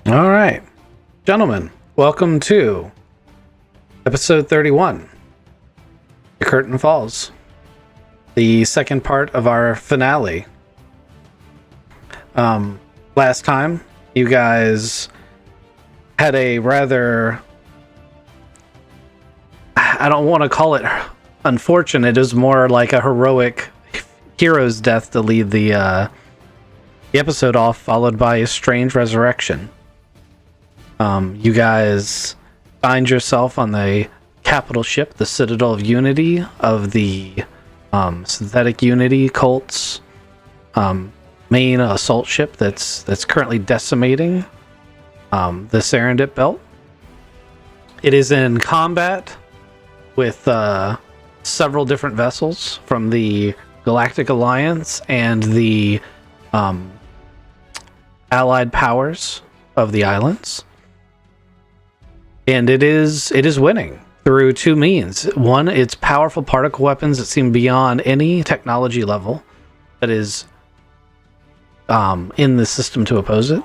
All right, gentlemen, welcome to episode 31. The curtain falls. The second part of our finale. Last time, you guys had a rather... I don't want to call it unfortunate. It is more like a heroic hero's death to lead the episode off, followed by a strange resurrection. You guys find yourself on the capital ship, the Citadel of Unity of the Synthetic Unity cult's main assault ship that's currently decimating the Serendip Belt. It is in combat with several different vessels from the Galactic Alliance and the allied powers of the islands. And it is winning through two means. One, its powerful particle weapons that seem beyond any technology level that is in the system to oppose it.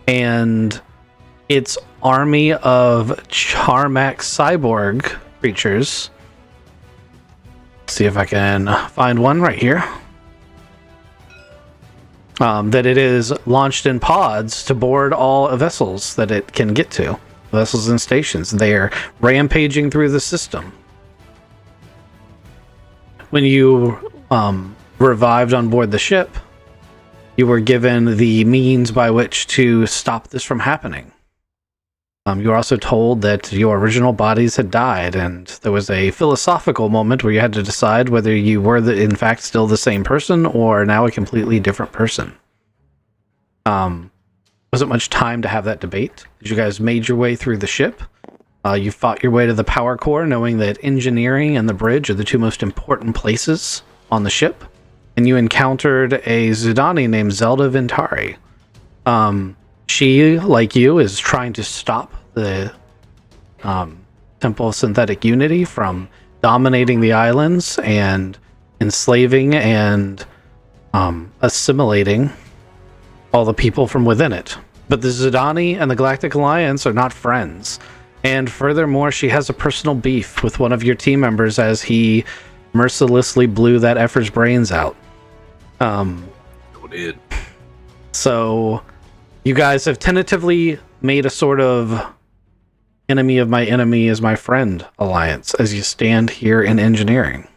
And its army of Charmax cyborg creatures. Let's see if I can find one right here. That it is launched in pods to board all vessels that it can get to. Vessels and stations. They are rampaging through the system. When you revived on board the ship, you were given the means by which to stop this from happening. You were also told that your original bodies had died, and there was a philosophical moment where you had to decide whether you were in fact still the same person or now a completely different person. Wasn't much time to have that debate. You guys made your way through the ship. You fought your way to the power core, knowing that engineering and the bridge are the two most important places on the ship. And you encountered a Zidani named Zelda Ventari. She, like you, is trying to stop the Temple of Synthetic Unity from dominating the islands and enslaving and assimilating all the people from within it. But the Zidani and the Galactic Alliance are not friends. And furthermore, she has a personal beef with one of your team members as he mercilessly blew that effort's brains out. Did. So you guys have tentatively made a sort of enemy of my enemy is my friend alliance as you stand here in engineering.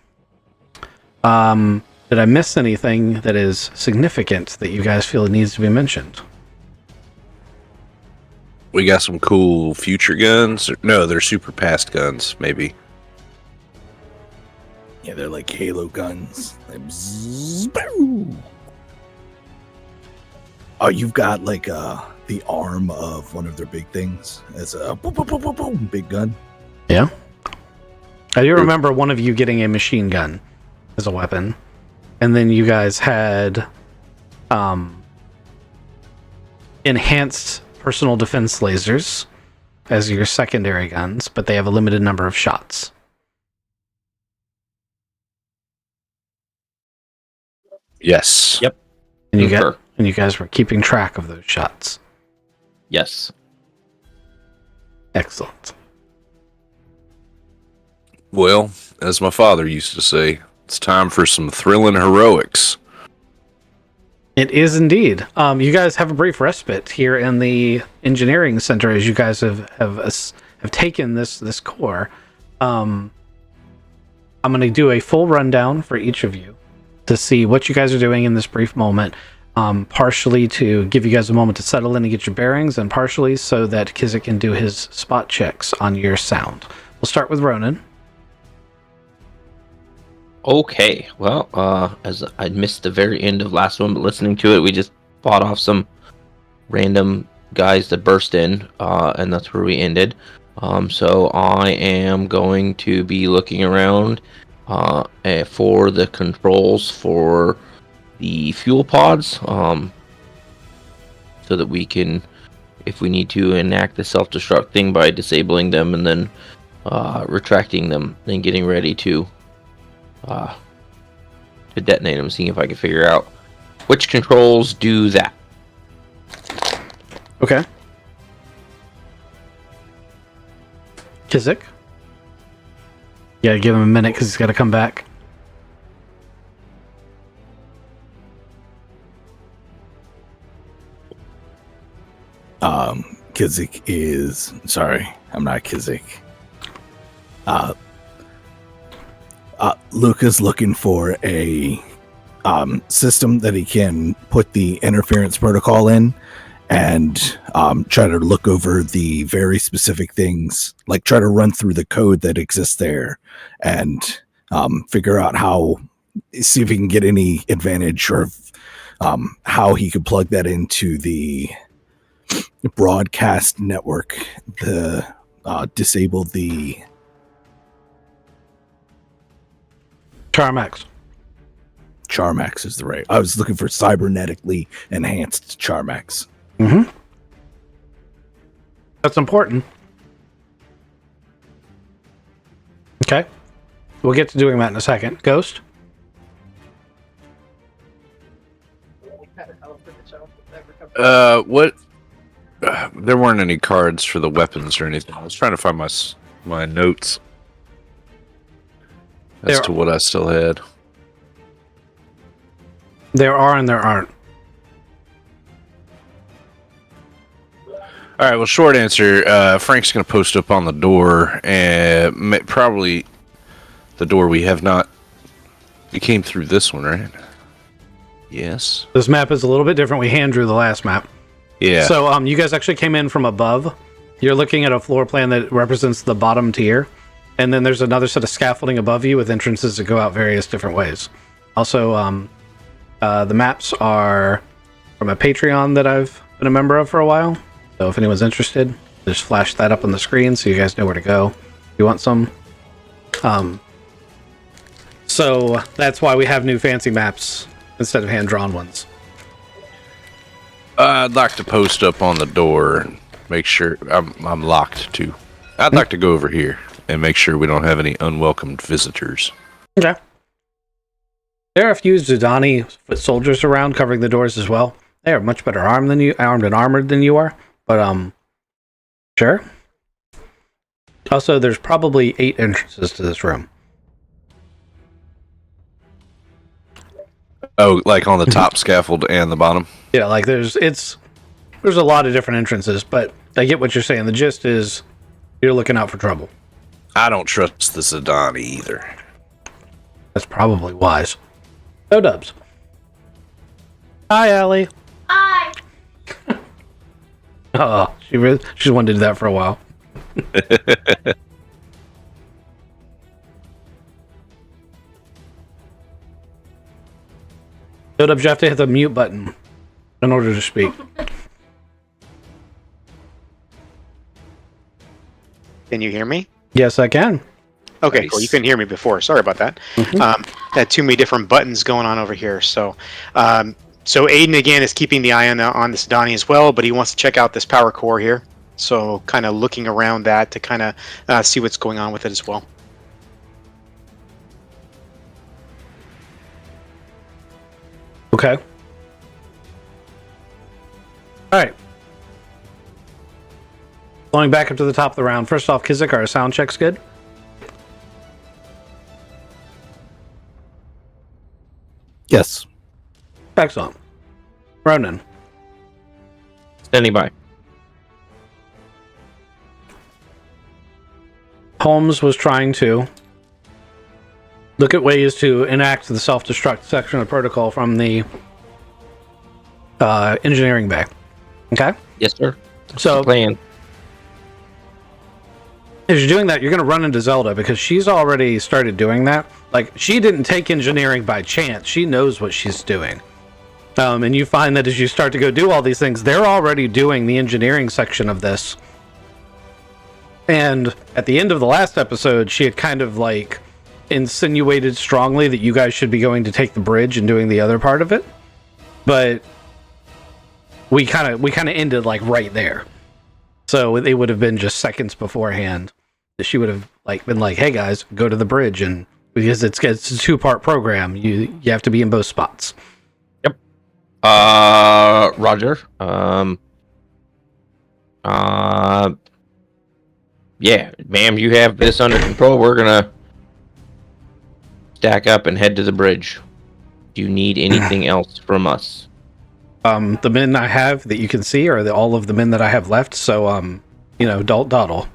Did I miss anything that is significant that you guys feel needs to be mentioned? We got some cool future guns. No, they're super past guns, maybe. Yeah, they're like Halo guns. Like, bzzz, boo. Oh, you've got like the arm of one of their big things as a boom, boom, boom, boom, boom, big gun. Yeah. I do remember one of you getting a machine gun as a weapon. And then you guys had enhanced personal defense lasers as your secondary guns, but they have a limited number of shots. Yes. Yep. And you guys were keeping track of those shots. Yes. Excellent. Well, as my father used to say, it's time for some thrilling heroics. It is indeed. You guys have a brief respite here in the engineering center as you guys have taken this core. I'm going to do a full rundown for each of you to see what you guys are doing in this brief moment. Partially to give you guys a moment to settle in and get your bearings, and partially so that Kizik can do his spot checks on your sound. We'll start with Ronan. Okay, well, as I missed the very end of last one, but listening to it, we just fought off some random guys that burst in, and that's where we ended. So I am going to be looking around for the controls for the fuel pods, so that we can, if we need to, enact the self-destruct thing by disabling them and then retracting them, then getting ready to detonate them, seeing if I can figure out which controls do that. Okay. Kizik? Yeah, give him a minute because he's got to come back. Kizik is sorry, I'm not Kizik. Luca's looking for a system that he can put the interference protocol in and try to look over the very specific things, like try to run through the code that exists there and figure out see if he can get any advantage or how he could plug that into the broadcast network, disable the Charmax. Charmax is the right. I was looking for cybernetically enhanced Charmax. Mm-hmm. That's important. Okay. We'll get to doing that in a second. Ghost? What? There weren't any cards for the weapons or anything. I was trying to find my notes as to what I still had. There are and there aren't. All right. Well, short answer. Frank's going to post up on the door, and probably the door we have not. You came through this one, right? Yes. This map is a little bit different. We hand drew the last map. Yeah. So you guys actually came in from above. You're looking at a floor plan that represents the bottom tier. And then there's another set of scaffolding above you with entrances that go out various different ways. Also, the maps are from a Patreon that I've been a member of for a while. So if anyone's interested, just flash that up on the screen so you guys know where to go if you want some. So that's why we have new fancy maps instead of hand-drawn ones. I'd like to post up on the door and make sure I'm locked too. I'd like to go over here and make sure we don't have any unwelcomed visitors. Okay. There are a few Zidani foot soldiers around covering the doors as well. They are much better armed and armored than you are, but sure. Also, there's probably 8 entrances to this room. Oh, like on the top scaffold and the bottom? Yeah, like there's a lot of different entrances, but I get what you're saying. The gist is you're looking out for trouble. I don't trust the Zidani either. That's probably wise. No dubs. Hi, Allie. Hi. Oh, she's wanted to do that for a while. No dubs, you have to hit the mute button in order to speak. Can you hear me? Yes, I can. Okay, Nice. cool. You couldn't hear me before. Sorry about that. Had too many different buttons going on over here. So Aiden again is keeping the eye on the Sidani as well, but he wants to check out this power core here. So kind of looking around that to kind of see what's going on with it as well. Okay. Alright. Going back up to the top of the round. First off, Kizik, our sound check's good? Yes. Excellent. Ronan. Standing by. Holmes was trying to look at ways to enact the self-destruct section of protocol from the engineering bay. Okay? Yes, sir. So, Plan. as you're doing that, you're going to run into Zelda because she's already started doing that. Like, she didn't take engineering by chance. She knows what she's doing. And you find that as you start to go do all these things, they're already doing the engineering section of this. And at the end of the last episode, she had kind of like insinuated strongly that you guys should be going to take the bridge and doing the other part of it. But we kind of ended like right there. So it would have been just seconds beforehand that she would have like been like, "Hey guys, go to the bridge," and because it's a 2-part program, you have to be in both spots. Yep. Roger. Yeah, ma'am, you have this under control. We're gonna stack up and head to the bridge. Do you need anything else from us? The men I have that you can see are all of the men that I have left. So, Dalt Doddle.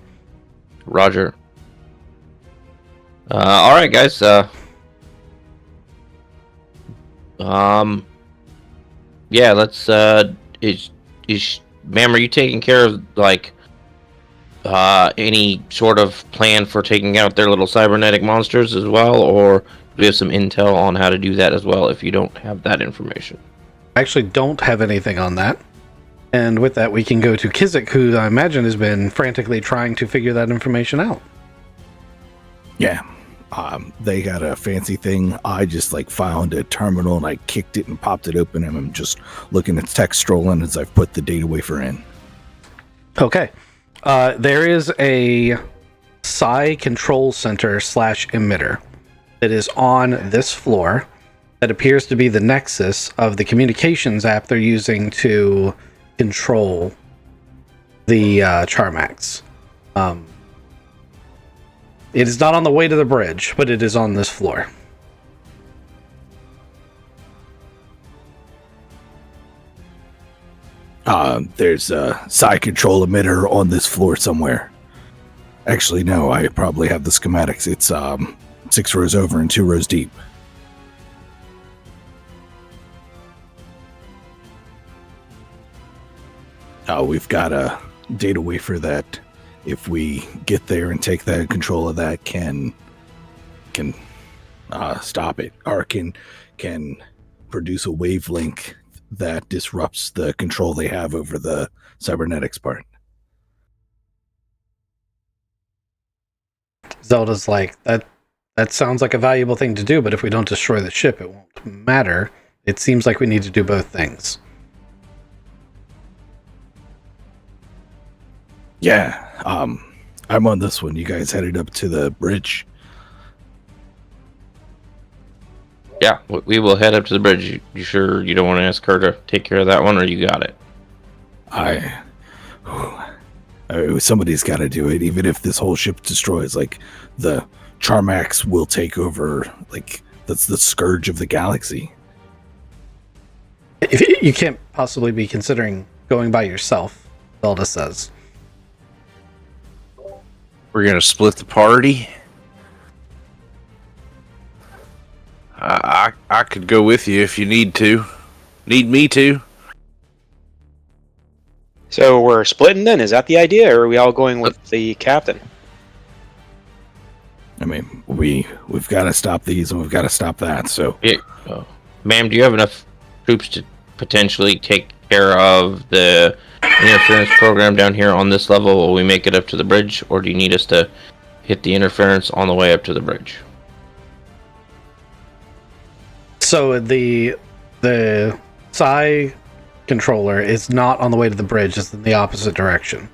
Roger. All right, guys. Yeah, let's. Ma'am, are you taking care of any sort of plan for taking out their little cybernetic monsters as well, or do we have some intel on how to do that as well? If you don't have that information, I actually don't have anything on that. And with that, we can go to Kizik, who I imagine has been frantically trying to figure that information out. Yeah. They got a fancy thing. I just found a terminal and I kicked it and popped it open, and I'm just looking at text strolling as I've put the data wafer in. Okay. There is a psi control center / emitter that is on this floor that appears to be the nexus of the communications app they're using to control the Charmax. It is not on the way to the bridge, but it is on this floor. There's a psi control emitter on this floor somewhere. Actually, no, I probably have the schematics. It's 6 rows over and 2 rows deep. We've got a data wafer that, if we get there and take that control of that, can stop it, or can produce a wavelength that disrupts the control they have over the cybernetics part. Zelda's like, that sounds like a valuable thing to do, but if we don't destroy the ship, it won't matter. It seems like we need to do both things. Yeah, I'm on this one. You guys headed up to the bridge? yeah, we will head up to the bridge. You sure you don't want to ask her to take care of that one, or you got it? Somebody's got to do it, even if this whole ship destroys. The Charmax will take over. That's the scourge of the galaxy. If you can't possibly be considering going by yourself, Zelda says. We're gonna split the party. I could go with you if you need to. Need me to? So we're splitting then? Is that the idea, or are we all going with the captain? I mean, we've got to stop these and we've got to stop that. So, Yeah. Ma'am, do you have enough troops to potentially take care of the interference program down here on this level while we make it up to the bridge, or do you need us to hit the interference on the way up to the bridge? So the psi controller is not on the way to the bridge, it's in the opposite direction.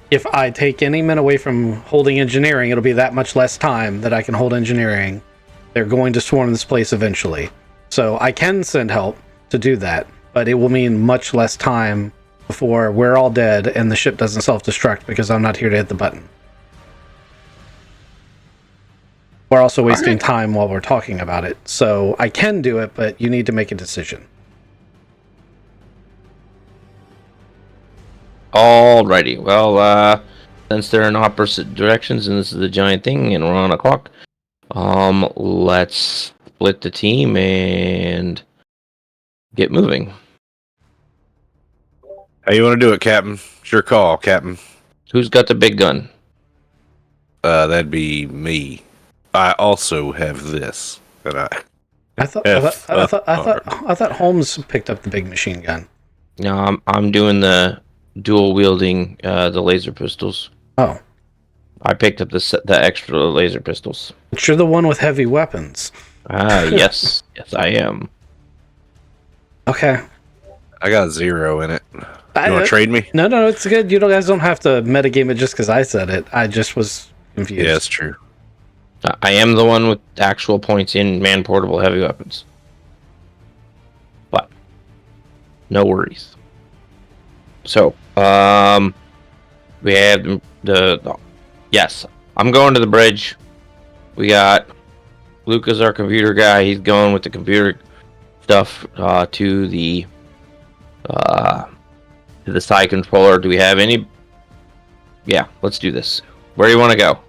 If I take any men away from holding engineering, it'll be that much less time that I can hold engineering. They're going to swarm this place eventually. So I can send help to do that, but it will mean much less time before we're all dead and the ship doesn't self-destruct because I'm not here to hit the button. We're also wasting time while we're talking about it. So I can do it, but you need to make a decision. Alrighty. Well, since they're in opposite directions and this is a giant thing and we're on a clock, let's split the team and get moving. How you want to do it, Captain? It's your call, Captain. Who's got the big gun? That'd be me. I also have this. I thought Holmes picked up the big machine gun. No, I'm doing the dual wielding the laser pistols. Oh, I picked up the extra laser pistols. but you're the one with heavy weapons. Yes, yes, I am. Okay. I got 0 in it. You want to trade me? No, it's good. You guys don't have to metagame it just because I said it. I just was confused. Yeah, it's true. I am the one with actual points in man-portable heavy weapons. But no worries. So, we have Yes, I'm going to the bridge. We got Luca's our computer guy. He's going with the computer stuff to the side controller. Do we have any? Yeah, let's do this. Where do you want to go?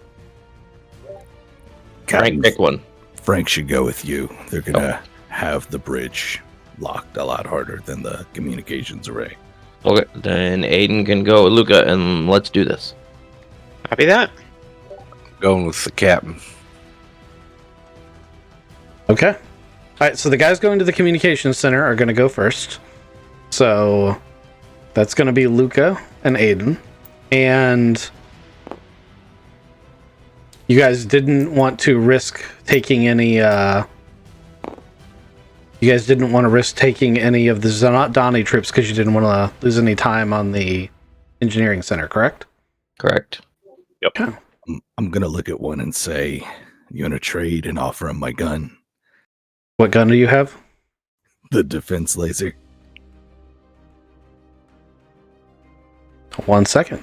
Frank, pick one. Frank should go with you. They're gonna have the bridge locked a lot harder than the communications array. Okay, then Aiden can go with Luca, and let's do this. Copy that. Going with the captain. Okay. All right, so the guys going to the communications center are going to go first. So that's going to be Luca and Aiden. And you guys didn't want to risk taking any of the Donnie troops because you didn't want to lose any time on the engineering center, correct? Correct. Yep. Okay. I'm gonna look at one and say, "You want to trade?" and offer him my gun, What gun do you have? the defense laser. 1 second.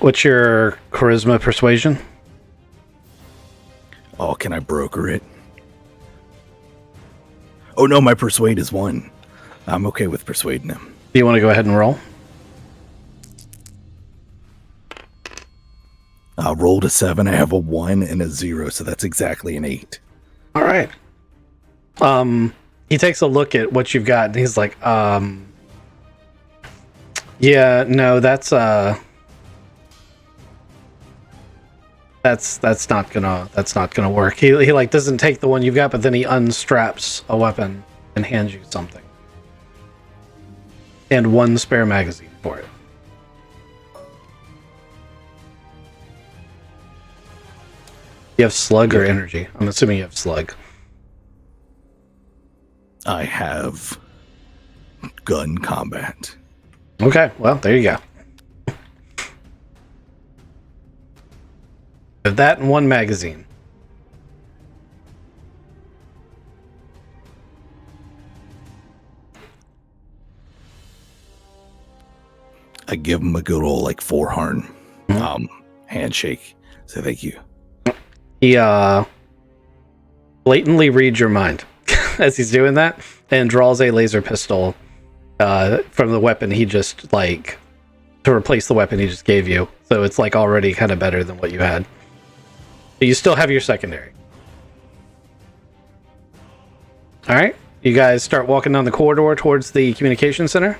What's your charisma persuasion? Oh, can I broker it? Oh no, my persuade is 1. I'm okay with persuading him. Do you want to go ahead and roll? Rolled a 7. I have a 1 and a 0, so that's exactly an 8. All right. He takes a look at what you've got and he's like, yeah, no, that's not gonna work. He like doesn't take the one you've got, but then he unstraps a weapon and hands you something. And 1 spare magazine for it. You have slug or energy? I'm assuming you have slug. I have gun combat. Okay, well, there you go. Have that and 1 magazine. I give him a good old like 4-horn handshake. Say thank you. He blatantly reads your mind as he's doing that and draws a laser pistol from the weapon he just like to replace the weapon he just gave you. So it's like already kind of better than what you had. But you still have your secondary. All right, you guys start walking down the corridor towards the communication center.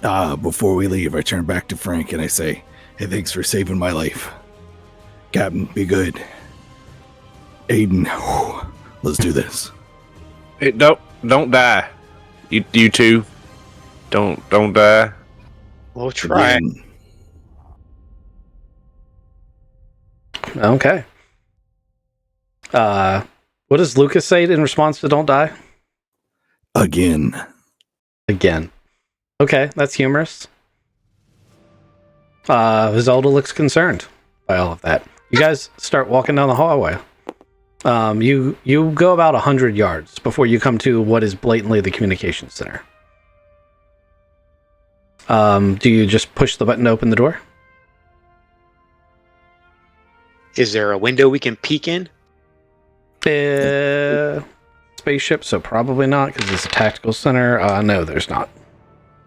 Before we leave, I turn back to Frank and I say, "Hey, thanks for saving my life, Captain. Be good, Aiden. Let's do this." Hey, don't die. You two, don't die. We'll try. Again. Okay. What does Lucas say in response to "Don't die"? Again. Okay, that's humorous. Zelda looks concerned by all of that. You guys start walking down the hallway. You go about 100 yards before you come to what is blatantly the communications center. Do you just push the button to open the door? Is there a window we can peek in? Spaceship, so probably not because it's a tactical center. No, there's not.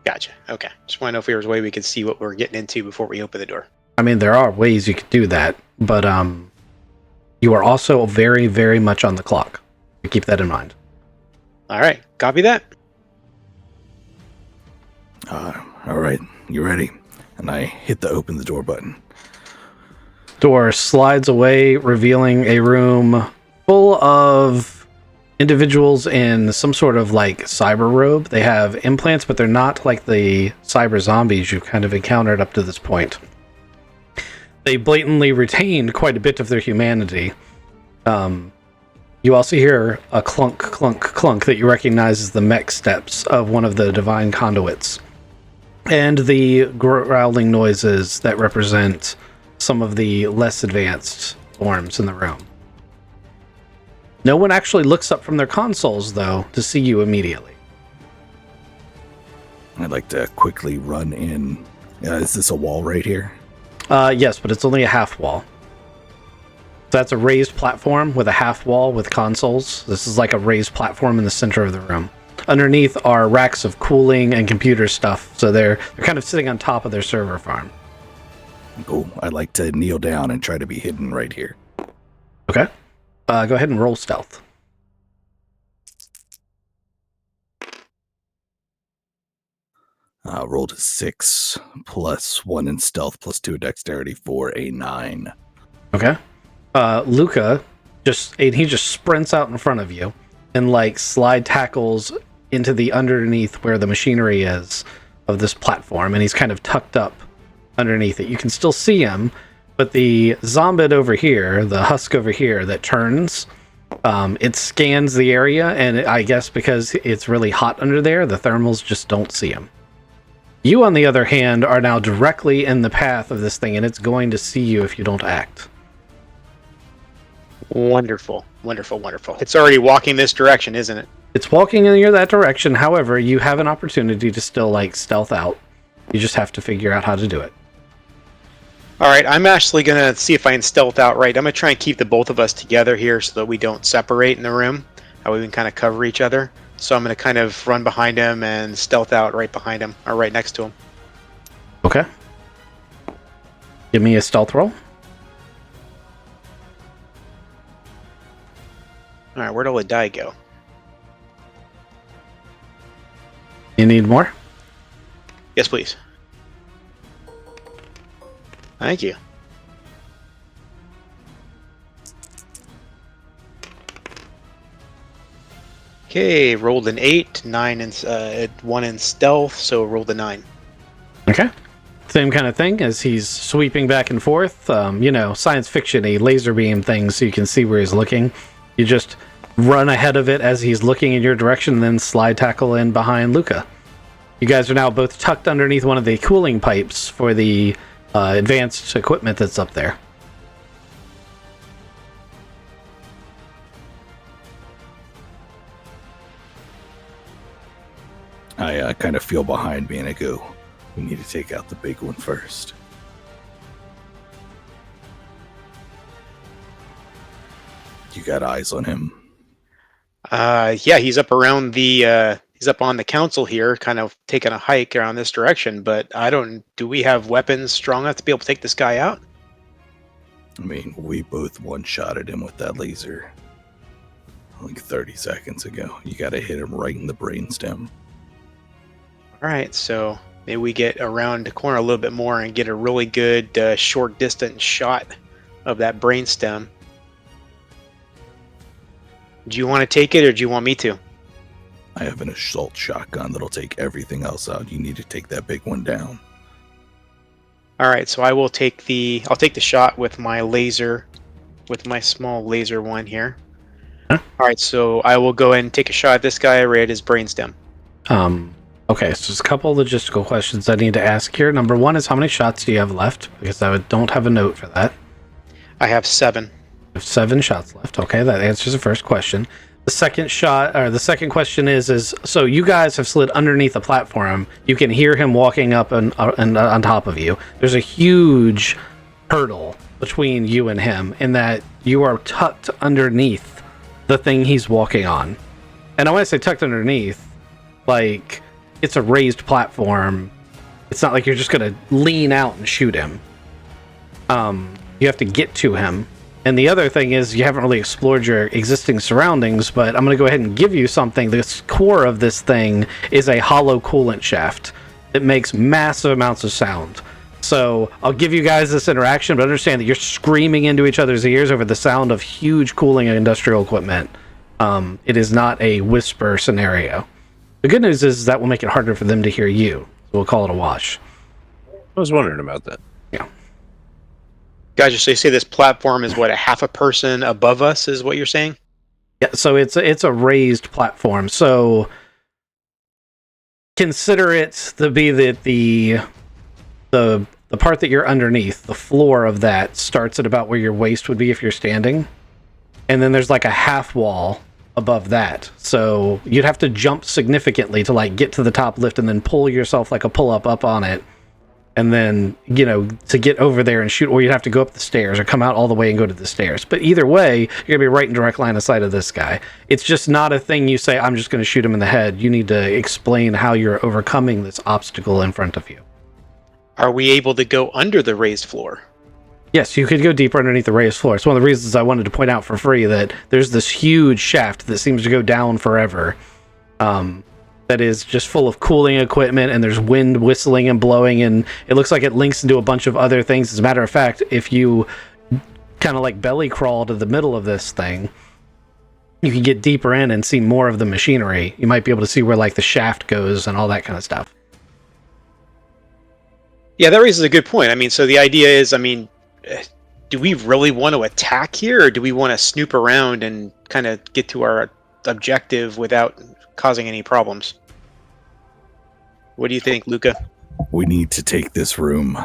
Gotcha. Okay. Just want to know if there was a way we could see what we're getting into before we open the door. I mean, there are ways you could do that, but you are also very, very much on the clock. Keep that in mind. All right. Copy that. All right, you ready? And I hit the open the door button. Door slides away, revealing a room full of individuals in some sort of like cyber robe. They have implants, but they're not like the cyber zombies you've kind of encountered up to this point. They blatantly retained quite a bit of their humanity. You also hear a clunk, clunk, clunk that you recognize as the mech steps of one of the divine conduits. And the growling noises that represent some of the less advanced forms in the room. No one actually looks up from their consoles, though, to see you immediately. I'd like to quickly run in. Is this a wall right here? Yes, but it's only a half wall. So that's a raised platform with a half wall with consoles. This is like a raised platform in the center of the room. Underneath are racks of cooling and computer stuff, so they're kind of sitting on top of their server farm. Cool. I'd like to kneel down and try to be hidden right here. Okay. Go ahead and roll stealth. Rolled a 6 plus 1 in stealth plus 2 dexterity for a 9. Okay. Luca he just sprints out in front of you and like slide tackles into the underneath where the machinery is of this platform, and he's kind of tucked up underneath it. You can still see him, but the zombid over here, the husk over here that turns, it scans the area, and I guess because it's really hot under there, the thermals just don't see him. You, on the other hand, are now directly in the path of this thing, and it's going to see you if you don't act. Wonderful, wonderful, wonderful. It's already walking this direction, isn't it? It's walking in that direction. However, you have an opportunity to still like stealth out. You just have to figure out how to do it. All right, I'm actually gonna see if I can stealth out right. I'm gonna try and keep the both of us together here so that we don't separate in the room. How we can kind of cover each other. So I'm gonna kind of run behind him and stealth out right behind him or right next to him. Okay. Give me a stealth roll. All right, where'd all the die go? You need more? Yes, please. Thank you. Okay, rolled an 8, 9 and 1 in stealth, so rolled a 9. Okay. Same kind of thing as he's sweeping back and forth. Science fiction-y laser beam things so you can see where he's looking. You just run ahead of it as he's looking in your direction and then slide tackle in behind Luca. You guys are now both tucked underneath one of the cooling pipes for the advanced equipment that's up there. I kind of feel behind me and I go, we need to take out the big one first. You got eyes on him? Yeah, he's up around the he's up on the council here, kind of taking a hike around this direction, but do we have weapons strong enough to be able to take this guy out? I mean, we both one-shotted him with that laser like 30 seconds ago. You got to hit him right in the brainstem. All right, so maybe we get around the corner a little bit more and get a really good short distance shot of that brainstem. Do you want to take it, or do you want me to? I have an assault shotgun that'll take everything else out. You need to take that big one down. All right, so I'll take the shot with my laser, with my small laser one here. Huh? All right, so I will go ahead and take a shot at this guy right at his brainstem. Okay, so there's a couple logistical questions I need to ask here. Number one is, how many shots do you have left? Because I don't have a note for that. I have 7. You have 7 shots left. Okay, that answers the first question. The second question is so you guys have slid underneath the platform. You can hear him walking up and on top of you. There's a huge hurdle between you and him in that you are tucked underneath the thing he's walking on. And I want to say tucked underneath, like it's a raised platform. It's not like you're just going to lean out and shoot him. You have to get to him. And the other thing is, you haven't really explored your existing surroundings, but I'm going to go ahead and give you something. The core of this thing is a hollow coolant shaft that makes massive amounts of sound. So I'll give you guys this interaction, but understand that you're screaming into each other's ears over the sound of huge cooling and industrial equipment. It is not a whisper scenario. The good news is that will make it harder for them to hear you. So we'll call it a wash. I was wondering about that. Yeah. Guys, so you say this platform is what, a half a person above us is what you're saying? Yeah, so it's a raised platform. So consider it to be the part that you're underneath. The floor of that starts at about where your waist would be if you're standing, and then there's like a half wall above that. So you'd have to jump significantly to like get to the top lift and then pull yourself like a pull-up up on it. And then, to get over there and shoot, or you'd have to go up the stairs or come out all the way and go to the stairs. But either way, you're going to be right in direct line of sight of this guy. It's just not a thing you say, I'm just going to shoot him in the head. You need to explain how you're overcoming this obstacle in front of you. Are we able to go under the raised floor? Yes, you could go deeper underneath the raised floor. It's one of the reasons I wanted to point out for free that there's this huge shaft that seems to go down forever. That is just full of cooling equipment, and there's wind whistling and blowing, and it looks like it links into a bunch of other things. As a matter of fact, if you kind of like belly crawl to the middle of this thing, you can get deeper in and see more of the machinery. You might be able to see where like the shaft goes and all that kind of stuff. Yeah, that raises a good point. I mean, so the idea is, do we really want to attack here, or do we want to snoop around and kind of get to our objective without causing any problems? What do you think, Luca? We need to take this room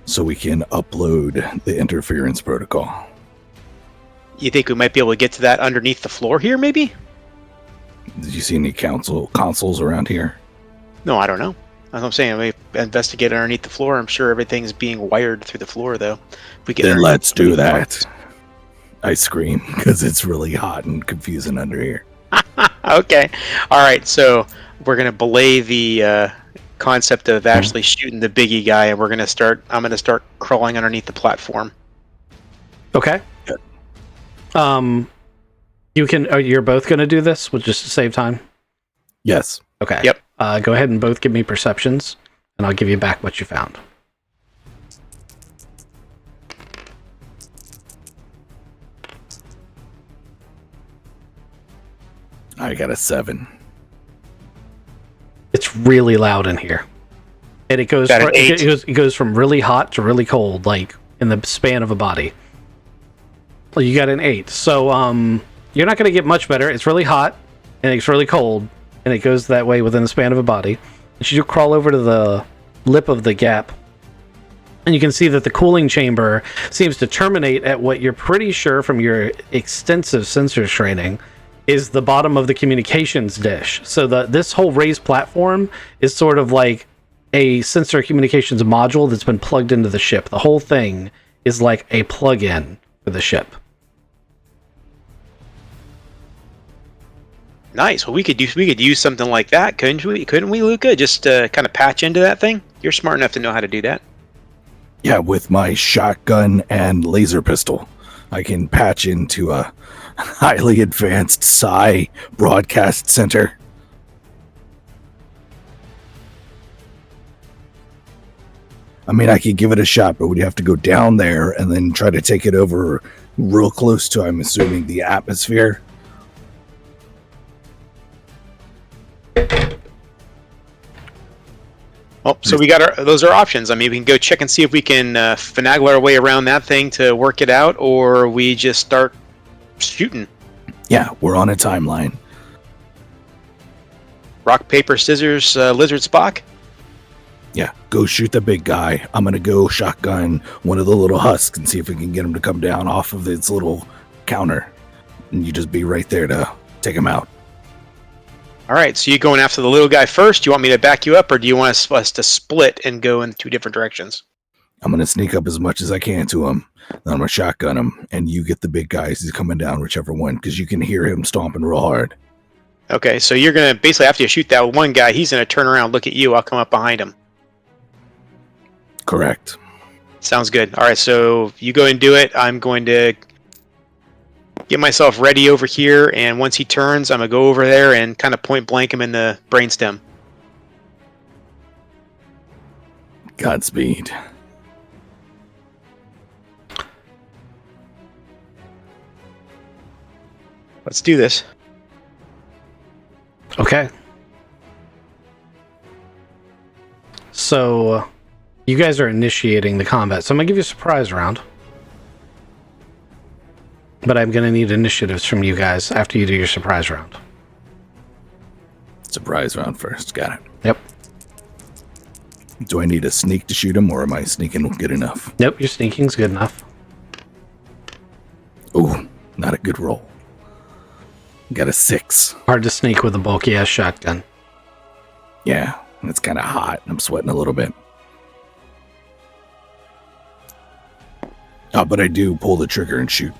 so we can upload the interference protocol. You think we might be able to get to that underneath the floor here, maybe? Did you see any consoles around here? No, I don't know. That's what I'm saying. We investigate underneath the floor. I'm sure everything's being wired through the floor, though. If we get Then let's do that. I scream because it's really hot and confusing under here. Okay. All right. So we're going to belay the concept of actually shooting the biggie guy, and I'm going to start crawling underneath the platform. Okay. You can. You're both going to do this, just to save time. Yes. Okay. Yep. Go ahead and both give me perceptions, and I'll give you back what you found. I got a 7. It's really loud in here, and it goes it goes from really hot to really cold, like in the span of a body. Well, you got an 8, so you're not going to get much better. It's really hot, and it's really cold, and it goes that way within the span of a body. And you crawl over to the lip of the gap, and you can see that the cooling chamber seems to terminate at what you're pretty sure from your extensive sensors training is the bottom of the communications dish. So this whole raised platform is sort of like a sensor communications module that's been plugged into the ship. The whole thing is like a plug-in for the ship. Nice. Well, we could use something like that, couldn't we, Luca? Just kind of patch into that thing. You're smart enough to know how to do that. Yeah, with my shotgun and laser pistol, I can patch into a highly advanced psi broadcast center. I could give it a shot, but we'd have to go down there and then try to take it over real close to, I'm assuming, the atmosphere. Oh, so we got those are options. We can go check and see if we can finagle our way around that thing to work it out, or we just start shooting. Yeah, we're on a timeline. Rock, paper, scissors, lizard, Spock? Yeah, go shoot the big guy. I'm going to go shotgun one of the little husks and see if we can get him to come down off of its little counter. And you just be right there to take him out. All right, so you going after the little guy first? Do you want me to back you up, or do you want us to split and go in 2 different directions? I'm going to sneak up as much as I can to him. Then I'm going to shotgun him, and you get the big guy as he's coming down, whichever one, because you can hear him stomping real hard. Okay, so you're going to basically, after you shoot that one guy, he's going to turn around, look at you. I'll come up behind him. Correct. Sounds good. All right, so you go and do it. I'm going to get myself ready over here, and once he turns, I'm going to go over there and kind of point blank him in the brainstem. Godspeed. Let's do this. Okay. So, you guys are initiating the combat, so I'm going to give you a surprise round. But I'm going to need initiatives from you guys after you do your surprise round. Surprise round first. Got it. Yep. Do I need a sneak to shoot him, or am I sneaking good enough? Nope, your sneaking's good enough. Ooh, not a good roll. Got a 6. Hard to sneak with a bulky ass shotgun. Yeah, and it's kind of hot. I'm sweating a little bit. But I do pull the trigger and shoot.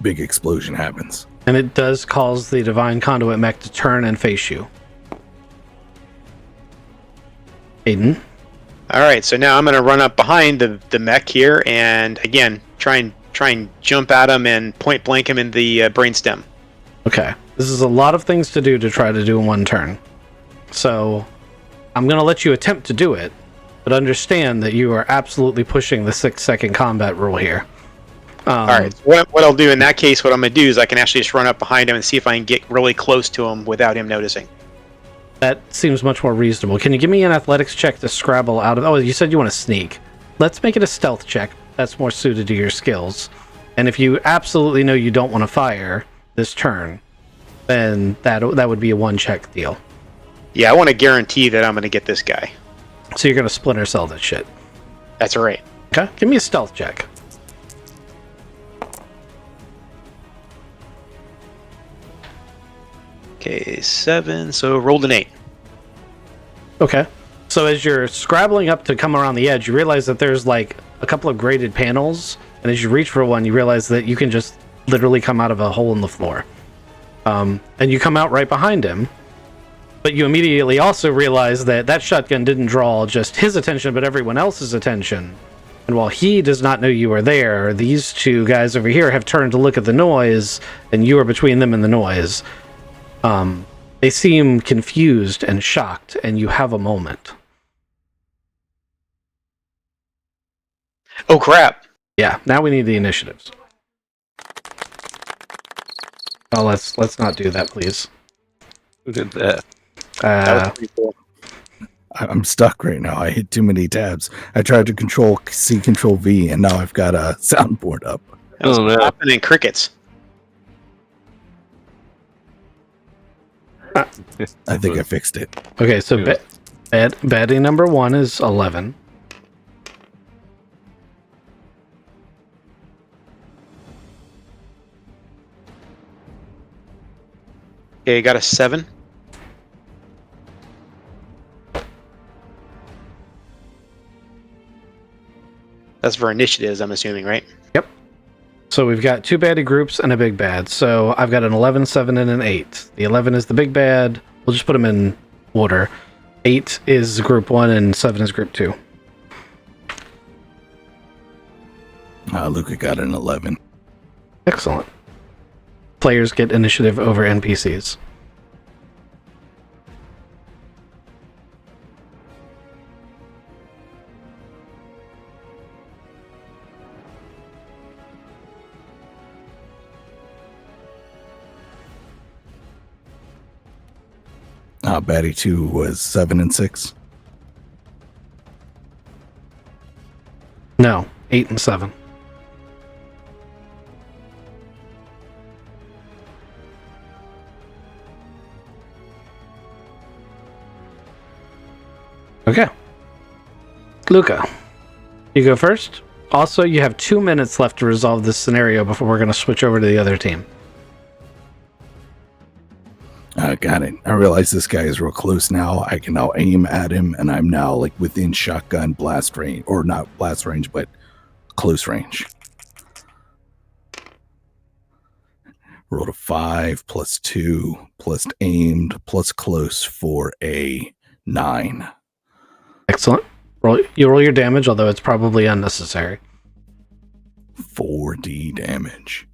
Big explosion happens. And it does cause the Divine Conduit mech to turn and face you. Aiden? Alright, so now I'm going to run up behind the mech here and, again, try and jump at him and point blank him in the brainstem. Okay. This is a lot of things to do to try to do in one turn. So, I'm going to let you attempt to do it, but understand that you are absolutely pushing the 6-second combat rule here. Alright, so what I'll do in that case, what I'm going to do is I can actually just run up behind him and see if I can get really close to him without him noticing. That seems much more reasonable. Can you give me an athletics check to scrabble out of... Oh, you said you want to sneak. Let's make it a stealth check. That's more suited to your skills. And if you absolutely know you don't want to fire this turn, then that would be a one-check deal. Yeah, I want to guarantee that I'm going to get this guy. So you're going to splinter cell this shit. That's right. Okay, give me a stealth check. Okay, 7, so rolled an 8. Okay. So as you're scrabbling up to come around the edge, you realize that there's like a couple of graded panels, and as you reach for one, you realize that you can just literally come out of a hole in the floor. And you come out right behind him, but you immediately also realize that that shotgun didn't draw just his attention, but everyone else's attention. And while he does not know you are there, these two guys over here have turned to look at the noise, and you are between them and the noise. They seem confused and shocked, and you have a moment. Oh crap! Yeah, now we need the initiatives. Oh, let's not do that, please. Who did that? That was pretty cool. I'm stuck right now. I hit too many tabs. I tried to control C, control V, and now I've got a soundboard up. That was Oh, no. happening crickets. I think I fixed it. Okay, so baddie number 1 is 11. Okay, got a 7. That's for initiatives, I'm assuming, right? Yep. So we've got 2 baddie groups and a big bad. So I've got an 11, 7, and an 8. The 11 is the big bad. We'll just put them in order. 8 is group 1 and 7 is group 2. Luca got an 11. Excellent. Players get initiative over NPCs. Baddie 2 was 7 and 6. No, 8 and 7. Okay. Luca, you go first. Also, you have 2 minutes left to resolve this scenario before we're going to switch over to the other team. Got it. I realize this guy is real close now. I can now aim at him, and I'm now like within shotgun blast range, or not blast range, but close range. Rolled a 5 plus 2 plus aimed plus close for a 9. Excellent. You roll your damage, although it's probably unnecessary. 4d damage.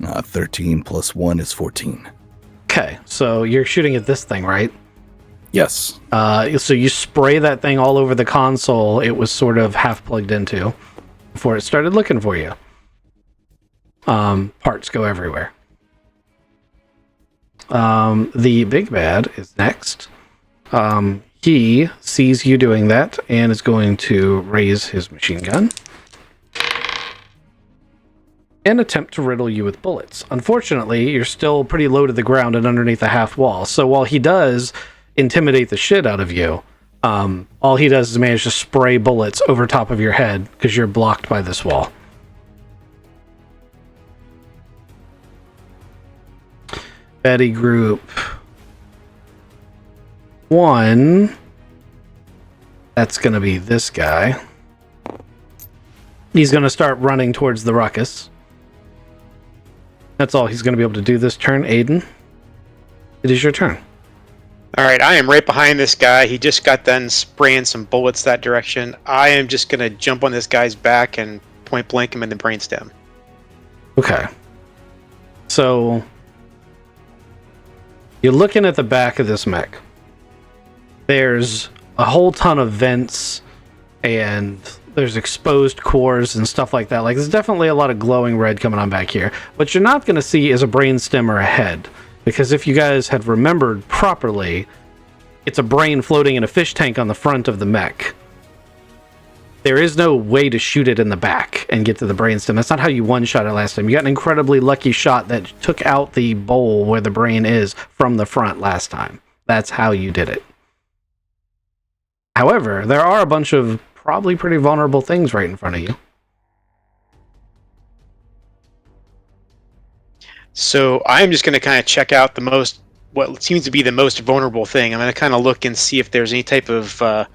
Uh, 13 plus 1 is 14. Okay, so you're shooting at this thing, right? Yes. So you spray that thing all over the console it was sort of half plugged into before it started looking for you. Parts go everywhere. The big bad is next. He sees you doing that and is going to raise his machine gun and attempt to riddle you with bullets. Unfortunately, you're still pretty low to the ground and underneath a half wall. So while he does intimidate the shit out of you, All he does is manage to spray bullets over top of your head because you're blocked by this wall. Betty Group 1. That's going to be this guy. He's going to start running towards the ruckus. That's all he's going to be able to do this turn. Aiden, it is your turn. All right, I am right behind this guy. He just got done spraying some bullets that direction. I am just going to jump on this guy's back and point blank him in the brainstem. Okay. So, you're looking at the back of this mech. There's a whole ton of vents, and there's exposed cores and stuff like that. Like, there's definitely a lot of glowing red coming on back here. What you're not going to see is a brainstem or a head. Because if you guys had remembered properly, it's a brain floating in a fish tank on the front of the mech. There is no way to shoot it in the back and get to the brainstem. That's not how you one-shot it last time. You got an incredibly lucky shot that took out the bowl where the brain is from the front last time. That's how you did it. However, there are a bunch of probably pretty vulnerable things right in front of you. So I'm just going to kind of check out what seems to be the most vulnerable thing. I'm going to kind of look and see if there's any type of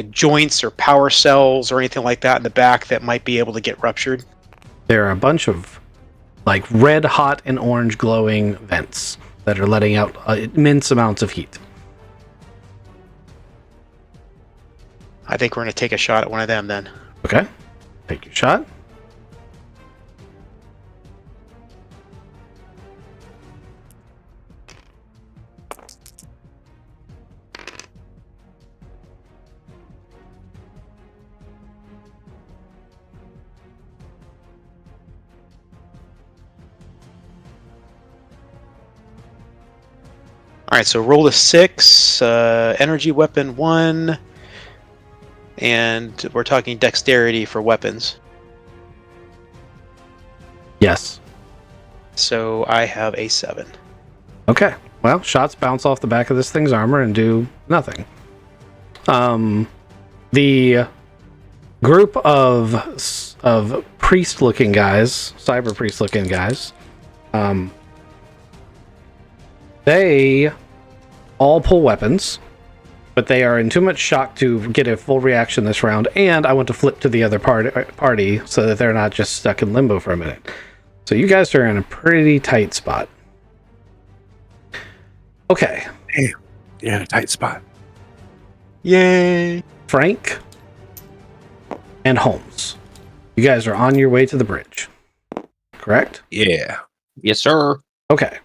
joints or power cells or anything like that in the back that might be able to get ruptured. There are a bunch of like red hot and orange glowing vents that are letting out immense amounts of heat. I think we're going to take a shot at one of them then. Okay, take your shot. All right, so roll a 6, energy weapon 1, and we're talking dexterity for weapons. Yes. So I have a 7. Okay. Well, shots bounce off the back of this thing's armor and do nothing. The group of priest-looking guys, cyber priest-looking guys, they all pull weapons, but they are in too much shock to get a full reaction this round, and I want to flip to the other party so that they're not just stuck in limbo for a minute. So you guys are in a pretty tight spot. Okay. Damn. You're in a tight spot. Yay! Frank and Holmes, you guys are on your way to the bridge, correct? Yeah. Yes, sir. Okay.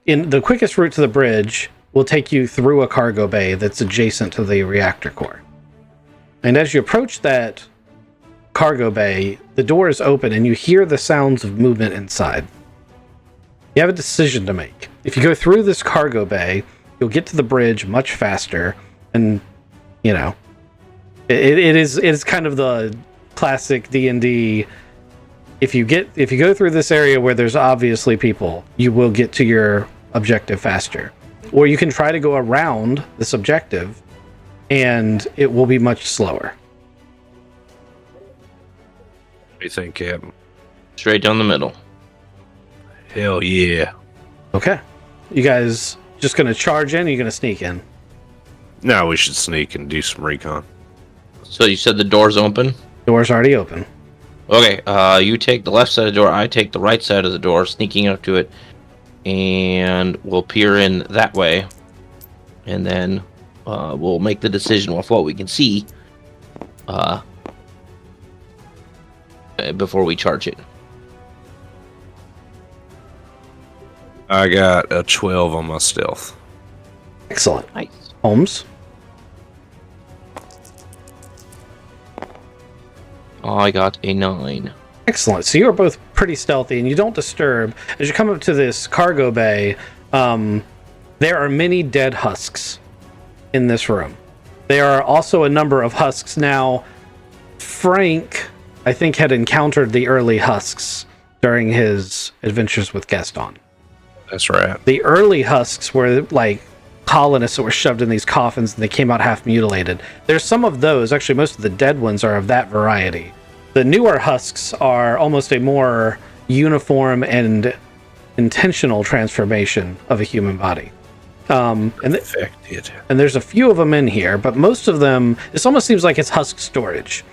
In the quickest route to the bridge will take you through a cargo bay that's adjacent to the reactor core. And as you approach that cargo bay, the door is open and you hear the sounds of movement inside. You have a decision to make. If you go through this cargo bay, you'll get to the bridge much faster, and you know, it is kind of the classic D&D. If you go through this area where there's obviously people, you will get to your objective faster. Or you can try to go around this objective, and it will be much slower. What do you think, Captain? Straight down the middle. Hell yeah. Okay. You guys just gonna charge in, or you gonna sneak in? Now we should sneak and do some recon. So you said the door's open? Door's already open. Okay, you take the left side of the door, I take the right side of the door, sneaking up to it, and we'll peer in that way, and then we'll make the decision with what we can see before we charge it. I got a 12 on my stealth. Excellent. Nice. Holmes? I got a 9. Excellent. So you are both pretty stealthy, and you don't disturb. As you come up to this cargo bay, there are many dead husks in this room. There are also a number of husks now. Frank, I think, had encountered the early husks during his adventures with Gaston. That's right. The early husks were like colonists that were shoved in these coffins and they came out half mutilated. There's some of those. Actually, most of the dead ones are of that variety. The newer husks are almost a more uniform and intentional transformation of a human body. And there's a few of them in here, but most of them, this almost seems like it's husk storage.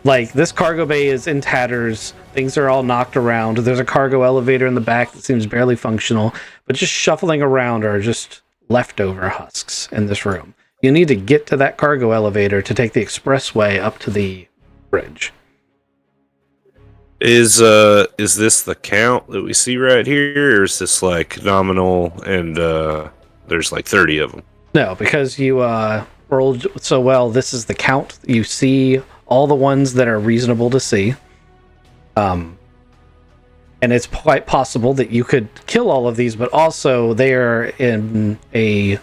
Like this cargo bay is in tatters, things are all knocked around. There's a cargo elevator in the back that seems barely functional, but just shuffling around are just leftover husks in this room. You need to get to that cargo elevator to take the expressway up to the bridge. Is this the count that we see right here, or is this like nominal and there's like 30 of them? No, because you rolled so well, this is the count. You see all the ones that are reasonable to see. And it's quite possible that you could kill all of these, but also they are in a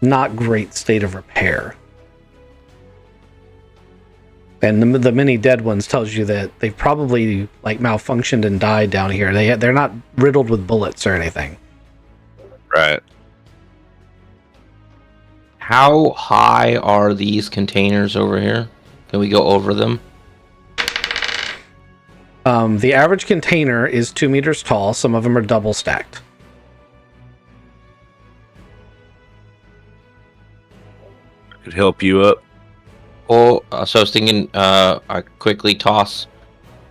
not great state of repair. And the many dead ones tells you that they've probably like malfunctioned and died down here. They're not riddled with bullets or anything. Right. How high are these containers over here? Can we go over them? The average container is 2 meters tall. Some of them are double stacked. Could help you up. Oh, so I was thinking I quickly toss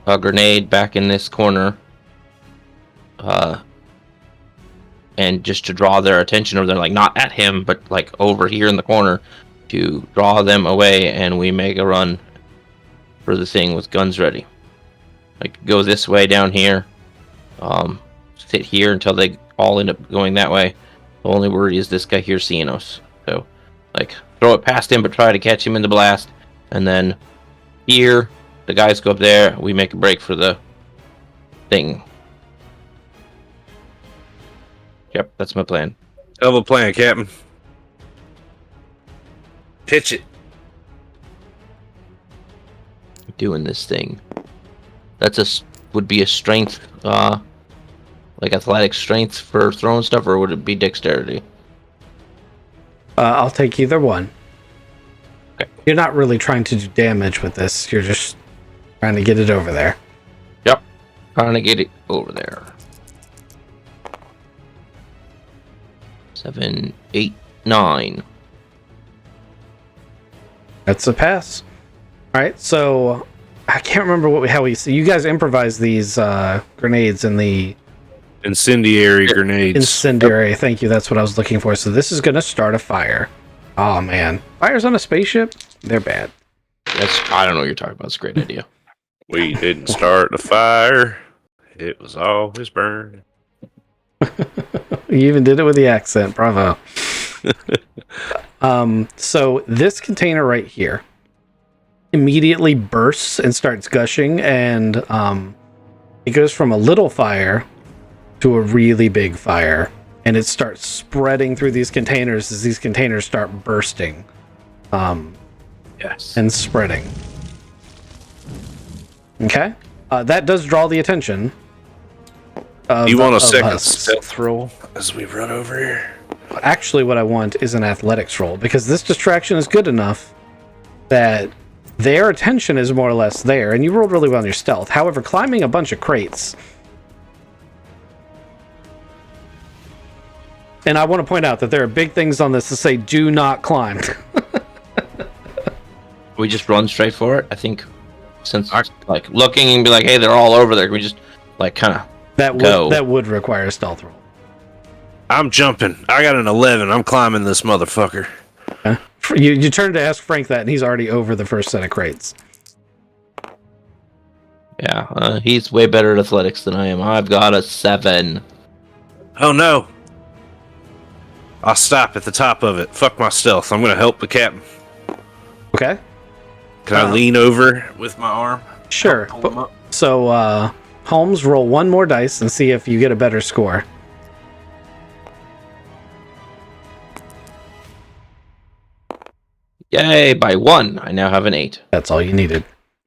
a grenade back in this corner. And just to draw their attention, or they're like not at him, but like over here in the corner, to draw them away, and we make a run for the thing with guns ready. Like go this way down here, sit here until they all end up going that way. The only worry is this guy here seeing us. So, like throw it past him, but try to catch him in the blast, and then here the guys go up there. We make a break for the thing. Yep, that's my plan. Hell of a plan, Captain. Pitch it. Doing this thing. Would be a strength, like athletic strength for throwing stuff, or would it be dexterity? I'll take either one. Okay. You're not really trying to do damage with this. You're just trying to get it over there. Yep, trying to get it over there. 7, 8, 9. That's a pass. All right, so I can't remember how we see. You guys improvise these grenades in the Incendiary grenades. incendiary. Thank you. That's what I was looking for. So this is going to start a fire. Oh man, fires on a spaceship? They're bad. I don't know what you're talking about. It's a great idea. We didn't start the fire. It was always burning. You even did it with the accent. Bravo. So this container right here immediately bursts and starts gushing, and it goes from a little fire to a really big fire, and it starts spreading through these containers as these containers start bursting. Yes. And spreading. Okay. That does draw the attention. You want a second husks. stealth roll as we run over here? Actually, what I want is an athletics roll, because this distraction is good enough that their attention is more or less there, and you rolled really well on your stealth. However, climbing a bunch of crates... And I want to point out that there are big things on this that say, do not climb. We just run straight for it. I think since like looking and be like, hey, they're all over there. We just like kind of that would require a stealth roll. I'm jumping. I got an 11. I'm climbing this motherfucker. You turn to ask Frank that, and he's already over the first set of crates. Yeah, he's way better at athletics than I am. I've got a 7. Oh no. I'll stop at the top of it. Fuck my stealth. I'm going to help the captain. Okay. Can I lean over with my arm? Sure. So, Holmes, roll one more dice and see if you get a better score. Yay, by 1. I now have an 8. That's all you needed.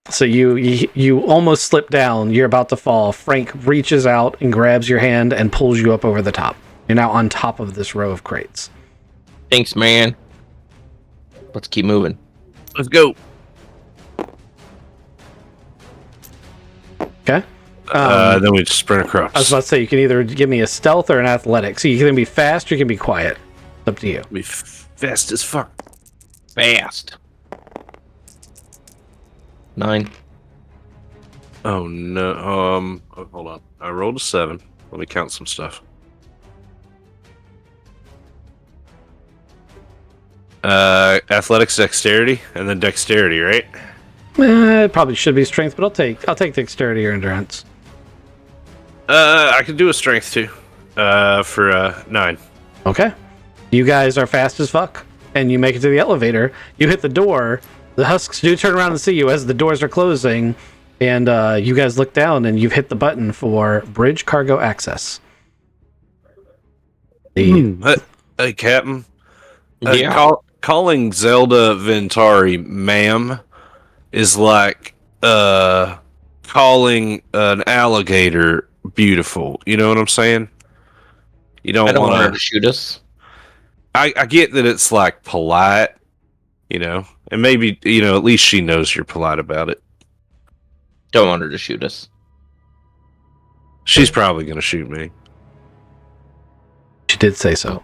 So you almost slip down. You're about to fall. Frank reaches out and grabs your hand and pulls you up over the top. You're now on top of this row of crates. Thanks, man. Let's keep moving. Let's go. Okay. Then we just sprint across. I was about to say, you can either give me a stealth or an athletics. So you can be fast or you can be quiet. It's up to you. Be fast as fuck. Fast. 9. Oh no. Hold on. I rolled a 7. Let me count some stuff. Athletics, dexterity, and then dexterity, right? It probably should be strength, but I'll take dexterity or endurance. I can do a strength too. For 9. Okay. You guys are fast as fuck, and you make it to the elevator. You hit the door. The husks do turn around and see you as the doors are closing, and you guys look down, and you've hit the button for bridge cargo access. Hey, Captain. Yeah. Calling Zelda Ventari ma'am is like calling an alligator beautiful. You know what I'm saying? You I don't don't want her want to shoot us. I get that it's like polite, you know, and maybe, you know, at least she knows you're polite about it. Don't want her to shoot us. She's probably going to shoot me. She did say so.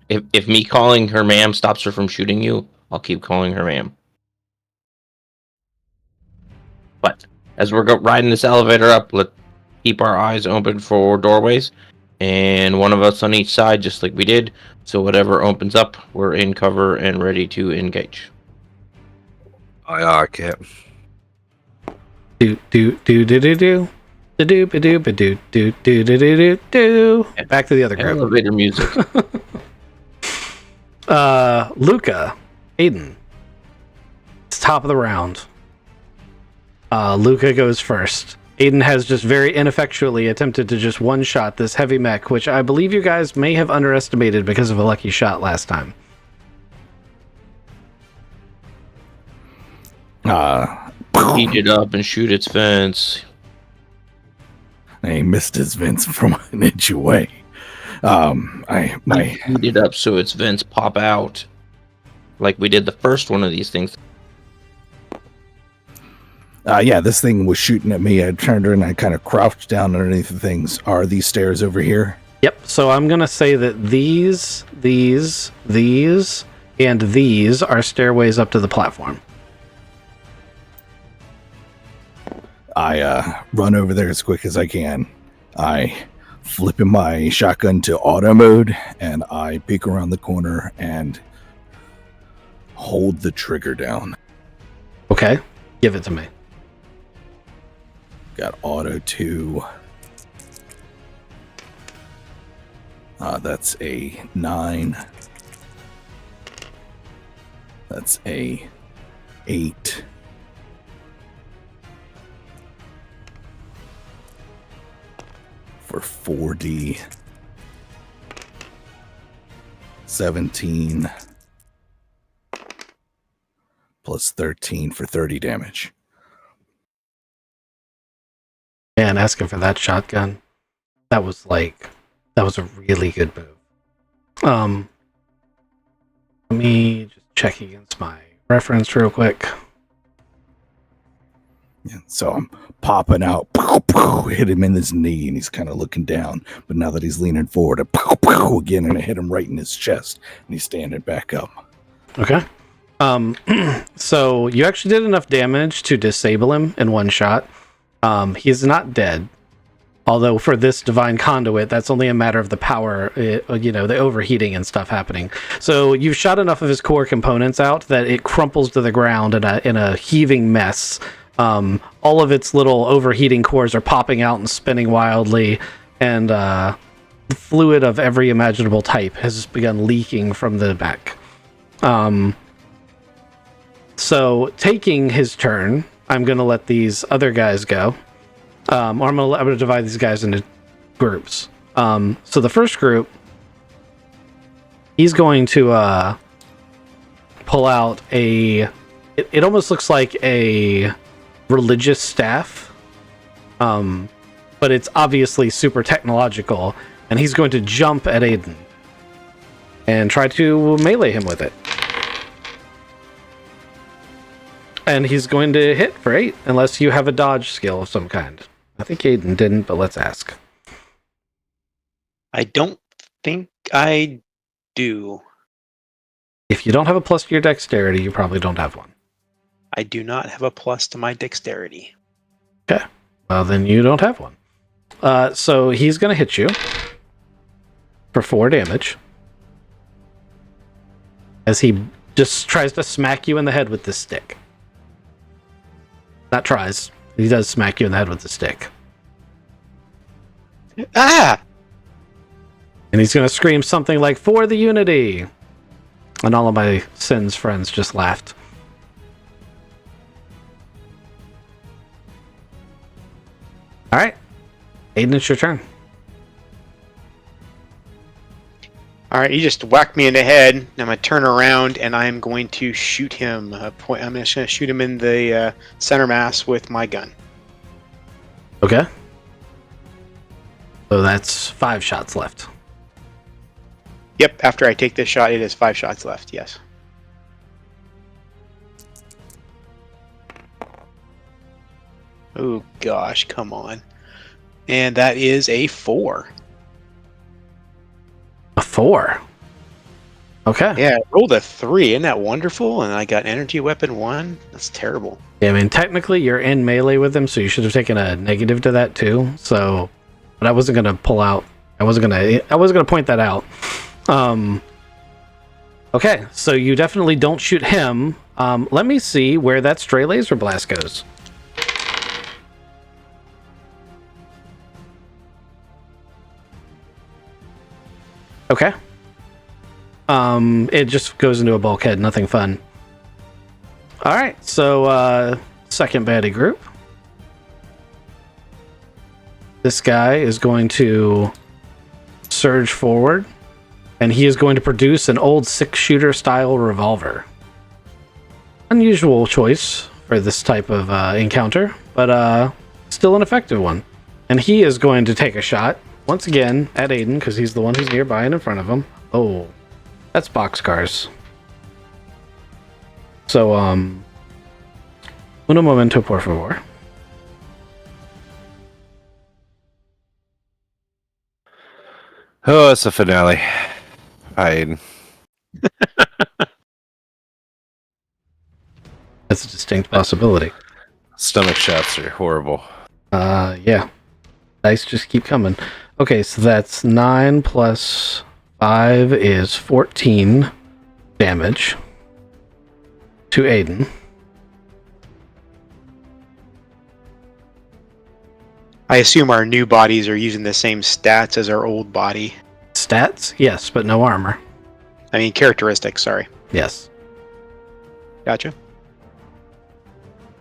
If me calling her ma'am stops her from shooting you, I'll keep calling her ma'am. But as we're riding this elevator up, let's keep our eyes open for doorways, and one of us on each side, just like we did. So whatever opens up, we're in cover and ready to engage. Aye, Captain. Do do do do do do. Do do do do do do do do do. Back to the other group. Elevator music. Luca, Aiden. It's top of the round. Luca goes first. Aiden has just very ineffectually attempted to just one-shot this heavy mech, which I believe you guys may have underestimated because of a lucky shot last time. Heat it up and shoot its vents. He missed his vents from an inch away. Heat it up so its vents pop out, like we did the first one of these things. Yeah, this thing was shooting at me. I turned and I kind of crouched down underneath the things. Are these stairs over here? Yep, so I'm going to say that these, and these are stairways up to the platform. I run over there as quick as I can. I flip in my shotgun to auto mode, and I peek around the corner and hold the trigger down. Okay, give it to me. Got auto 2. That's a 9. That's a 8. For 4D. 17. Plus 13 for 30 damage. Man, asking for that shotgun. That was a really good move. Let me just check against my reference real quick. Yeah, so I'm popping out, hit him in his knee, and he's kind of looking down. But now that he's leaning forward, I again, and I hit him right in his chest, and he's standing back up. Okay. So you actually did enough damage to disable him in one shot. He's not dead. Although for this divine conduit, that's only a matter of the power, the overheating and stuff happening. So you've shot enough of his core components out that it crumples to the ground in a heaving mess. All of its little overheating cores are popping out and spinning wildly, and the fluid of every imaginable type has begun leaking from the back. So taking his turn, I'm going to let these other guys go. Or I'm going to divide these guys into groups. So the first group, he's going to pull out it almost looks like a religious staff, but it's obviously super technological, and he's going to jump at Aiden and try to melee him with it. And he's going to hit for 8, unless you have a dodge skill of some kind. I think Aiden didn't, but let's ask. I don't think I do. If you don't have a plus to your dexterity, you probably don't have one. I do not have a plus to my dexterity. Okay. Well, then you don't have one. So he's going to hit you for 4 damage. As he just tries to smack you in the head with this stick. Not tries. He does smack you in the head with the stick. Ah! And he's going to scream something like, "For the Unity!" And all of my Sins friends just laughed. Alright. Aiden, it's your turn. Alright, you just whacked me in the head. I'm going to turn around and I'm going to shoot him. I'm just going to shoot him in the center mass with my gun. Okay. So that's 5 shots left. Yep, after I take this shot, it is 5 shots left, yes. Oh gosh, come on. And that is a 4. A 4. Okay. Yeah, I rolled a 3. Isn't that wonderful? And I got energy weapon 1. That's terrible. Yeah, I mean, technically you're in melee with him, so you should have taken a negative to that too. So, but I wasn't gonna pull out. I wasn't gonna point that out. Okay, so you definitely don't shoot him. Let me see where that stray laser blast goes. Okay. It just goes into a bulkhead, nothing fun. Alright, so second baddie group. This guy is going to surge forward, and he is going to produce an old 6-shooter style revolver. Unusual choice for this type of encounter, but still an effective one. And he is going to take a shot, once again, at Aiden, because he's the one who's nearby and in front of him. Oh, that's boxcars. So, uno momento, por favor. Oh, it's a finale. Aiden. That's a distinct possibility. Stomach shots are horrible. Yeah. Dice just keep coming. Okay, so that's 9 plus 5 is 14 damage to Aiden. I assume our new bodies are using the same stats as our old body. Stats? Yes, but no armor. I mean, characteristics, sorry. Yes. Gotcha.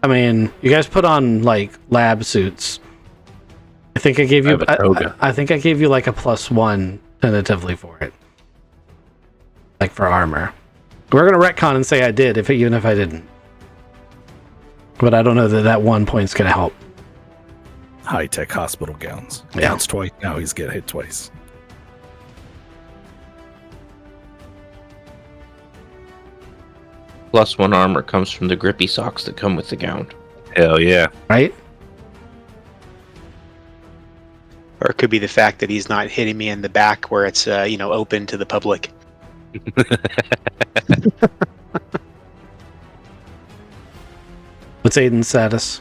I mean, you guys put on, like, lab suits. I think I gave you... I think I gave you, like, a +1 tentatively for it. Like, for armor. We're going to retcon and say I did, even if I didn't. But I don't know that 1 point's going to help. High-tech hospital gowns. Yeah. Counts twice. Now he's get hit twice. +1 armor comes from the grippy socks that come with the gown. Hell yeah. Right? Or it could be the fact that he's not hitting me in the back where it's, open to the public. What's Aiden's status?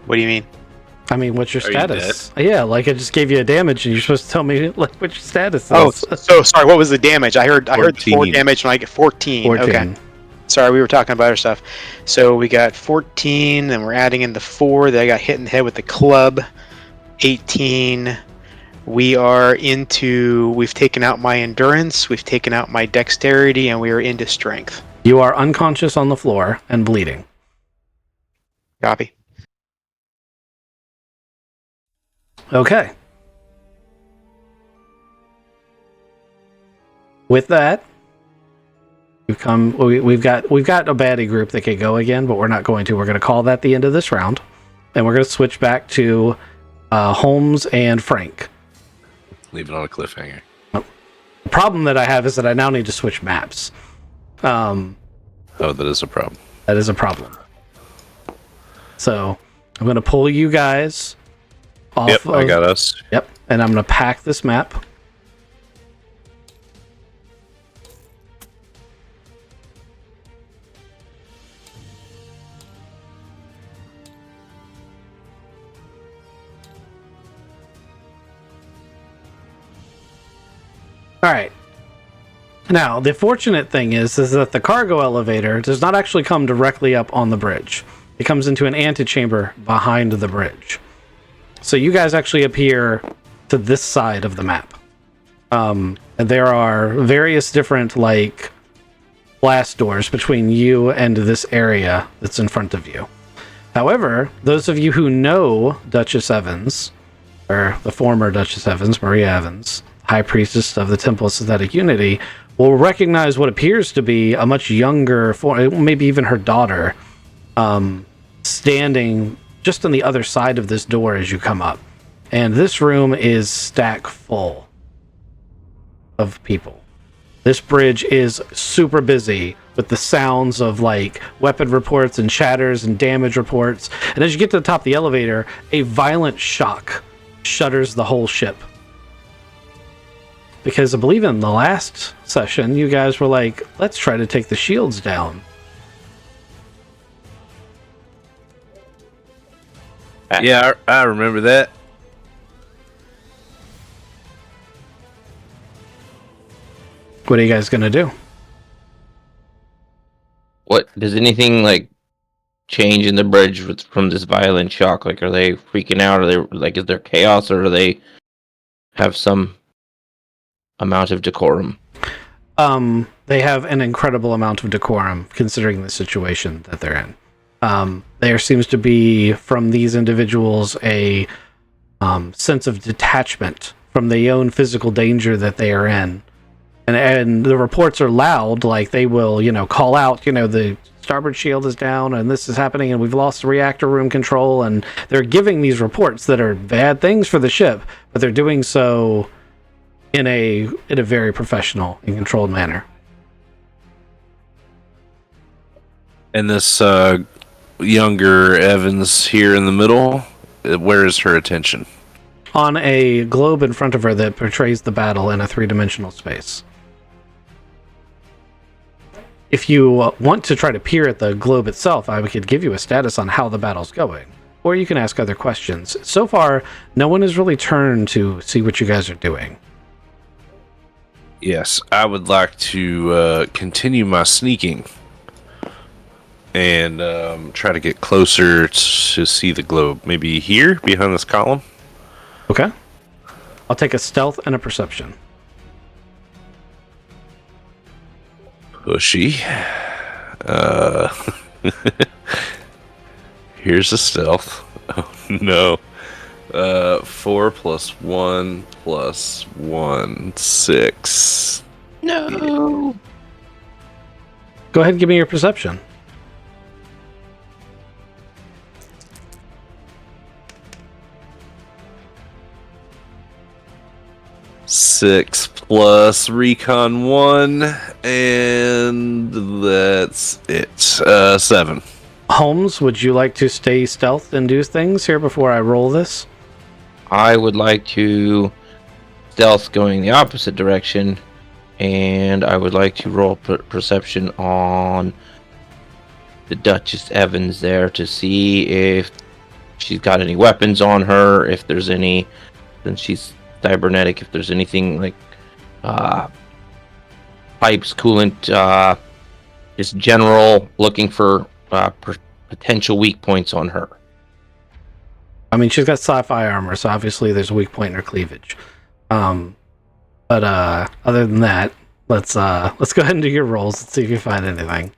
What do you mean? I mean, what's your Are you status? Yeah, like I just gave you a damage, and you're supposed to tell me like what your status is. Oh, so sorry. What was the damage? I heard 4 damage, and I get 14. 14. Okay. Sorry, we were talking about other stuff. So we got 14, and we're adding in the 4 that I got hit in the head with the club. 18. We've taken out my endurance, we've taken out my dexterity, and we are into strength. You are unconscious on the floor and bleeding. Copy. Okay. With that, we've got a baddie group that could go again, but we're not going to. We're going to call that the end of this round, and we're going to switch back to Holmes and Frank. Leave it on a cliffhanger. The problem that I have is that I now need to switch maps. Oh, that is a problem. That is a problem. So I'm going to pull you guys off. Yep, I got us. Yep, and I'm going to pack this map. All right. Now, the fortunate thing is that the cargo elevator does not actually come directly up on the bridge. It comes into an antechamber behind the bridge. So you guys actually appear to this side of the map. And there are various different, like, blast doors between you and this area that's in front of you. However, those of you who know Duchess Evans, or the former Duchess Evans, Maria Evans, High Priestess of the Temple of Synthetic Unity, will recognize what appears to be a much younger, maybe even her daughter, standing just on the other side of this door as you come up. And this room is stack full of people. This bridge is super busy with the sounds of like weapon reports and shatters and damage reports. And as you get to the top of the elevator, a violent shock shudders the whole ship. Because I believe in the last session, you guys were like, let's try to take the shields down. Yeah, I remember that. What are you guys going to do? What does anything like change in the bridge from this violent shock? Like, are they freaking out? Are they like, is there chaos, or do they have some amount of decorum? They have an incredible amount of decorum considering the situation that they're in. There seems to be from these individuals a sense of detachment from the own physical danger that they are in. And the reports are loud, like they will, call out, the starboard shield is down and this is happening and we've lost the reactor room control, and they're giving these reports that are bad things for the ship, but they're doing so in a very professional and controlled manner. And this younger Evans here in the middle, where is her attention? On a globe in front of her that portrays the battle in a three-dimensional space. If you want to try to peer at the globe itself, I could give you a status on how the battle's going. Or you can ask other questions. So far, no one has really turned to see what you guys are doing. Yes, I would like to continue my sneaking and try to get closer to see the globe. Maybe here, behind this column? Okay. I'll take a stealth and a perception. Pushy. Here's a stealth. Oh, no. 4 plus 1 plus 1, 6. No. Go ahead and give me your perception. Six plus recon 1, and that's it. 7. Holmes, would you like to stay stealth and do things here before I roll this? I would like to stealth going the opposite direction, and I would like to roll perception on the Duchess Evans there to see if she's got any weapons on her, if there's any, then she's cybernetic, if there's anything like pipes, coolant, just general looking for potential weak points on her. I mean, she's got sci-fi armor, so obviously there's a weak point in her cleavage. But other than that, let's go ahead and do your rolls. Let's see if you find anything.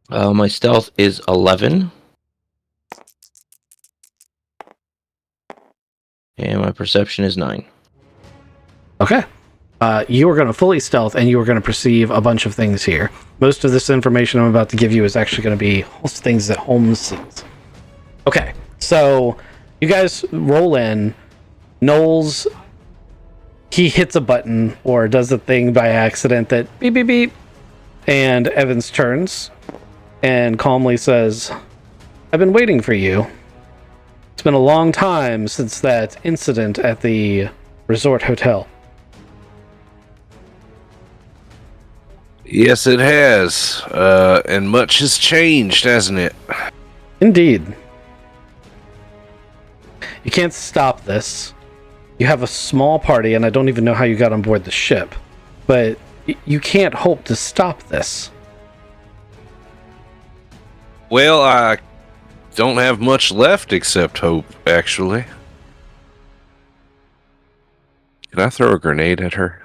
My stealth is 11. And my perception is 9. Okay. You are going to fully stealth, and you are going to perceive a bunch of things here. Most of this information I'm about to give you is actually going to be things that Holmes sees. Okay, so You guys roll in. Knowles, he hits a button or does a thing by accident that beep, beep, beep. And Evans turns and calmly says, I've been waiting for you. It's been a long time since that incident at the resort hotel. Yes, it has. And much has changed, hasn't it? Indeed. You can't stop this. You have a small party, and I don't even know how you got on board the ship. But you can't hope to stop this. Well, I don't have much left except hope, actually. Can I throw a grenade at her?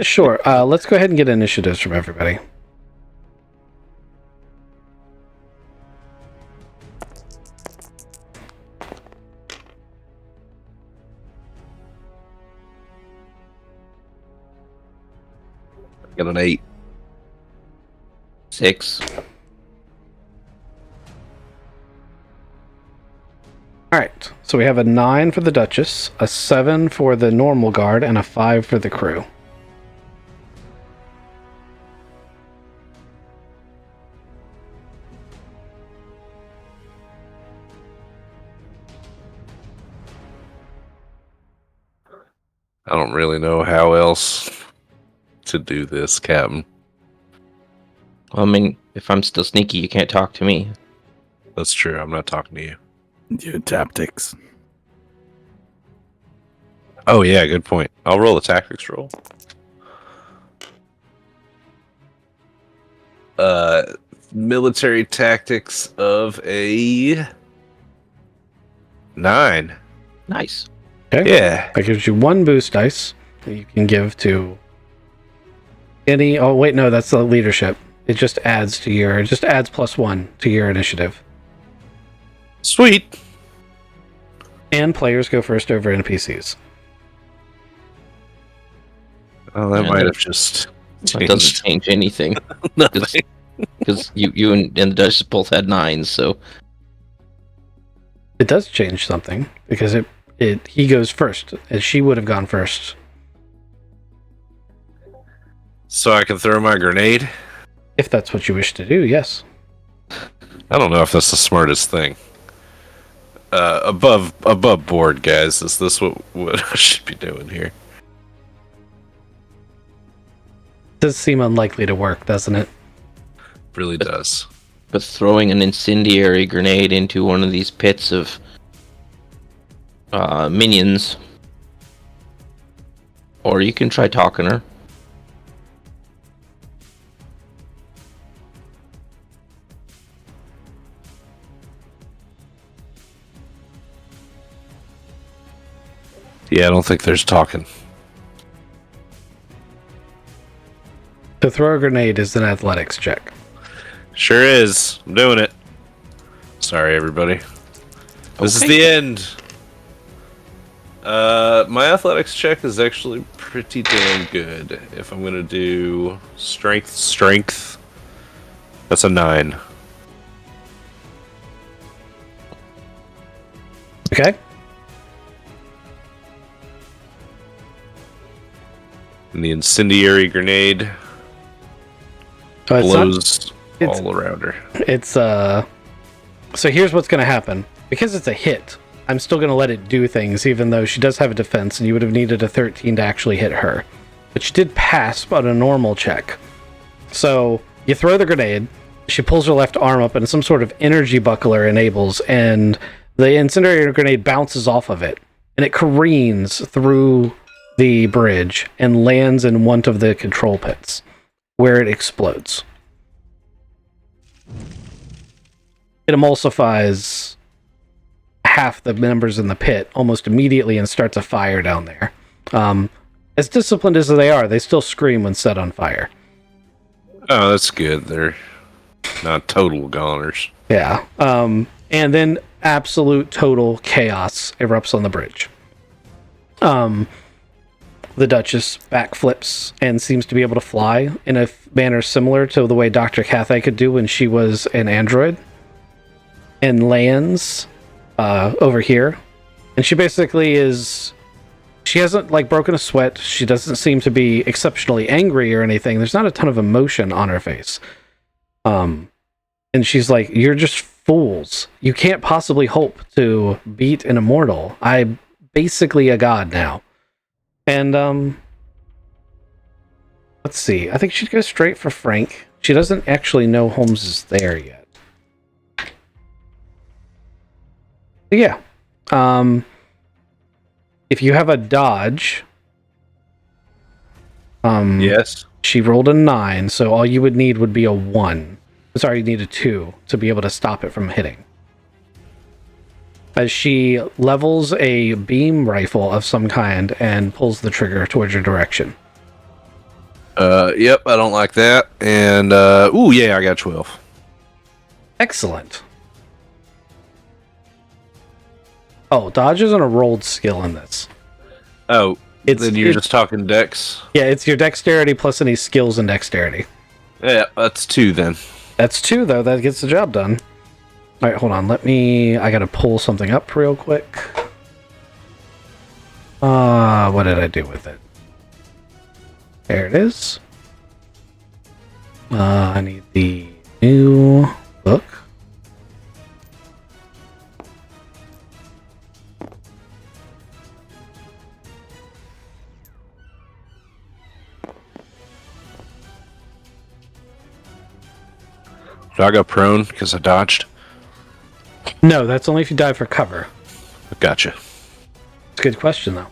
Sure. Let's go ahead and get initiatives from everybody. Got an 8. 6. Alright, so we have a 9 for the Duchess, a 7 for the normal guard, and a 5 for the crew. I don't really know how else to do this, Captain. I mean, if I'm still sneaky, you can't talk to me. That's true. I'm not talking to you. Your tactics. Oh, yeah, good point. I'll roll a tactics roll. Military tactics of a 9. Nice. Okay? Yeah. That gives you 1 boost dice that you can give to any... Oh, wait, no, that's the leadership. It just adds to your... It just adds +1 to your initiative. Sweet. And players go first over NPCs. Oh, that Yeah, might that- have just That doesn't changed. change anything. Nothing. Because you and the Duchess both had 9s, so... It does change something, because he goes first, and she would have gone first. So I can throw my grenade? If that's what you wish to do, yes. I don't know if that's the smartest thing. Above board, guys. Is this what I should be doing here? Does seem unlikely to work, doesn't it? Really does. But throwing an incendiary grenade into one of these pits of minions. Or you can try talking her. Yeah, I don't think there's talking. To throw a grenade is an athletics check. Sure is. I'm doing it. Sorry, everybody. This is Okay. the end. My athletics check is actually pretty damn good. If I'm gonna do strength, that's a 9. Okay? And the incendiary grenade It's blows it's- all around her. It's so here's what's going to happen. Because it's a hit, I'm still going to let it do things, even though she does have a defense, and you would have needed a 13 to actually hit her. But she did pass on a normal check. So you throw the grenade, she pulls her left arm up, and some sort of energy buckler enables, and the incendiary grenade bounces off of it, and it careens through the bridge and lands in one of the control pits, where it explodes. It emulsifies half the members in the pit almost immediately and starts a fire down there. As disciplined as they are, they still scream when set on fire. Oh, that's good. They're not total goners. Yeah. And then absolute total chaos erupts on the bridge. The Duchess backflips and seems to be able to fly in a manner similar to the way Dr. Cathay could do when she was an android. and lands over here. And she basically is... She hasn't, like, broken a sweat. She doesn't seem to be exceptionally angry or anything. There's not a ton of emotion on her face. And she's like, you're just fools. You can't possibly hope to beat an immortal. I'm basically a god now. And, let's see. I think she'd go straight for Frank. She doesn't actually know Holmes is there yet. But yeah. If you have a dodge... Yes. She rolled a 9, so all you would need would be a 1. Sorry, you need a 2 to be able to stop it from hitting. As she levels a beam rifle of some kind and pulls the trigger towards your direction. Yep, I don't like that. And, ooh, yeah, I got 12. Excellent. Oh, dodge isn't a rolled skill in this. Oh, then you're just talking dex? Yeah, it's your dexterity plus any skills in dexterity. Yeah, that's 2 then. That's 2, though. That gets the job done. All right, hold on. I gotta pull something up real quick. What did I do with it? There it is. I need the new book. Do I go prone because I dodged? No, that's only if you dive for cover. Gotcha. It's a good question, though.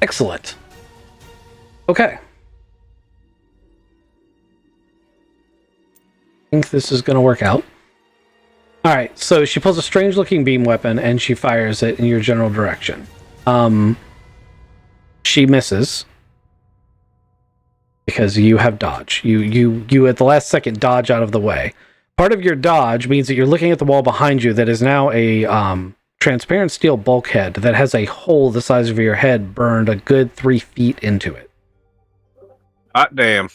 Excellent. Okay. I think this is going to work out. Alright, so she pulls a strange-looking beam weapon, and she fires it in your general direction. She misses. Because you have dodge. You at the last second dodge out of the way. Part of your dodge means that you're looking at the wall behind you that is now a transparent steel bulkhead that has a hole the size of your head burned a good 3 feet into it. Hot damn.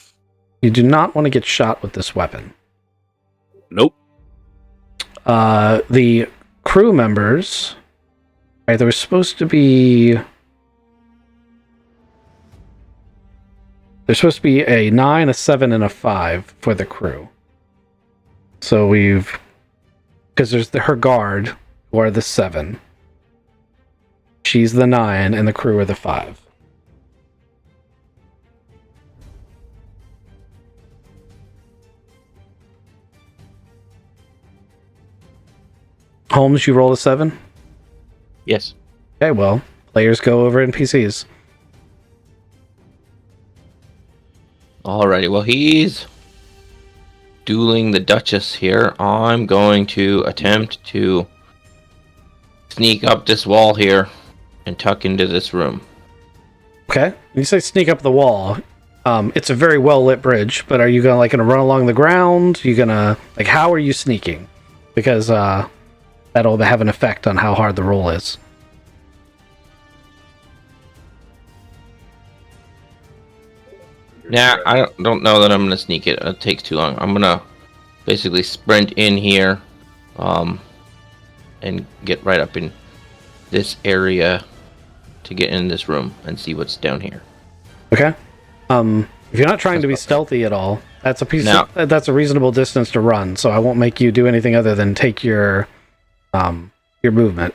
You do not want to get shot with this weapon. Nope. The crew members... Right, there was supposed to be... There's supposed to be a 9, a 7, and a 5 for the crew. So we've... Because there's her guard, who are the 7. She's the 9, and the crew are the 5. Holmes, you roll a 7? Yes. Okay, well, players go over NPCs. Alrighty, well, he's dueling the Duchess here. I'm going to attempt to sneak up this wall here and tuck into this room. Okay. When you say sneak up the wall, it's a very well-lit bridge, but are you gonna run along the ground? You gonna, how are you sneaking? Because that'll have an effect on how hard the roll is. Nah, I don't know that I'm going to sneak it. It takes too long. I'm going to basically sprint in here and get right up in this area to get in this room and see what's down here. Okay. If you're not trying to be stealthy at all, that's a reasonable distance to run, so I won't make you do anything other than take your movement.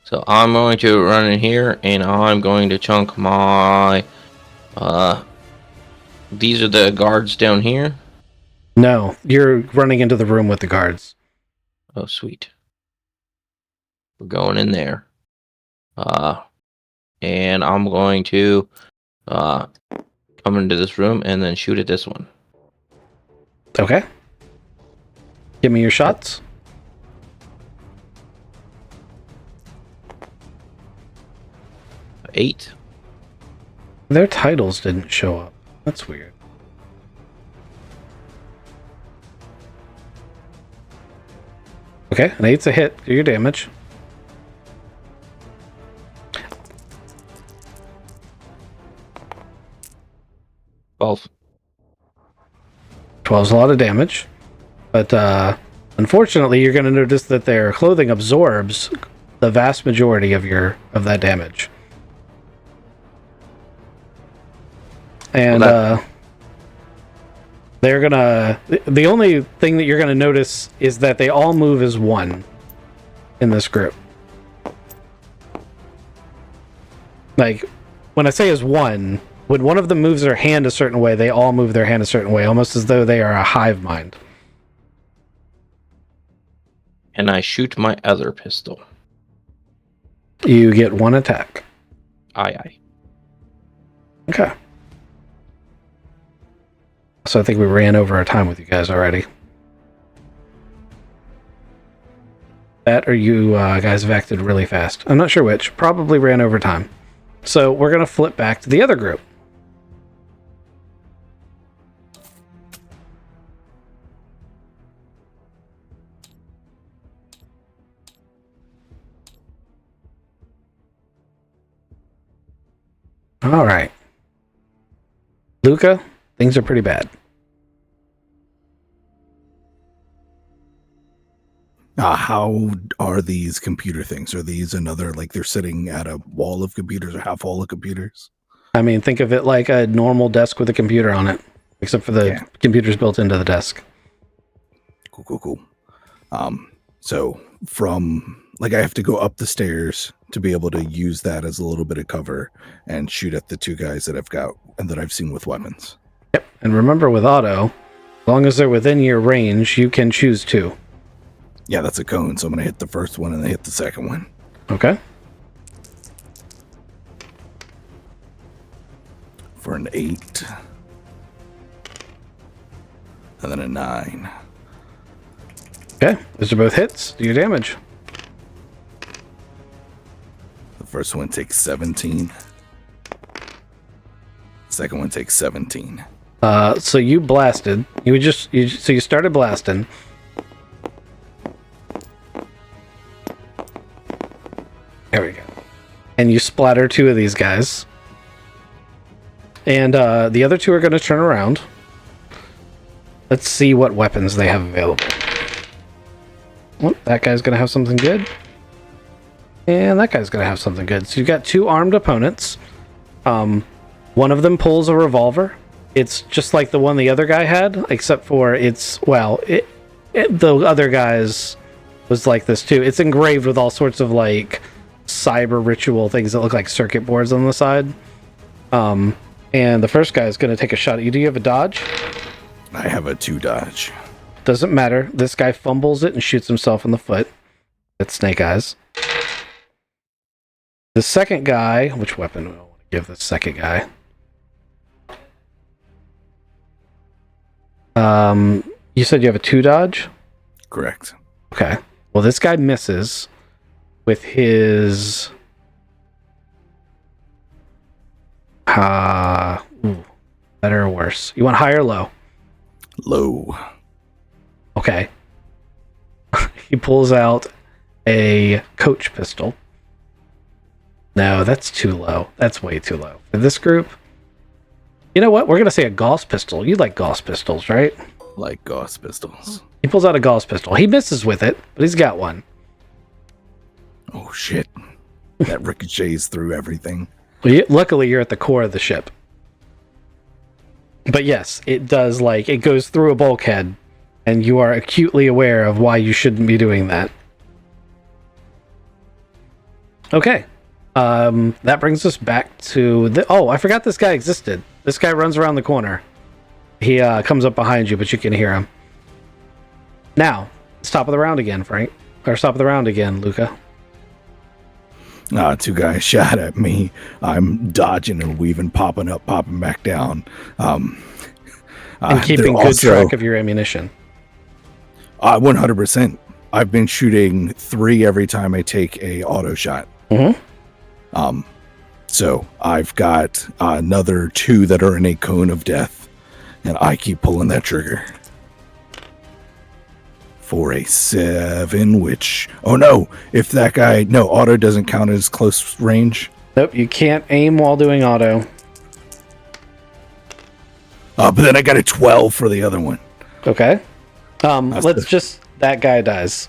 So I'm going to run in here and I'm going to chunk my... these are the guards down here? No, you're running into the room with the guards. Oh, sweet. We're going in there. And I'm going to come into this room and then shoot at this one. Okay. Give me your shots. Eight. Their titles didn't show up. That's weird. Okay, an 8's a hit. Do your damage. Both. 12's a lot of damage. But unfortunately, you're going to notice that their clothing absorbs the vast majority of that damage. And they're gonna. The only thing that you're gonna notice is that they all move as one in this group. Like, when I say as one, when one of them moves their hand a certain way, they all move their hand a certain way, almost as though they are a hive mind. And I shoot my other pistol. You get one attack. Aye. Okay. So I think we ran over our time with you guys already. That or you guys have acted really fast. I'm not sure which. Probably ran over time. So we're going to flip back to the other group. All right. Luca, things are pretty bad. How are these computer things? Are these another, like they're sitting at a wall of computers or half wall of computers? I mean, think of it like a normal desk with a computer on it, except for the computers built into the desk. Cool. So from, like, I have to go up the stairs to be able to use that as a little bit of cover and shoot at the two guys that I've got and that I've seen with weapons. Yep. And remember, with auto, as long as they're within your range, you can choose two. Yeah, that's a cone, so I'm going to hit the first one and then hit the second one. Okay. For an 8. And then a 9. Okay. Those are both hits. Do your damage. The first one takes 17. Second one takes 17. So you blasted. So you started blasting. There we go. And you splatter two of these guys. And the other two are going to turn around. Let's see what weapons they have available. Well, that guy's going to have something good. And that guy's going to have something good. So you've got two armed opponents. One of them pulls a revolver. It's just like the one the other guy had, except for the other guy's was like this too. It's engraved with all sorts of like cyber ritual things that look like circuit boards on the side. And the first guy is going to take a shot at you. Do you have a dodge? I have a 2 dodge. Doesn't matter. This guy fumbles it and shoots himself in the foot. That's Snake Eyes. The second guy, which weapon do I want to give the second guy? You said you have a 2 dodge? Correct. Okay. Well, this guy misses with his better or worse? You want high or low? Low. Okay. He pulls out a coach pistol. No, that's too low. That's way too low. For this group, you know what? We're going to say a Gauss pistol. You like Gauss pistols, right? Like Gauss pistols. He pulls out a Gauss pistol. He misses with it, but he's got one. Oh, shit. That ricochets through everything. Well, luckily, you're at the core of the ship. But yes, it does, it goes through a bulkhead, and you are acutely aware of why you shouldn't be doing that. Okay. That brings us back to I forgot this guy existed. This guy runs around the corner. He comes up behind you, but you can hear him. Now, it's top of the round again, Frank. Or top of the round again, Luca. 2 guys shot at me. I'm dodging and weaving, popping up, popping back down. And keeping good track of your ammunition. 100%. I've been shooting 3 every time I take a auto shot. Mm-hmm. So I've got another 2 that are in a cone of death, and I keep pulling that trigger. For a 7, which... Oh no! If that guy... No, auto doesn't count as close range. Nope, you can't aim while doing auto. But then I got a 12 for the other one. Okay. That's Let's the- just that guy dies.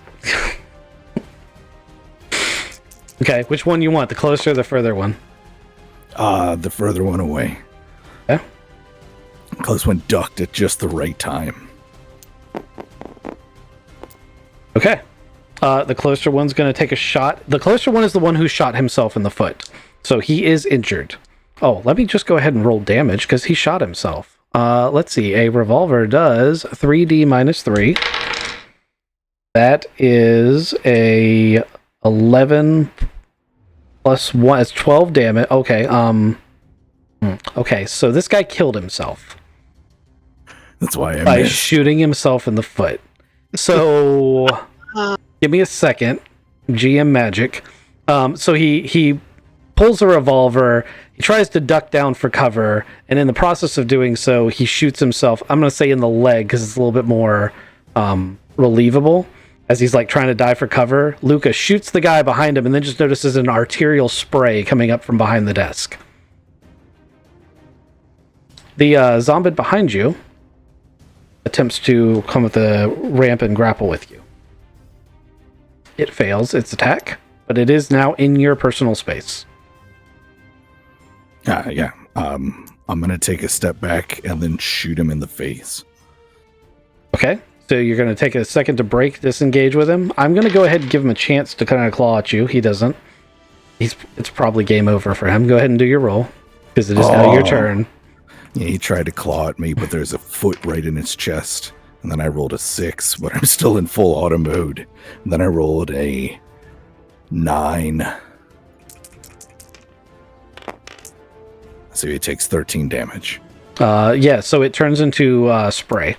Okay, which one you want? The closer or the further one? The further one away. Yeah. Close one ducked at just the right time. Okay. The closer one's going to take a shot. The closer one is the one who shot himself in the foot. So he is injured. Oh, let me just go ahead and roll damage because he shot himself. Let's see. A revolver does 3d minus 3. That is a 11 plus 1. It's 12 damage. Okay. Okay, so this guy killed himself That's why I by missed. shooting himself in the foot. So give me a second. GM magic. So he pulls a revolver. He tries to duck down for cover, and in the process of doing so, he shoots himself. I'm going to say in the leg because it's a little bit more relievable. As he's like trying to dive for cover, Luca shoots the guy behind him, and then just notices an arterial spray coming up from behind the desk. The zombie behind you attempts to come with a ramp and grapple with you. It fails its attack, but it is now in your personal space. Yeah. I'm gonna take a step back and then shoot him in the face. Okay, so you're going to take a second to break, disengage with him. I'm going to go ahead and give him a chance to kind of claw at you. He doesn't. It's probably game over for him. Go ahead and do your roll, because it is now your turn. Yeah, he tried to claw at me, but there's a foot right in his chest. And then I rolled a 6, but I'm still in full auto mode. And then I rolled a 9. So he takes 13 damage. Yeah, so it turns into spray.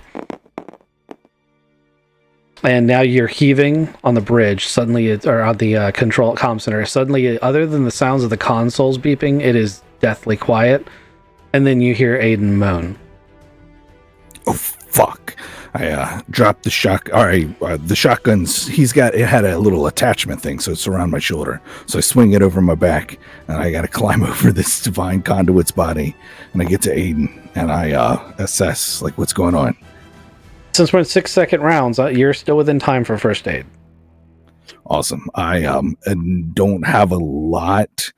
And now you're heaving on the bridge. Suddenly, or on the control comm center. Suddenly, other than the sounds of the consoles beeping, it is deathly quiet. And then you hear Aiden moan. Oh, fuck. I dropped the shot. All right, the shotguns, it had a little attachment thing, so it's around my shoulder. So I swing it over my back, and I got to climb over this divine conduit's body. And I get to Aiden, and I assess, like, what's going on. Since we're in 6-second rounds, you're still within time for first aid. Awesome. I don't have a lot.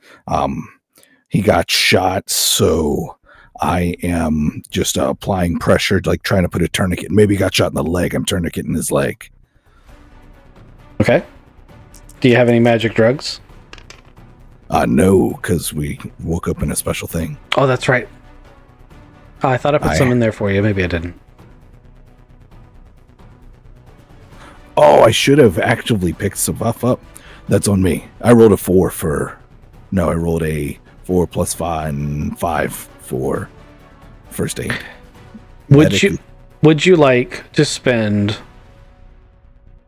He got shot, so I am just applying pressure, like trying to put a tourniquet. Maybe he got shot in the leg. I'm tourniqueting his leg. Okay. Do you have any magic drugs? No, because we woke up in a special thing. Oh, that's right. I thought I put some in there for you. Maybe I didn't. Oh, I should have actively picked some buff up. That's on me. I rolled a 4 for... No, I rolled a 4 plus 5 and 5 for first aid. Would you like to spend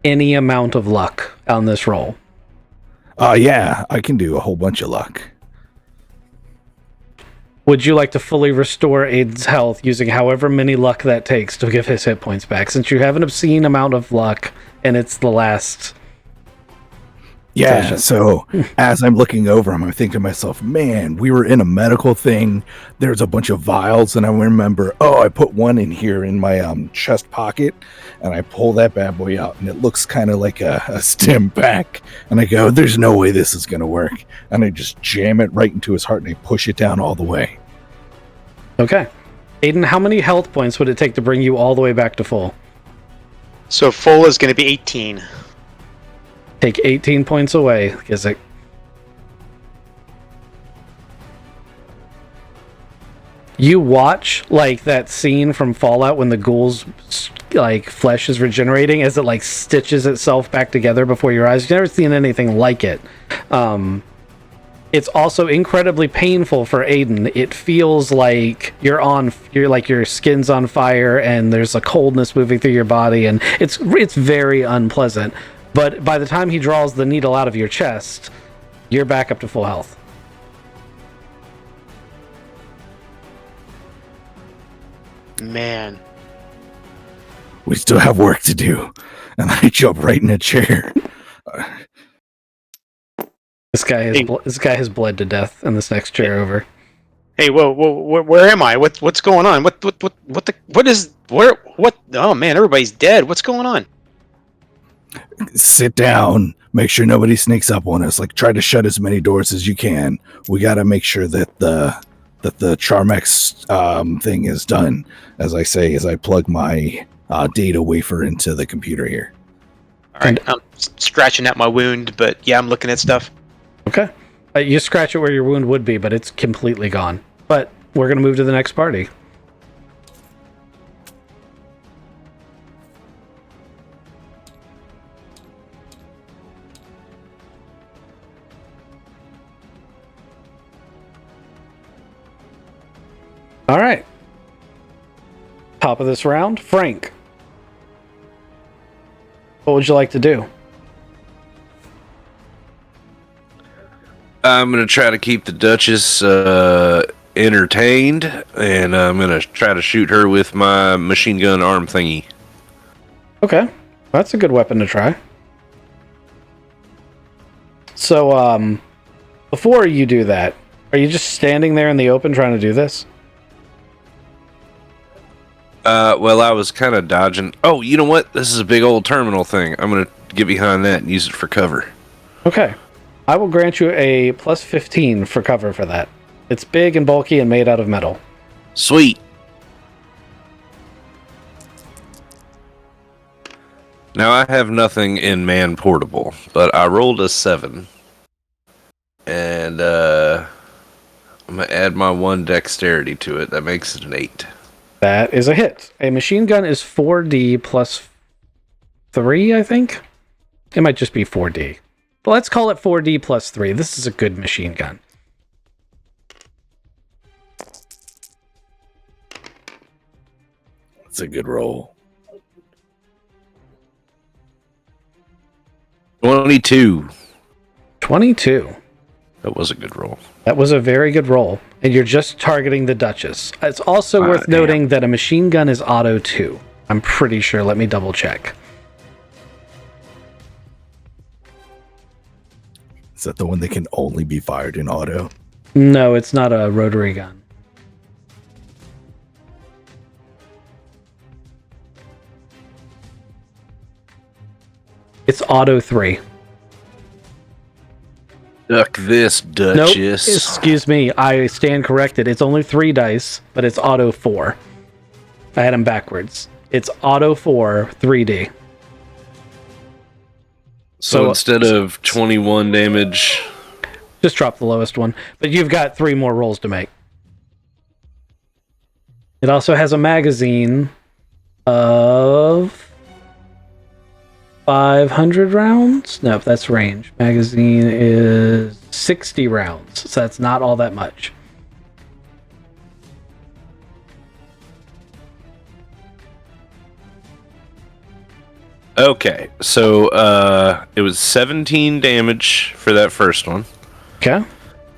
any amount of luck on this roll? Yeah, I can do a whole bunch of luck. Would you like to fully restore Aiden's health using however many luck that takes to give his hit points back? Since you have an obscene amount of luck and it's the last... Yeah, session. so as I'm looking over him, I'm thinking to myself, man, we were in a medical thing. There's a bunch of vials, and I remember, I put one in here in my chest pocket, and I pull that bad boy out, and it looks kind of like a stim pack. And I go, there's no way this is going to work. And I just jam it right into his heart, and I push it down all the way. Okay. Aiden, how many health points would it take to bring you all the way back to full? So full is going to be 18. Take 18 points away, because it... You watch, like, that scene from Fallout when the ghoul's, like, flesh is regenerating as it, like, stitches itself back together before your eyes. You've never seen anything like it. It's also incredibly painful for Aiden. It feels like your skin's on fire and there's a coldness moving through your body, and it's very unpleasant. But by the time he draws the needle out of your chest, you're back up to full health. Man. We still have work to do. And I jump right in a chair. This guy has bled to death in this next chair over. Hey, whoa, where am I? What's going on? What? Oh man, everybody's dead. What's going on? Sit down. Make sure nobody sneaks up on us. Like, try to shut as many doors as you can. We got to make sure that the Charmex thing is done. As I say, as I plug my data wafer into the computer here. All right, I'm scratching at my wound, but yeah, I'm looking at stuff. Okay. You scratch it where your wound would be, but it's completely gone. But we're going to move to the next party. All right. Top of this round, Frank. What would you like to do? I'm going to try to keep the Duchess entertained, and I'm going to try to shoot her with my machine gun arm thingy. Okay. That's a good weapon to try. So, before you do that, are you just standing there in the open trying to do this? Well, I was kind of dodging. Oh, you know what? This is a big old terminal thing. I'm going to get behind that and use it for cover. Okay. I will grant you a plus 15 for cover for that. It's big and bulky and made out of metal. Sweet. Now, I have nothing in man portable, but I rolled a 7. And I'm going to add my 1 dexterity to it. That makes it an 8. That is a hit. A machine gun is 4D plus 3, I think? It might just be 4D. But let's call it 4D plus 3. This is a good machine gun. It's a good roll. 22. 22. That was a good roll. That was a very good roll. And you're just targeting the Duchess. It's also worth noting that a machine gun is auto 2. I'm pretty sure. Let me double check. Is that the one that can only be fired in auto? No, it's not a rotary gun. It's auto 3. Duck this, Nope. Duchess. Excuse me. I stand corrected. It's only 3 dice, but it's auto 4. I had them backwards. It's auto 4, 3D. So instead of 21 damage... Just drop the lowest one. But you've got 3 more rolls to make. It also has a magazine of 500 rounds? Nope, that's range. Magazine is 60 rounds, so that's not all that much. Okay, so it was 17 damage for that first one. Okay.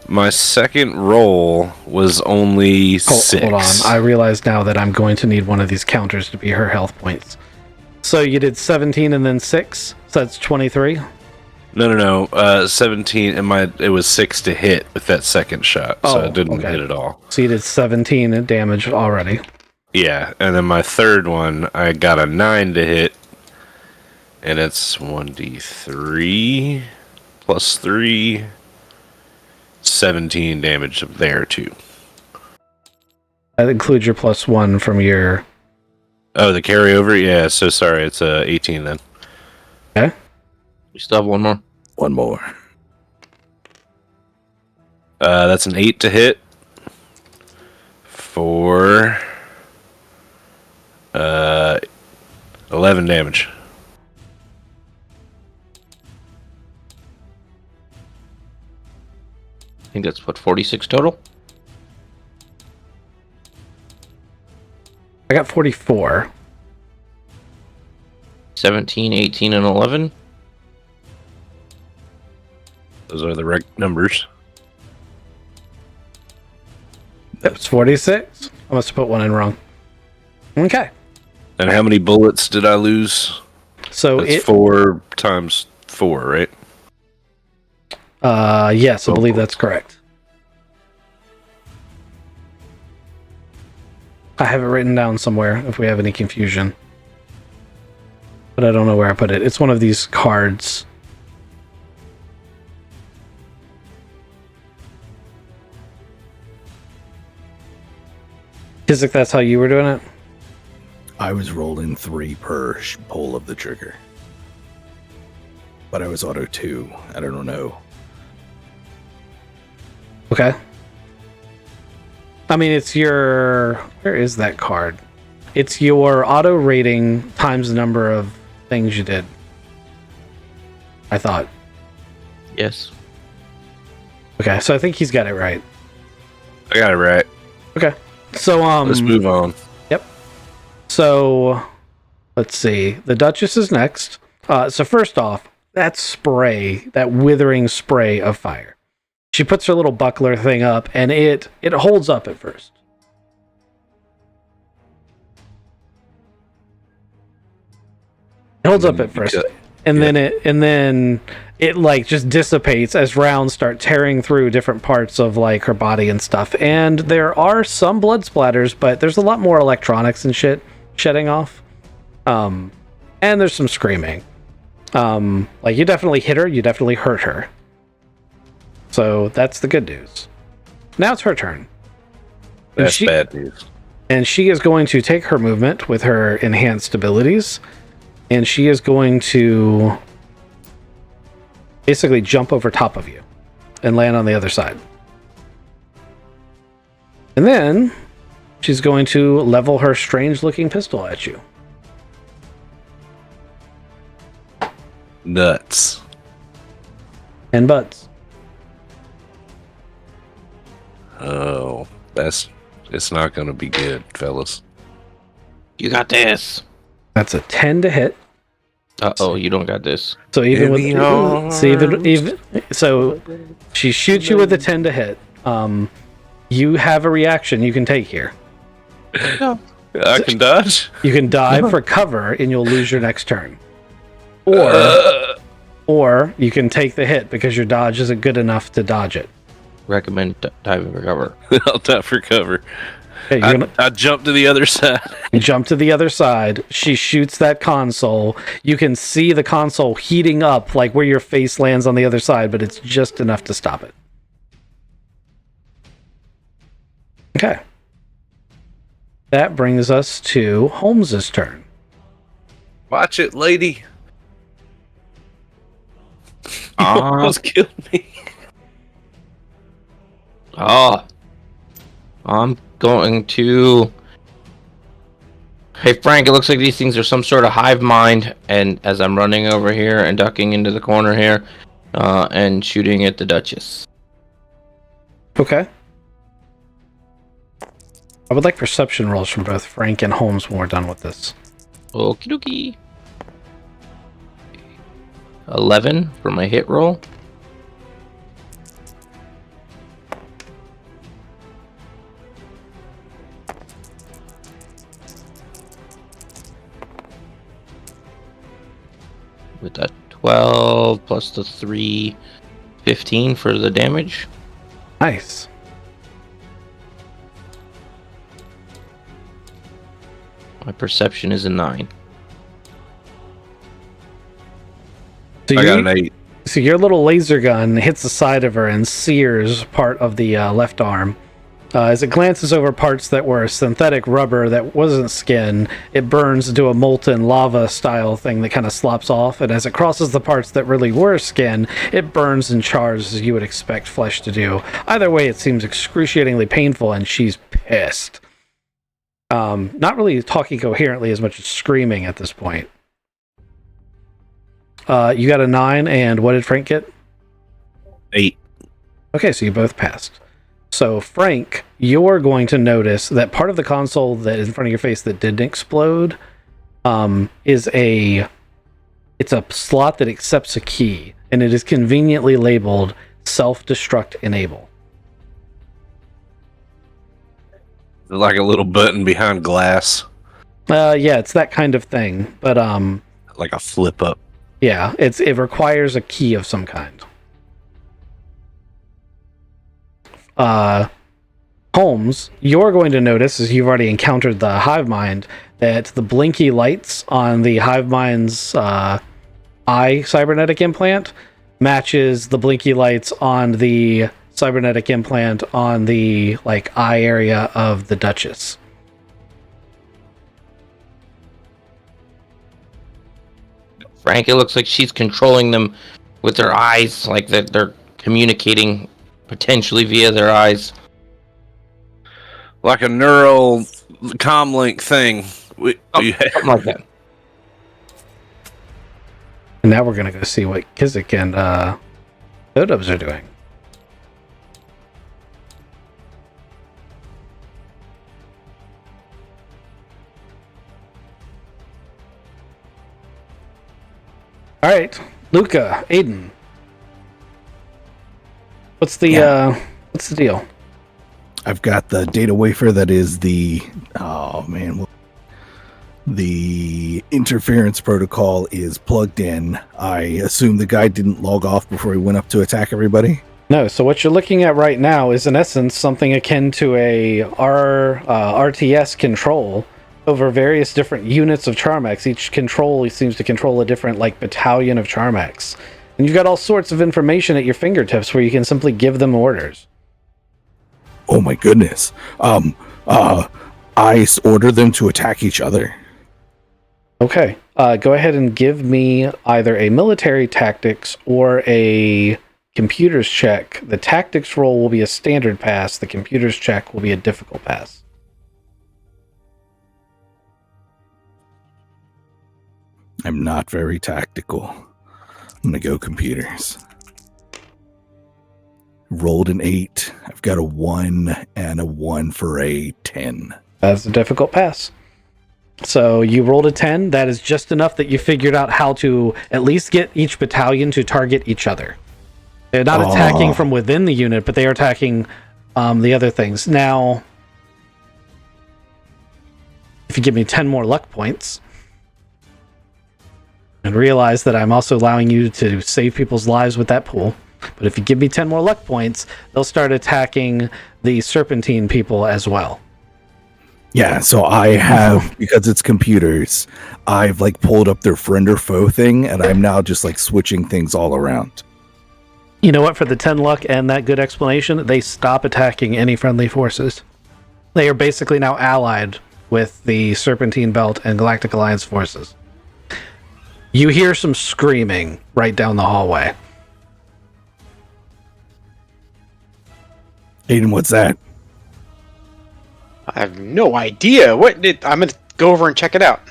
My second roll was only 6. Hold on. I realize now that I'm going to need one of these counters to be her health points. So you did 17 and then 6? So that's 23? No. 17, and it was 6 to hit with that second shot, so it didn't hit at all. So you did 17 damage already. Yeah, and then my third one, I got a 9 to hit, and it's 1d3 plus 3, 17 damage there too. That includes your plus 1 from your... Oh, the carryover? Yeah, so sorry, it's 18 then. Okay. We still have one more. One more. That's an 8 to hit for 11 damage. I think that's what, 46 total? I got 44. 17, 18, and 11. Those are the right numbers. That's 46. I must have put one in wrong. Okay. And how many bullets did I lose? So That's 4 times 4, right? Yes, I believe that's correct. I have it written down somewhere if we have any confusion. But I don't know where I put it. It's one of these cards. Kizik, that's how you were doing it? I was rolling 3 per pull of the trigger. But I was auto 2. I don't know. Okay. I mean, it's your... Where is that card? It's your auto rating times the number of things you did. I thought. Yes. Okay, so I think he's got it right. I got it right. Okay. So, Let's move on. Yep. So, let's see. The Duchess is next. So first off, that spray, that withering spray of fire. She puts her little buckler thing up, and it holds up at first. It holds up at first, and then it like just dissipates as rounds start tearing through different parts of like her body and stuff. And there are some blood splatters, but there's a lot more electronics and shit shedding off. And there's some screaming. Like you definitely hit her, you definitely hurt her. So that's the good news. Now it's her turn. That's bad news. And she is going to take her movement with her enhanced abilities, and she is going to basically jump over top of you and land on the other side. And then she's going to level her strange-looking pistol at you. Nuts. And butts. Oh, it's not going to be good, fellas. You got this. That's a 10 to hit. Uh-oh, you don't got this. So even with Heavy so she shoots you with a 10 to hit. You have a reaction you can take here. I can dodge? You can dive for cover and you'll lose your next turn. Or you can take the hit because your dodge isn't good enough to dodge it. Recommend diving for cover. I'll dive for cover. Okay, I jump to the other side. you jump to the other side. She shoots that console. You can see the console heating up like where your face lands on the other side, but it's just enough to stop it. Okay. That brings us to Holmes's turn. Watch it, lady. You almost killed me. I'm going to... Hey, Frank, it looks like these things are some sort of hive mind, and as I'm running over here and ducking into the corner here, and shooting at the Duchess. Okay. I would like perception rolls from both Frank and Holmes when we're done with this. Okie dokie. 11 for my hit roll. With that 12 plus the 3, 15 for the damage. Nice. My perception is a 9. So I got an 8. So your little laser gun hits the side of her and sears part of the left arm. As it glances over parts that were synthetic rubber that wasn't skin, it burns into a molten lava style thing that kind of slops off, and as it crosses the parts that really were skin, it burns and chars as you would expect flesh to do. Either way, it seems excruciatingly painful, and she's pissed. Not really talking coherently as much as screaming at this point. You got a 9, and what did Frank get? 8. Okay, so you both passed. So, Frank, you're going to notice that part of the console that is in front of your face that didn't explode it's a slot that accepts a key, and it is conveniently labeled self-destruct enable. Like a little button behind glass. Yeah, it's that kind of thing, but Like a flip up. yeah, it requires a key of some kind. Holmes, you're going to notice, as you've already encountered the hive mind, that the blinky lights on the hive mind's eye cybernetic implant matches the blinky lights on the cybernetic implant on the eye area of the Duchess. Frank, it looks like she's controlling them with her eyes, like they're communicating potentially via their eyes. Like a neural comlink thing. Something like that. And now we're going to go see what Kizik and Dodubs are doing. All right, Luca, Aiden. What's the deal? I've got the data wafer that is the interference protocol is plugged in. I assume the guy didn't log off before he went up to attack everybody. No, so what you're looking at right now is in essence something akin to a RTS control over various different units of Charmax. Each control seems to control a different battalion of Charmax. And you've got all sorts of information at your fingertips where you can simply give them orders. Oh my goodness. I order them to attack each other. Okay. Go ahead and give me either a military tactics or a computers check. The tactics roll will be a standard pass. The computers check will be a difficult pass. I'm not very tactical. I'm going to go computers. Rolled an 8. I've got a 1 and a 1 for a 10. That's a difficult pass. So you rolled a 10. That is just enough that you figured out how to at least get each battalion to target each other. They're not attacking from within the unit, but they are attacking the other things. Now, if you give me 10 more luck points, and realize that I'm also allowing you to save people's lives with that pool, but if you give me 10 more luck points, they'll start attacking the Serpentine people as well. Yeah, so I have, because it's computers, I've pulled up their friend or foe thing, and I'm now just switching things all around. You know what? For the 10 luck and that good explanation, they stop attacking any friendly forces. They are basically now allied with the Serpentine Belt and Galactic Alliance forces. You hear some screaming right down the hallway. Aiden, what's that? I have no idea. I'm going to go over and check it out.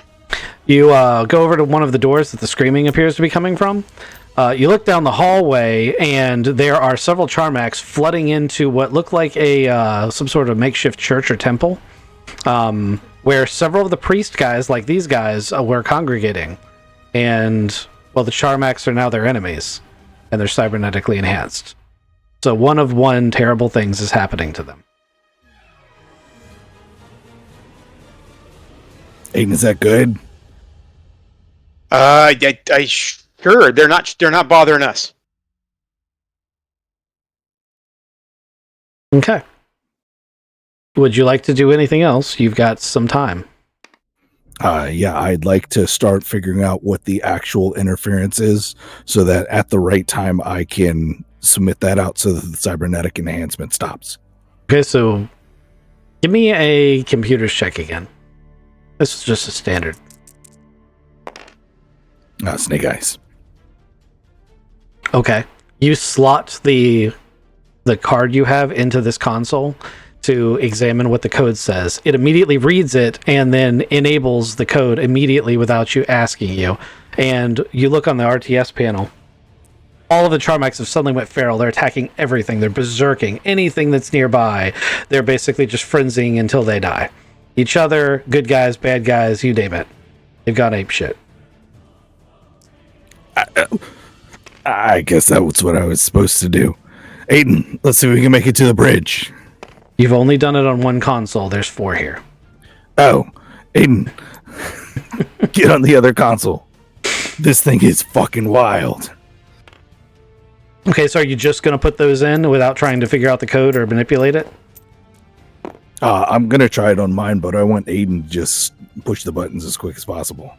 You go over to one of the doors that the screaming appears to be coming from. You look down the hallway, and there are several Charmax flooding into what look like some sort of makeshift church or temple, where several of the priest guys, like these guys, were congregating. And, the Charmax are now their enemies, and they're cybernetically enhanced. So one terrible things is happening to them. Aiden, is that good? Sure. They're not bothering us. Okay. Would you like to do anything else? You've got some time. Yeah, I'd like to start figuring out what the actual interference is so that at the right time I can submit that out so that the cybernetic enhancement stops. Okay, so give me a computers check again. This is just a standard. Snake Eyes. Okay. You slot the card you have into this console to examine what the code says. It immediately reads it and then enables the code immediately without you asking you. And you look on the RTS panel. All of the Charmax have suddenly went feral. They're attacking everything. They're berserking anything that's nearby. They're basically just frenzying until they die. Each other, good guys, bad guys, you name it. They've gone apeshit. I guess that was what I was supposed to do. Aiden, let's see if we can make it to the bridge. You've only done it on one console. There's 4 here. Oh, Aiden, get on the other console. This thing is fucking wild. Okay, so are you just going to put those in without trying to figure out the code or manipulate it? I'm gonna try it on mine, but I want Aiden to just push the buttons as quick as possible.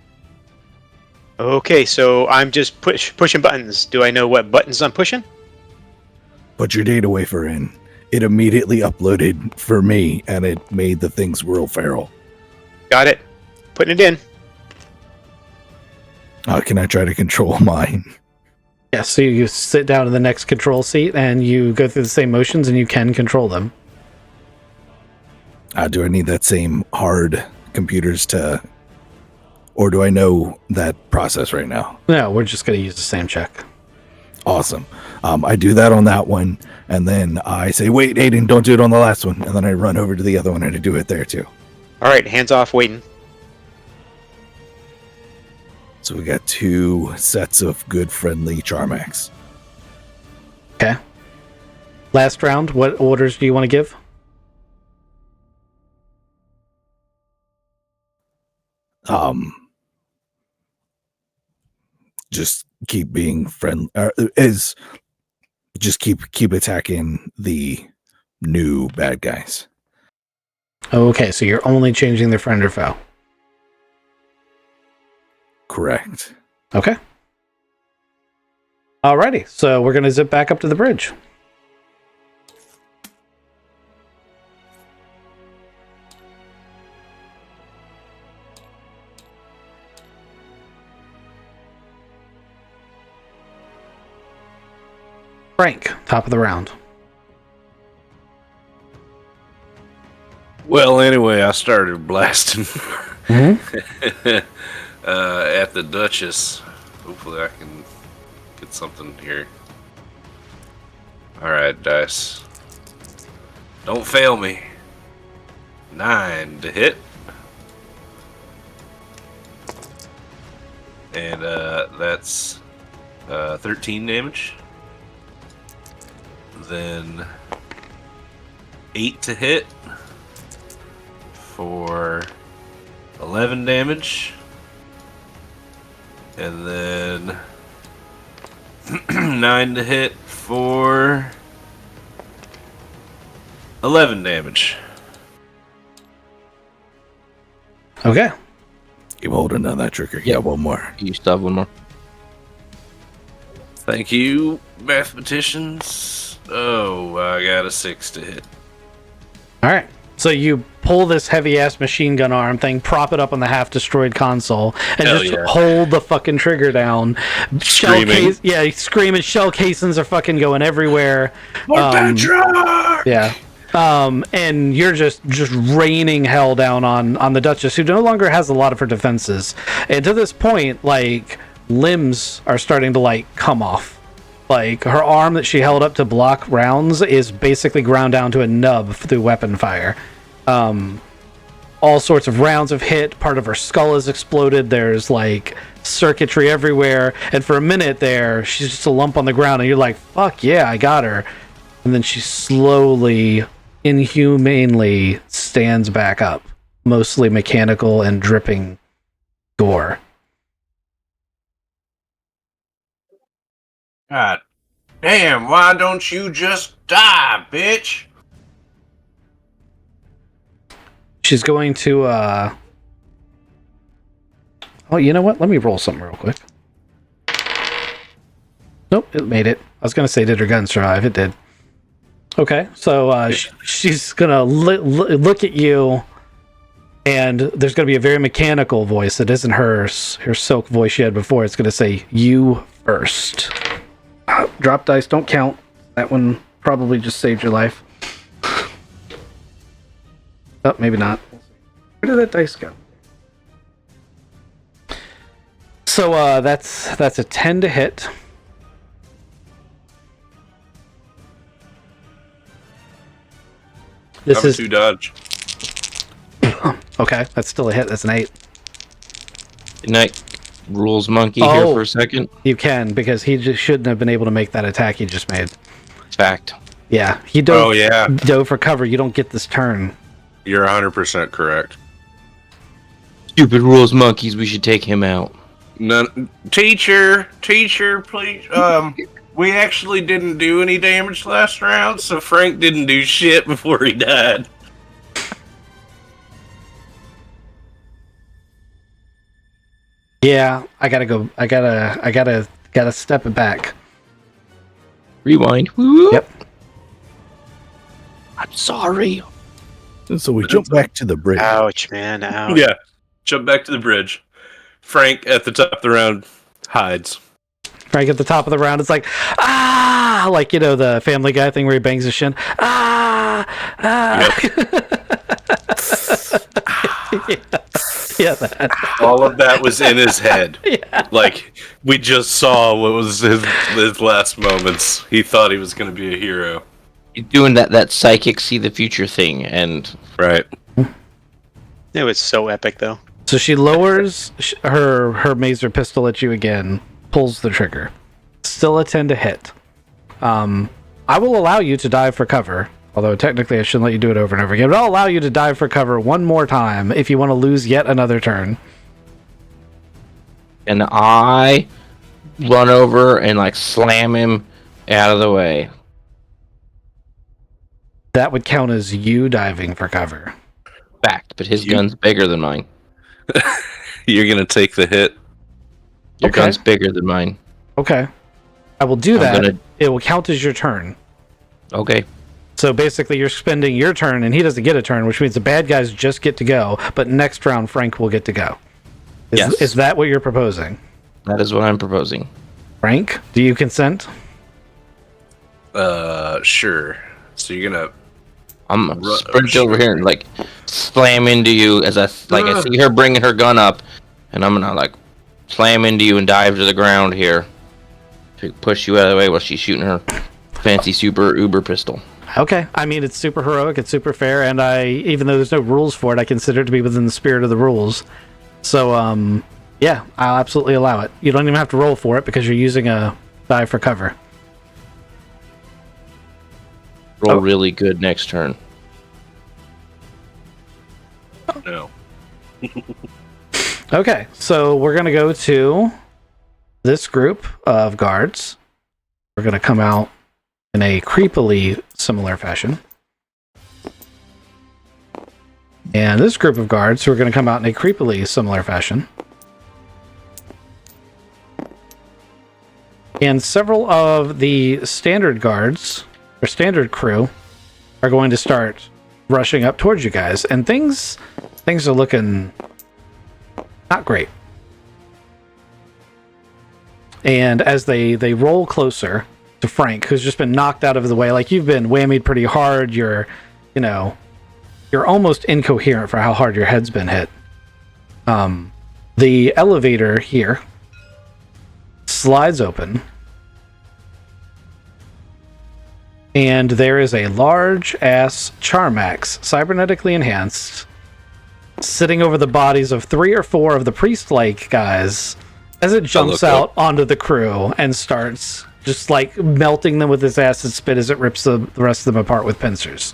Okay, so I'm just pushing buttons. Do I know what buttons I'm pushing? Put your data wafer in. It immediately uploaded for me, and it made the things real feral. Got it. Putting it in. Can I try to control mine? Yeah, so you sit down in the next control seat and you go through the same motions and you can control them. Do I need that same hard computers to, or do I know that process right now? No, we're just going to use the same check. Awesome. I do that on that one, and then I say, wait, Aiden, don't do it on the last one. And then I run over to the other one and I do it there too. All right, hands off, waiting. So we got 2 sets of good, friendly Charmax. Okay. Last round, what orders do you want to give? Just keep being friendly. Just keep attacking the new bad guys. Okay, so you're only changing their friend or foe. Correct. Okay. Alrighty, so we're going to zip back up to the bridge. Frank, top of the round. Well, anyway, I started blasting Mm-hmm. at the Duchess. Hopefully I can get something here. Alright, dice. Don't fail me. 9 to hit. And that's 13 damage. Then 8 to hit for 11 damage. And then 9 to hit for 11 damage. Okay. Keep holding on that trigger. Yeah, one more. You still have one more. Thank you, mathematicians. Oh, I got a 6 to hit. Alright. So you pull this heavy-ass machine gun arm thing, prop it up on the half-destroyed console, and Hell just yeah. hold the fucking trigger down. Screaming. Yeah, screaming. Shell casings are fucking going everywhere. That truck! Yeah. And you're just raining hell down on the Duchess, who no longer has a lot of her defenses. And to this point, like, limbs are starting to, like, come off. Like, her arm that she held up to block rounds is basically ground down to a nub through weapon fire. All sorts of rounds have hit. Part of her skull has exploded. There's, like, circuitry everywhere. And for a minute there, she's just a lump on the ground, and you're like, fuck yeah, I got her. And then she slowly, inhumanely stands back up. Mostly mechanical and dripping gore. God damn, why don't you just die, bitch? She's going to, oh, you know what? Let me roll something real quick. Nope, it made it. I was going to say, did her gun survive? It did. Okay, so she's going to look at you, and there's going to be a very mechanical voice. It isn't her silk voice she had before. It's going to say, you first. Drop dice don't count. That one probably just saved your life. Oh, maybe not. Where did that dice go? So that's a 10 to hit. This Cover is 2 dodge. okay. That's still a hit. That's an 8. Good night, rules monkey here Oh. for a second. You can, because he just shouldn't have been able to make that attack he just made. Fact. Yeah, he dove. Oh, yeah. Dove for cover. You don't get this turn. You're 100% correct. Stupid rules monkeys. We should take him out. None. Teacher, please. We actually didn't do any damage last round, so Frank didn't do shit before he died. Yeah, I gotta go. I gotta step it back. Rewind. Woo. Yep. I'm sorry. So we jump back to the bridge. Ouch, man. Ouch. Yeah. Jump back to the bridge. Frank at the top of the round hides. Frank at the top of the round, it's like, ah, like, you know, the Family Guy thing where he bangs his shin. Ah, ah. Yeah, that. All of that was in his head. Yeah. Like, we just saw what was his last moments. He thought he was going to be a hero. He's doing that psychic see the future thing, and Right. It was so epic, though. So she lowers her maser pistol at you again, pulls the trigger. Still a 10 to hit. I will allow you to dive for cover, although technically I shouldn't let you do it over and over again, but I'll allow you to dive for cover one more time if you want to lose yet another turn. I run over and like slam him out of the way. That would count as you diving for cover. Fact, but his gun's bigger than mine. You're going to take the hit. Your Okay. gun's bigger than mine. Okay. I will do that. gonna- It will count as your turn. Okay. So basically you're spending your turn and he doesn't get a turn, which means the bad guys just get to go, but next round Frank will get to go. Yes. Is that what you're proposing? That is what I'm proposing. Frank, do you consent? Sure. So you're going to... I'm sprint over here and like slam into you as I see her bringing her gun up, and I'm gonna like slam into you and dive to the ground here to push you out of the way while she's shooting her fancy super uber pistol. Okay. I mean, it's super heroic, it's super fair, and even though there's no rules for it, I consider it to be within the spirit of the rules. So, yeah, I'll absolutely allow it. You don't even have to roll for it because you're using a dive for cover. Roll really good next turn. No. Okay, so we're going to go to this group of guards. We're going to come out in a creepily similar fashion. And this group of guards who are going to come out in a creepily similar fashion. And several of the standard guards, or standard crew, are going to start rushing up towards you guys. And things are looking not great. And as they roll closer to Frank, who's just been knocked out of the way, like you've been whammied pretty hard, you're almost incoherent for how hard your head's been hit. The elevator here slides open, and there is a large-ass Charmax, cybernetically enhanced, sitting over the bodies of 3 or 4 of the priest-like guys as it jumps out onto the crew and starts just like melting them with its acid spit as it rips the rest of them apart with pincers.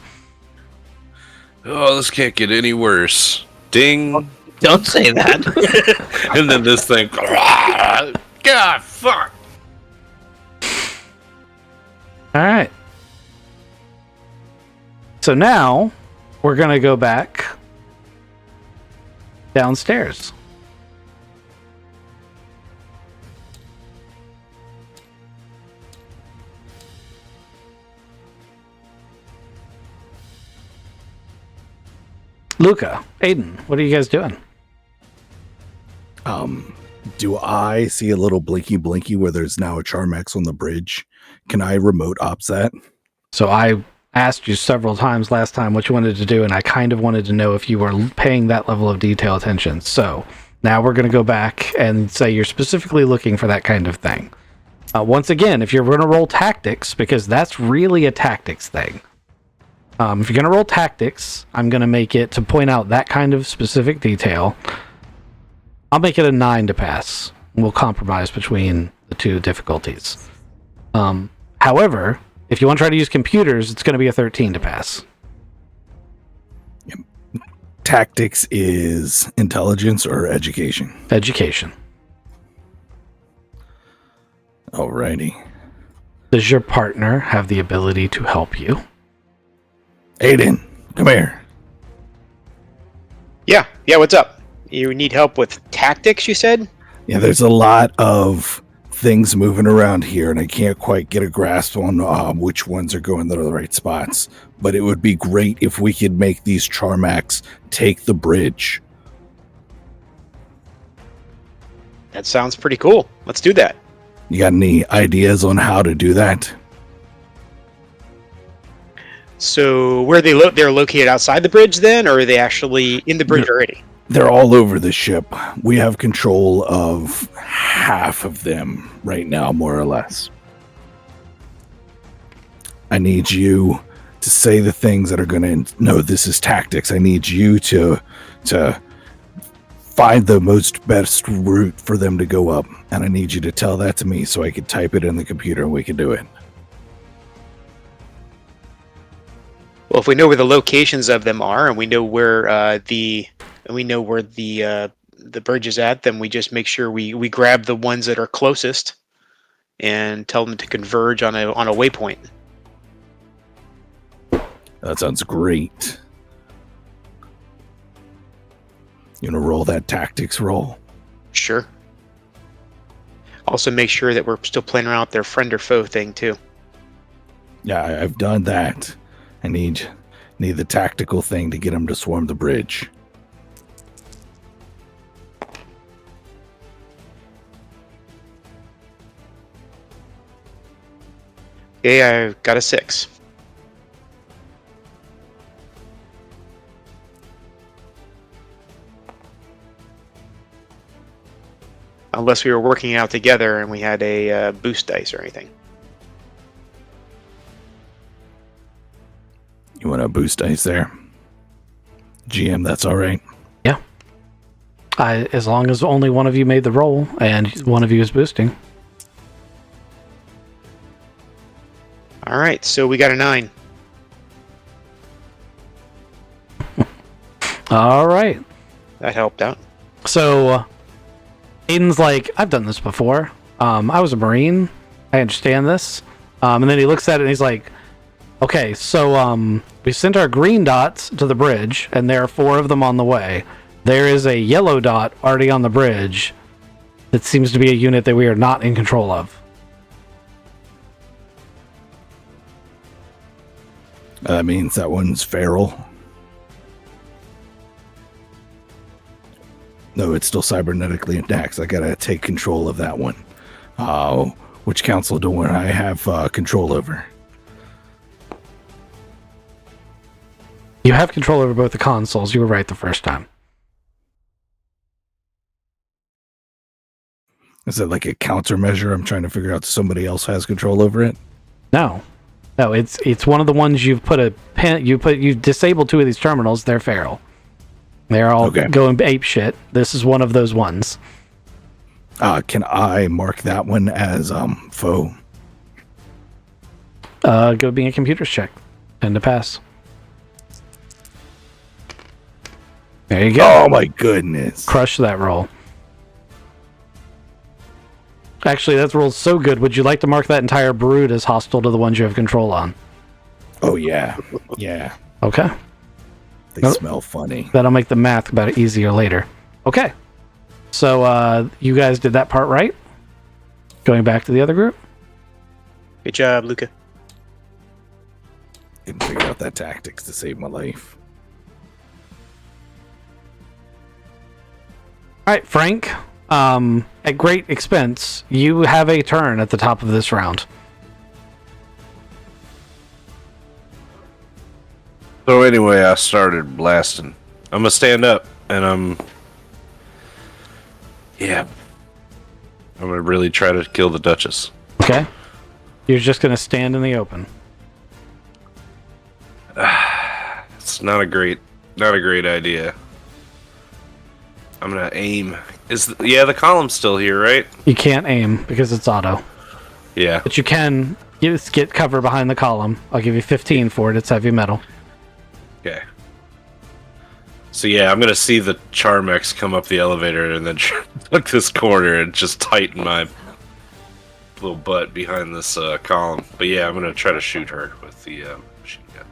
Oh, this can't get any worse. Ding. Don't say that. And then this thing. God, fuck. All right. So now we're going to go back downstairs. Luca, Aiden, what are you guys doing? Do I see a little blinky where there's now a Charmax on the bridge? Can I remote ops that? So I asked you several times last time what you wanted to do, and I kind of wanted to know if you were paying that level of detail attention. So now we're going to go back and say you're specifically looking for that kind of thing. Once again, if you're going to roll tactics, because that's really a tactics thing. If you're going to roll tactics, I'm going to make it to point out that kind of specific detail. I'll make it a 9 to pass. We'll compromise between the two difficulties. However, if you want to try to use computers, it's going to be a 13 to pass. Tactics is intelligence or education? Education. Alrighty. Does your partner have the ability to help you? Aiden, come here. Yeah, what's up? You need help with tactics, you said? Yeah, there's a lot of things moving around here, and I can't quite get a grasp on which ones are going to the right spots. But it would be great if we could make these Charmax take the bridge. That sounds pretty cool. Let's do that. You got any ideas on how to do that? So where they're located outside the bridge then, or are they actually in the bridge already? They're all over the ship. We have control of half of them right now, more or less. I need you to say the things that are going to... No, this is tactics. I need you to find the best route for them to go up. And I need you to tell that to me so I can type it in the computer and we can do it. Well, if we know where the locations of them are, and we know where the bridge is at, then we just make sure we grab the ones that are closest and tell them to converge on a waypoint. That sounds great. You want to roll that tactics roll? Sure. Also, make sure that we're still playing around with their friend or foe thing too. Yeah, I've done that. I need the tactical thing to get them to swarm the bridge. Okay, I got a 6. Unless we were working out together and we had a boost dice or anything. You want to boost dice there? GM, that's all right. Yeah. As long as only one of you made the roll and one of you is boosting. All right, so we got a 9. All right. That helped out. So Aiden's like, I've done this before. I was a Marine. I understand this. And then he looks at it and he's like, okay, so we sent our green dots to the bridge, and there are 4 of them on the way. There is a yellow dot already on the bridge that seems to be a unit that we are not in control of. That means that one's feral. No, it's still cybernetically intact. I gotta take control of that one. Which council do I have control over? You have control over both the consoles. You were right the first time. Is it like a countermeasure? I'm trying to figure out if somebody else has control over it. No, it's one of the ones you've put a pen. You've disabled 2 of these terminals. They're feral. They're all going ape shit. This is one of those ones. Can I mark that one as foe? Go being a computer's check. And to pass. There you go. Oh my goodness. Crush that roll. Actually, that roll's so good. Would you like to mark that entire brood as hostile to the ones you have control on? Oh yeah. Yeah. Okay. They smell funny. That'll make the math about it easier later. Okay. So you guys did that part right. Going back to the other group. Good job, Luca. Didn't figure out that tactics to save my life. All right, Frank. At great expense, you have a turn at the top of this round. So anyway, I started blasting. I'm gonna stand up, and I'm gonna really try to kill the Duchess. Okay. You're just gonna stand in the open. It's not a great idea. I'm gonna aim. The column's still here, right? You can't aim because it's auto. Yeah. But you can just get cover behind the column. I'll give you 15 for it. It's heavy metal. Okay. So yeah, I'm gonna see the Charmex come up the elevator and then look this corner and just tighten my little butt behind this column. But yeah, I'm gonna try to shoot her with the machine gun.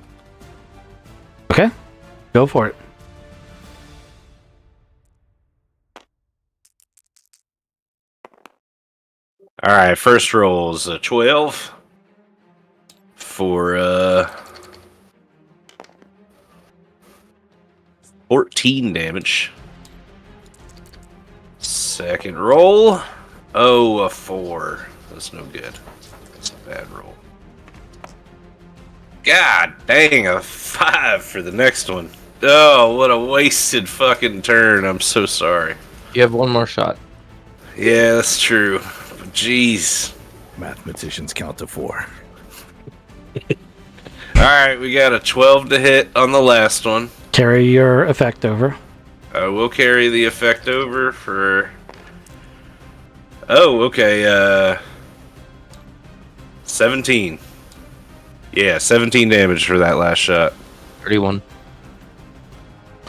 Okay. Go for it. All right, first roll is a 12 for 14 damage. Second roll, a 4. That's no good. That's a bad roll. God dang, a 5 for the next one. Oh, what a wasted fucking turn. I'm so sorry. You have one more shot. Yeah, that's true. But jeez. Mathematicians count to 4. Alright, we got a 12 to hit on the last one. Carry your effect over. I will carry the effect over for... Oh, okay, 17. Yeah, 17 damage for that last shot. 31.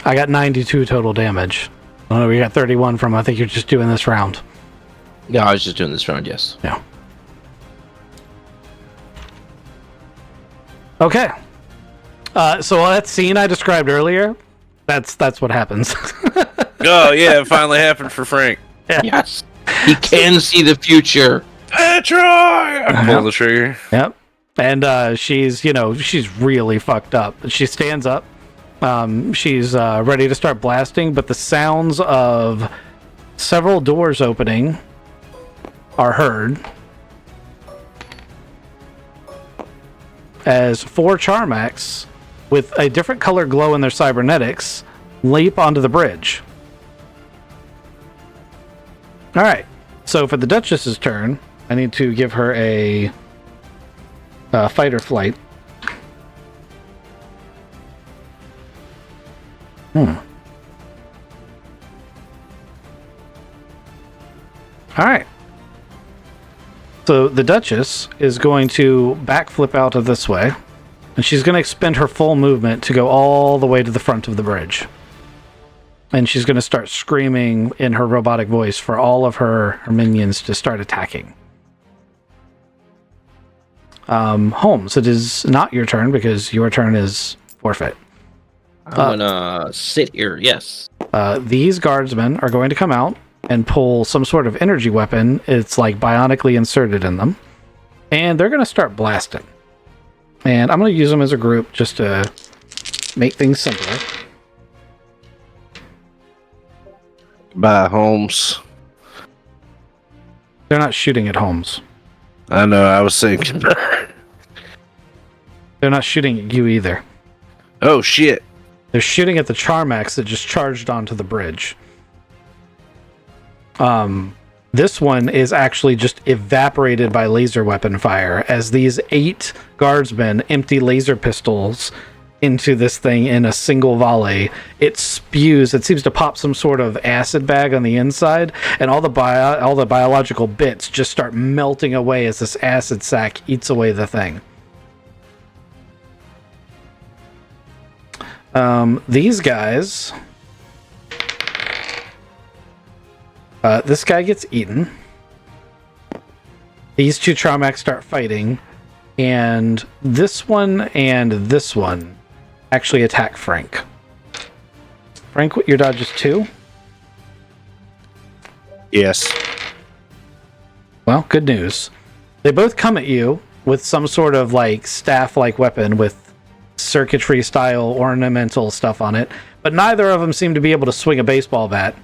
I got 92 total damage. Oh, we got 31 from, I think you're just doing this round. Yeah, I was just doing this round, yes. Yeah. Okay. So that scene I described earlier, that's what happens. Oh, yeah, it finally happened for Frank. Yes. He can see the future. Troy! I pull the trigger. Yep. And she's really fucked up. She stands up. She's ready to start blasting, but the sounds of several doors opening are heard as 4 Charmax with a different color glow in their cybernetics leap onto the bridge. All right. So for the Duchess's turn, I need to give her a fight or flight. All right. So the Duchess is going to backflip out of this way, and she's going to expend her full movement to go all the way to the front of the bridge. And she's going to start screaming in her robotic voice for all of her minions to start attacking. Holmes, it is not your turn because your turn is forfeit. I'm gonna sit here, yes. These guardsmen are going to come out and pull some sort of energy weapon. It's like bionically inserted in them. And they're going to start blasting. And I'm going to use them as a group just to make things simpler. Bye, Holmes. They're not shooting at Holmes. I know, I was thinking. They're not shooting at you either. Oh, shit. They're shooting at the Charmax that just charged onto the bridge. This one is actually just evaporated by laser weapon fire as these 8 guardsmen empty laser pistols into this thing in a single volley. It spews. It seems to pop some sort of acid bag on the inside, and all the biological bits just start melting away as this acid sac eats away the thing. These guys... this guy gets eaten. These 2 Charmax start fighting, and this one actually attack Frank. Frank, your dodge is 2? Yes. Well, good news. They both come at you with some sort of like staff-like weapon with circuitry-style ornamental stuff on it, but neither of them seem to be able to swing a baseball bat.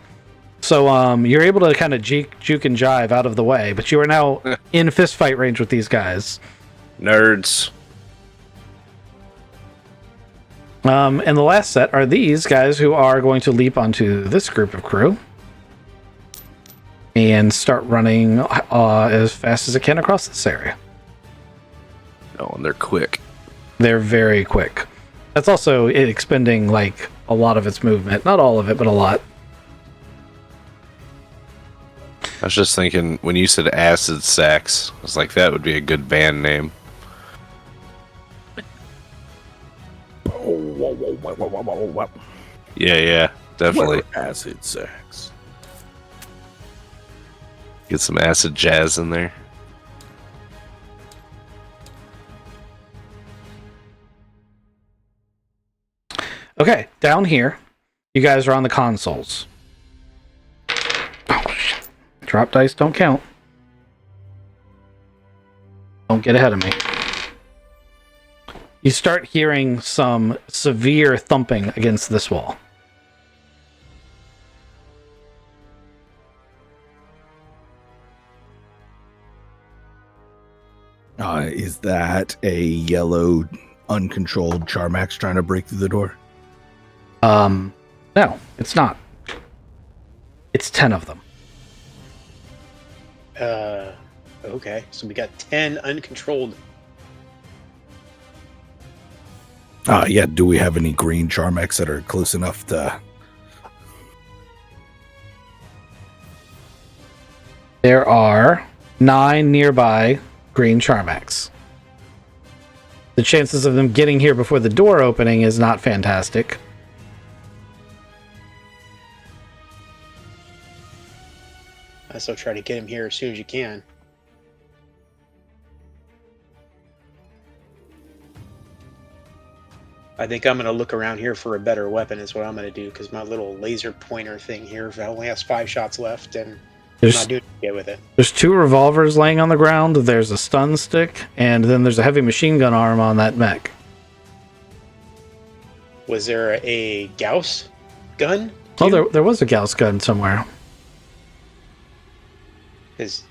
So you're able to kind of juke and jive out of the way, but you are now in fistfight range with these guys. Nerds. And the last set are these guys who are going to leap onto this group of crew and start running as fast as it can across this area. Oh, and they're quick. They're very quick. That's also it expending like a lot of its movement. Not all of it, but a lot. I was just thinking, when you said acid sax, I was like, that would be a good band name. Yeah, definitely. Acid sax. Get some acid jazz in there. Okay, down here, you guys are on the consoles. Oh, shit. Drop dice don't count. Don't get ahead of me. You start hearing some severe thumping against this wall. Is that a yellow, uncontrolled Charmax trying to break through the door? No, it's not. It's 10 of them. Okay, so we got 10 uncontrolled. Yeah, do we have any green Charmax that are close enough to... There are 9 nearby green Charmax. The chances of them getting here before the door opening is not fantastic. I still try to get him here as soon as you can. I think I'm going to look around here for a better weapon is what I'm going to do, because my little laser pointer thing here only has 5 shots left, and I'm not doing anything with it. There's 2 revolvers laying on the ground, there's a stun stick, and then there's a heavy machine gun arm on that mech. Was there a Gauss gun? Oh, there was a Gauss gun somewhere.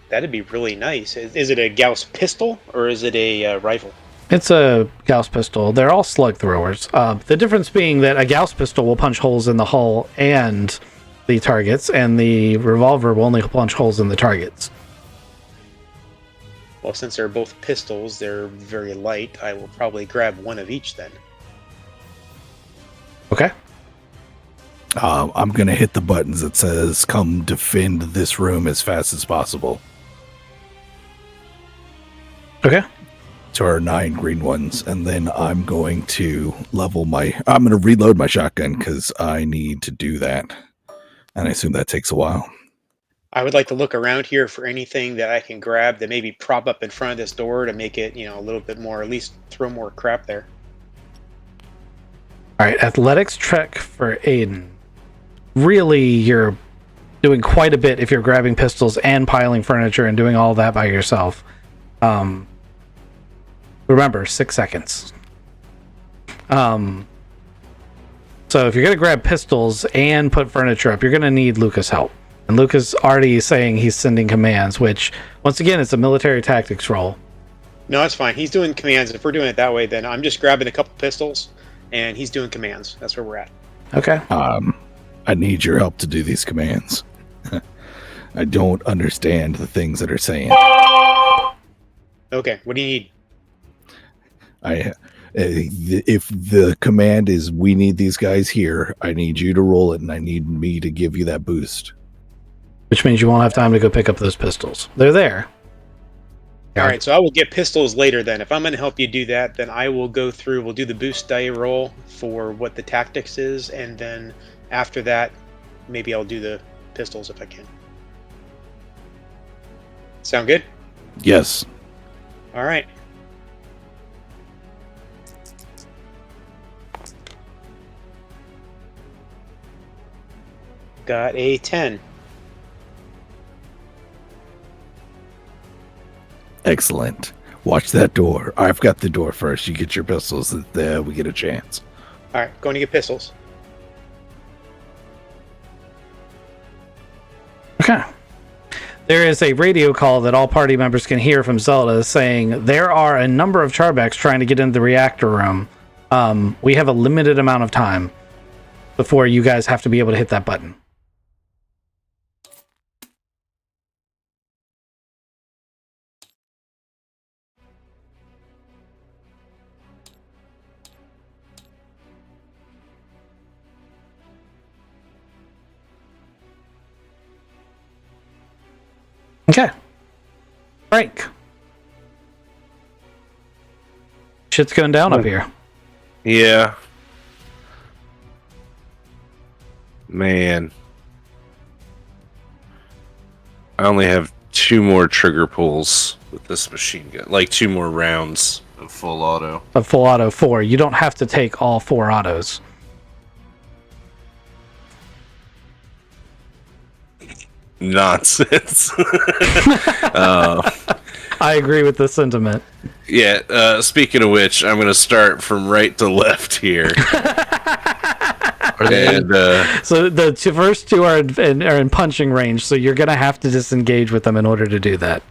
That'd be really nice. Is it a Gauss pistol, or is it a rifle? It's a Gauss pistol. They're all slug throwers. The difference being that a Gauss pistol will punch holes in the hull and the targets, and the revolver will only punch holes in the targets. Well, since they're both pistols, they're very light. I will probably grab one of each then. Okay. I'm going to hit the buttons that says, come defend this room as fast as possible. Okay. To our 9 green ones. And then I'm going to I'm going to reload my shotgun because I need to do that. And I assume that takes a while. I would like to look around here for anything that I can grab that maybe prop up in front of this door to make it, a little bit more, at least throw more crap there. All right, athletics check for Aiden. Really, you're doing quite a bit if you're grabbing pistols and piling furniture and doing all that by yourself. Remember, 6 seconds. So if you're going to grab pistols and put furniture up, you're going to need Lucas' help. And Lucas already saying he's sending commands, which, once again, it's a military tactics role. No, that's fine. He's doing commands. If we're doing it that way, then I'm just grabbing a couple pistols, and he's doing commands. That's where we're at. Okay. I need your help to do these commands. I don't understand the things that are saying. Okay, what do you need? If the command is we need these guys here, I need you to roll it, and I need me to give you that boost. Which means you won't have time to go pick up those pistols. They're there. All right, so I will get pistols later then. If I'm going to help you do that, then I will go through, we'll do the boost die roll for what the tactics is, and then after that, maybe I'll do the pistols if I can. Sound good? Yes. All right. Got a 10. Excellent. Watch that door. I've got the door first. You get your pistols, and we get a chance. All right, going to get pistols. Okay. There is a radio call that all party members can hear from Zelda saying there are a number of Charbacks trying to get into the reactor room. We have a limited amount of time before you guys have to be able to hit that button. Okay. Frank. Shit's going down up here. Yeah. Man. I only have 2 more trigger pulls with this machine gun. Like 2 more rounds of full auto. A full auto 4. You don't have to take all 4 autos. Nonsense. I agree with the sentiment. Yeah, speaking of which, I'm going to start from right to left here. Are they? And, So the first two are in punching range, so you're going to have to disengage with them in order to do that.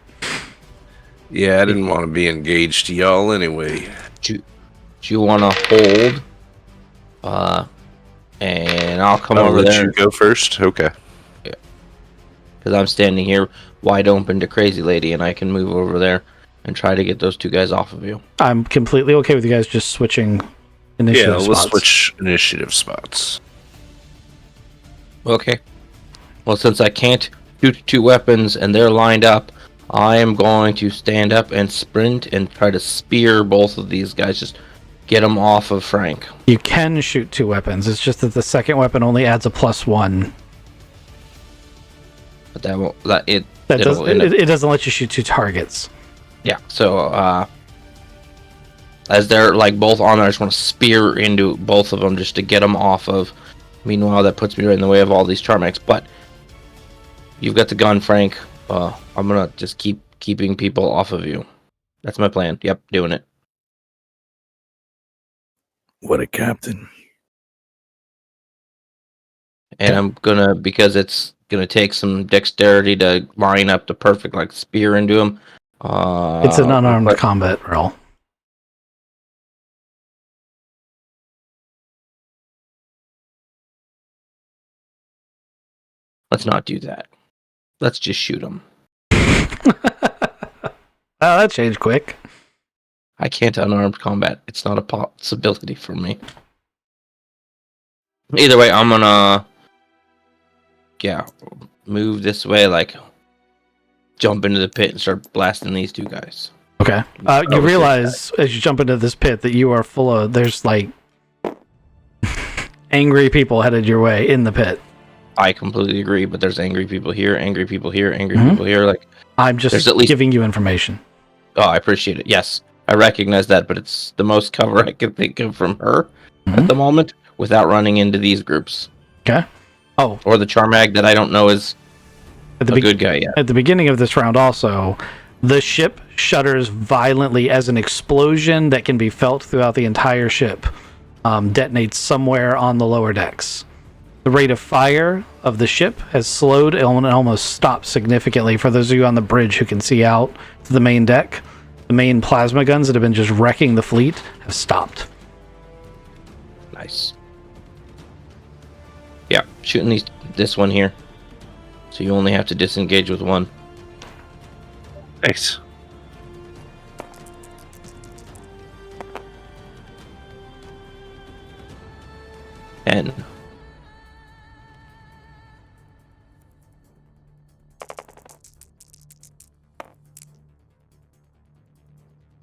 yeah, I didn't want to be engaged to y'all anyway. Do you want to hold? And I'll come over let there. you go first? Okay. Because I'm standing here wide open to Crazy Lady, and I can move over there and try to get those two guys off of you. I'm completely okay with you guys just switching initiative Yeah, spots. let's switch initiative spots. Okay. Well, since I can't shoot two weapons and they're lined up, I am going to stand up and sprint and try to spear both of these guys. Just get them off of Frank. You can shoot two weapons. It's just that the second weapon only adds a +1. But that won't. That it. It doesn't let you shoot two targets. Yeah. So as they're like both on there, I just want to spear into both of them just to get them off of. Meanwhile, that puts me right in the way of all these Charmax. But you've got the gun, Frank. I'm gonna just keep keeping people off of you. That's my plan. Yep, doing it. What a captain. And I'm gonna, because it's gonna take some dexterity to line up the perfect like spear into him. It's an unarmed combat roll. Let's not do that. Let's just shoot him. Oh, that changed quick. I can't unarmed combat. It's not a possibility for me. Either way, I'm gonna move this way, like jump into the pit and start blasting these two guys. Okay. You realize as you jump into this pit that you are full of, there's like angry people headed your way in the pit. I completely agree, but there's angry people here, angry people here, angry people here. Like, I'm just at least giving you information. Oh, I appreciate it. Yes, I recognize that, but it's the most cover I can think of from her at the moment without running into these groups. Okay. Oh. Or the Charmag that I don't know is a good guy yet. At the beginning of this round also, the ship shudders violently as an explosion that can be felt throughout the entire ship detonates somewhere on the lower decks. The rate of fire of the ship has slowed and almost stopped significantly. For those of you on the bridge who can see out to the main deck, the main plasma guns that have been just wrecking the fleet have stopped. Nice. Yeah, shooting this one here. So you only have to disengage with one. Nice. And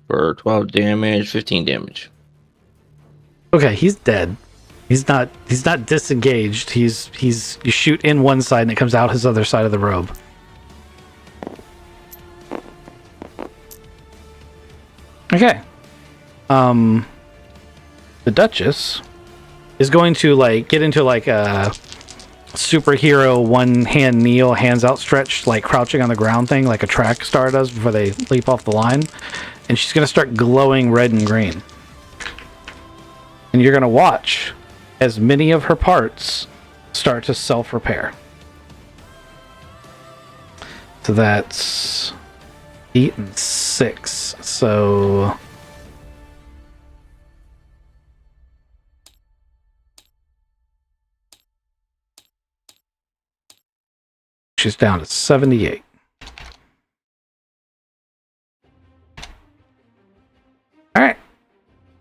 for 12 damage, 15 damage. Okay, he's dead. He's not disengaged. He's you shoot in one side and it comes out his other side of the robe. Okay. The Duchess is going to get into a superhero one hand kneel, hands outstretched, like crouching on the ground thing, like a track star does before they leap off the line. And she's going to start glowing red and green. And you're going to watch as many of her parts start to self-repair. So that's 8 and 6. So she's down to 78. All right.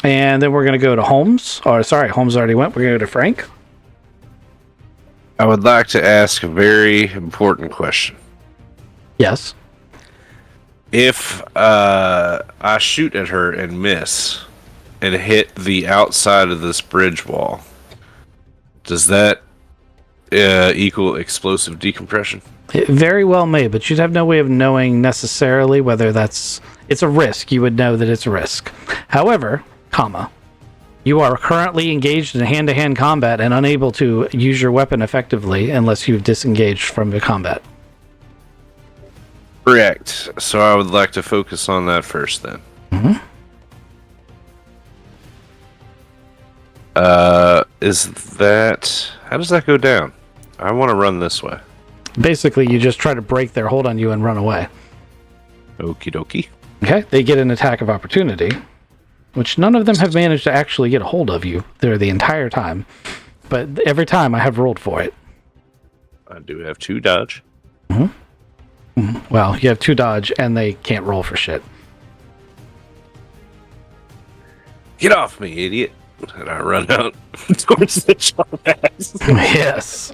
And then we're going to go to Holmes. Or sorry, Holmes already went. We're going to go to Frank. I would like to ask a very important question. Yes. If I shoot at her and miss and hit the outside of this bridge wall, does that equal explosive decompression? It very well may, but you'd have no way of knowing necessarily whether it's a risk. You would know that it's a risk. However, you are currently engaged in hand-to-hand combat and unable to use your weapon effectively unless you've disengaged from the combat. Correct. So I would like to focus on that first then. Mhm. Is that... How does that go down? I want to run this way. Basically, you just try to break their hold on you and run away. Okie dokie. Okay, they get an attack of opportunity, which none of them have managed to actually get a hold of you there the entire time. But every time I have rolled for it. I do have 2 dodge. Well, you have 2 dodge, and they can't roll for shit. Get off me, idiot. And I run out towards the Charmax. Yes.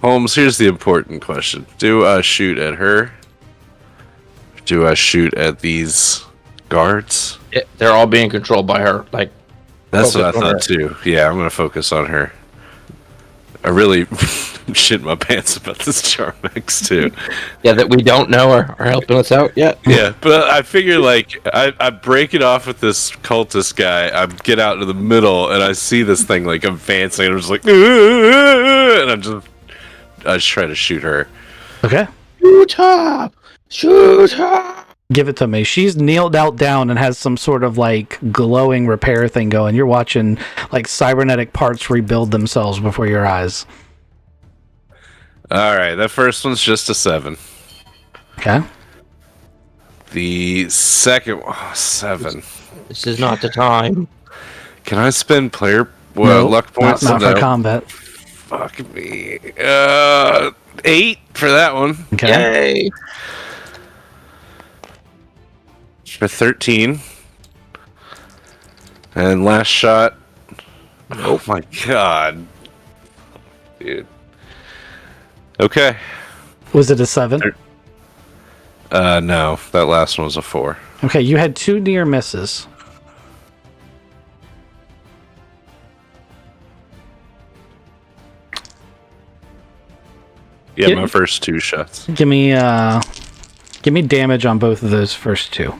Holmes, here's the important question. Do I shoot at her? Do I shoot at these guards? They're all being controlled by her. Like, That's what I focus on thought too. Yeah, I'm gonna focus on her. I really shit my pants about this Charmax too. yeah, that we don't know are helping us out yet. Yeah, but I figure like I break it off with this cultist guy. I get out into the middle and I see this thing like advancing, and I'm just like, and I just try to shoot her. Okay. Shoot her! Shoot her! Give it to me. She's kneeled out down and has some sort of like glowing repair thing going. You're watching like cybernetic parts rebuild themselves before your eyes. All right, that first one's just a 7. Okay. The second one, 7. This is not the time. Can I spend player Nope, luck points? Not for No. combat. Fuck me. 8 for that one. Okay. Yay! For 13. And last shot. Oh my god. Dude. Okay. Was it a 7? No. That last one was a 4. Okay, you had 2 near misses. Yeah, Yeah. my first 2 shots. Give me damage on both of those first 2.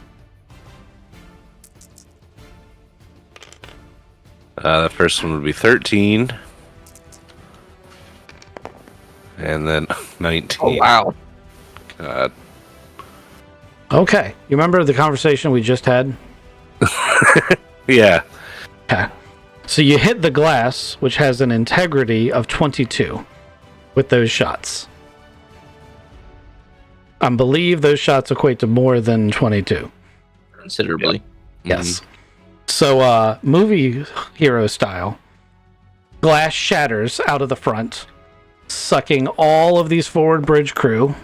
The first one would be 13. And then 19. Oh wow! God. Okay. You remember the conversation we just had? Yeah. Okay. So you hit the glass, which has an integrity of 22 with those shots. I believe those shots equate to more than 22. Considerably. Yes. So, movie hero style, glass shatters out of the front, sucking all of these forward bridge crew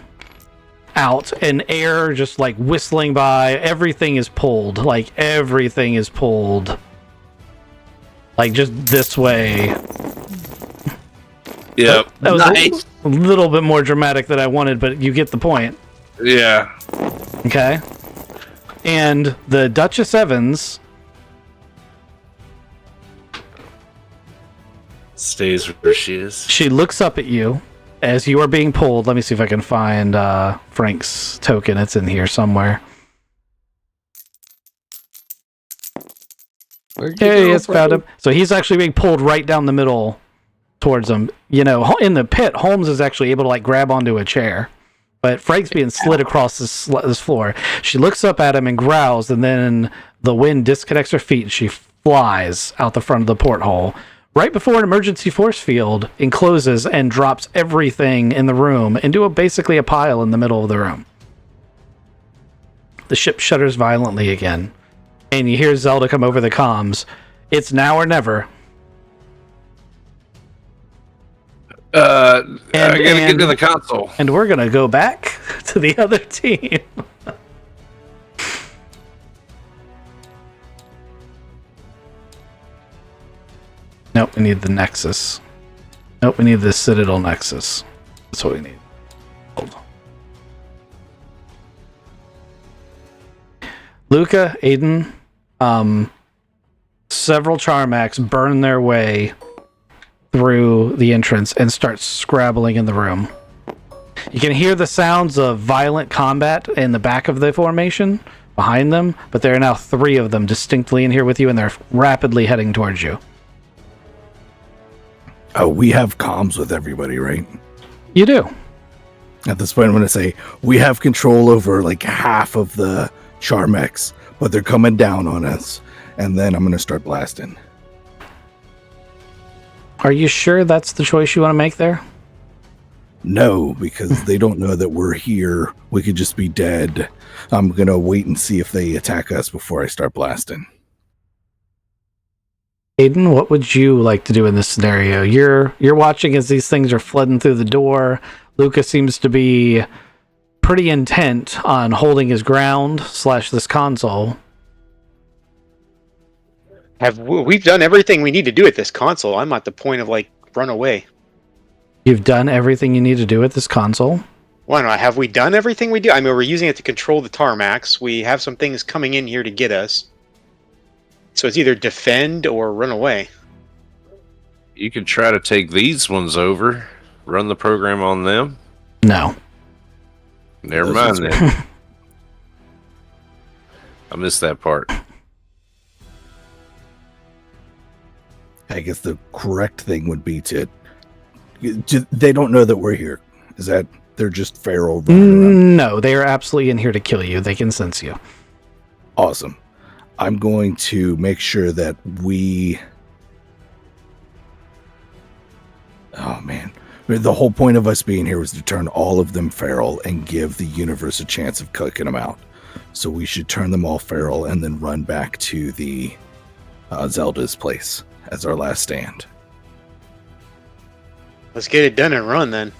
out, and air just like whistling by. Everything is pulled. Like, everything is pulled. Like, just this way. Yep. That was Nice. a little bit more dramatic than I wanted, but you get the point. Yeah. Okay. And the Duchess Evans Stays where she is. she looks up at you as you are being pulled. Let me see if I can find Frank's token. It's in here somewhere. Where'd you Hey, go, it's found Frank? him. So he's actually being pulled right down the middle towards him. You know, in the pit, Holmes is actually able to like grab onto a chair, but Frank's being slid across this floor. She looks up at him and growls, and then the wind disconnects her feet and she flies out the front of the porthole. Right before an emergency force field encloses and drops everything in the room into basically a pile in the middle of the room. The ship shudders violently again, and you hear Zelda come over the comms. It's now or never. I gotta get to the console. And we're gonna go back to the other team. Nope, we need the Nexus. Nope, we need the Citadel Nexus. That's what we need. Hold on. Luca, Aiden, several Charmax burn their way through the entrance and start scrabbling in the room. You can hear the sounds of violent combat in the back of the formation behind them, but there are now 3 of them distinctly in here with you, and they're rapidly heading towards you. Oh, we have comms with everybody, right? You do. At this point, I'm going to say we have control over like half of the Charmex, but they're coming down on us. And then I'm going to start blasting. Are you sure that's the choice you want to make there? No, because they don't know that we're here. We could just be dead. I'm going to wait and see if they attack us before I start blasting. Aiden, what would you like to do in this scenario? You're watching as these things are flooding through the door. Luca seems to be pretty intent on holding his ground / this console. We've done everything we need to do at this console. I'm at the point of like run away. You've done everything you need to do at this console? Why not? Have we done everything we do? I mean, we're using it to control the Tarmacs. We have some things coming in here to get us. So it's either defend or run away. You could try to take these ones over, run the program on them. No. Never mind then. I missed that part. I guess the correct thing would be to... They don't know that we're here. Is that... They're just feral running around? No, they are absolutely in here to kill you. They can sense you. Awesome. I'm going to make sure that we... Oh, man. The whole point of us being here was to turn all of them feral and give the universe a chance of cooking them out. So we should turn them all feral and then run back to the Zelda's place as our last stand. Let's get it done and run then.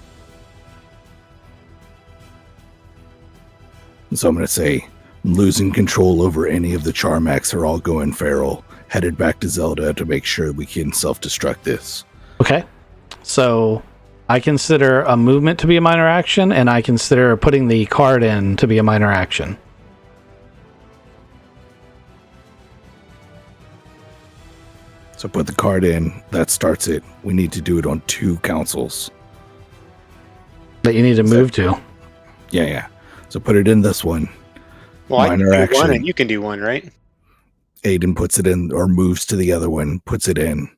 So I'm going to say, losing control over any of the Charmax are all going feral, headed back to Zelda to make sure we can self-destruct this. Okay. So I consider a movement to be a minor action, and I consider putting the card in to be a minor action. So put the card in, that starts it. We need to do it on 2 councils. That you need to move to. Yeah. So put it in this one. Well, Minor I can do action. one and you can do one, right? Aiden puts it in or moves to the other one, puts it in,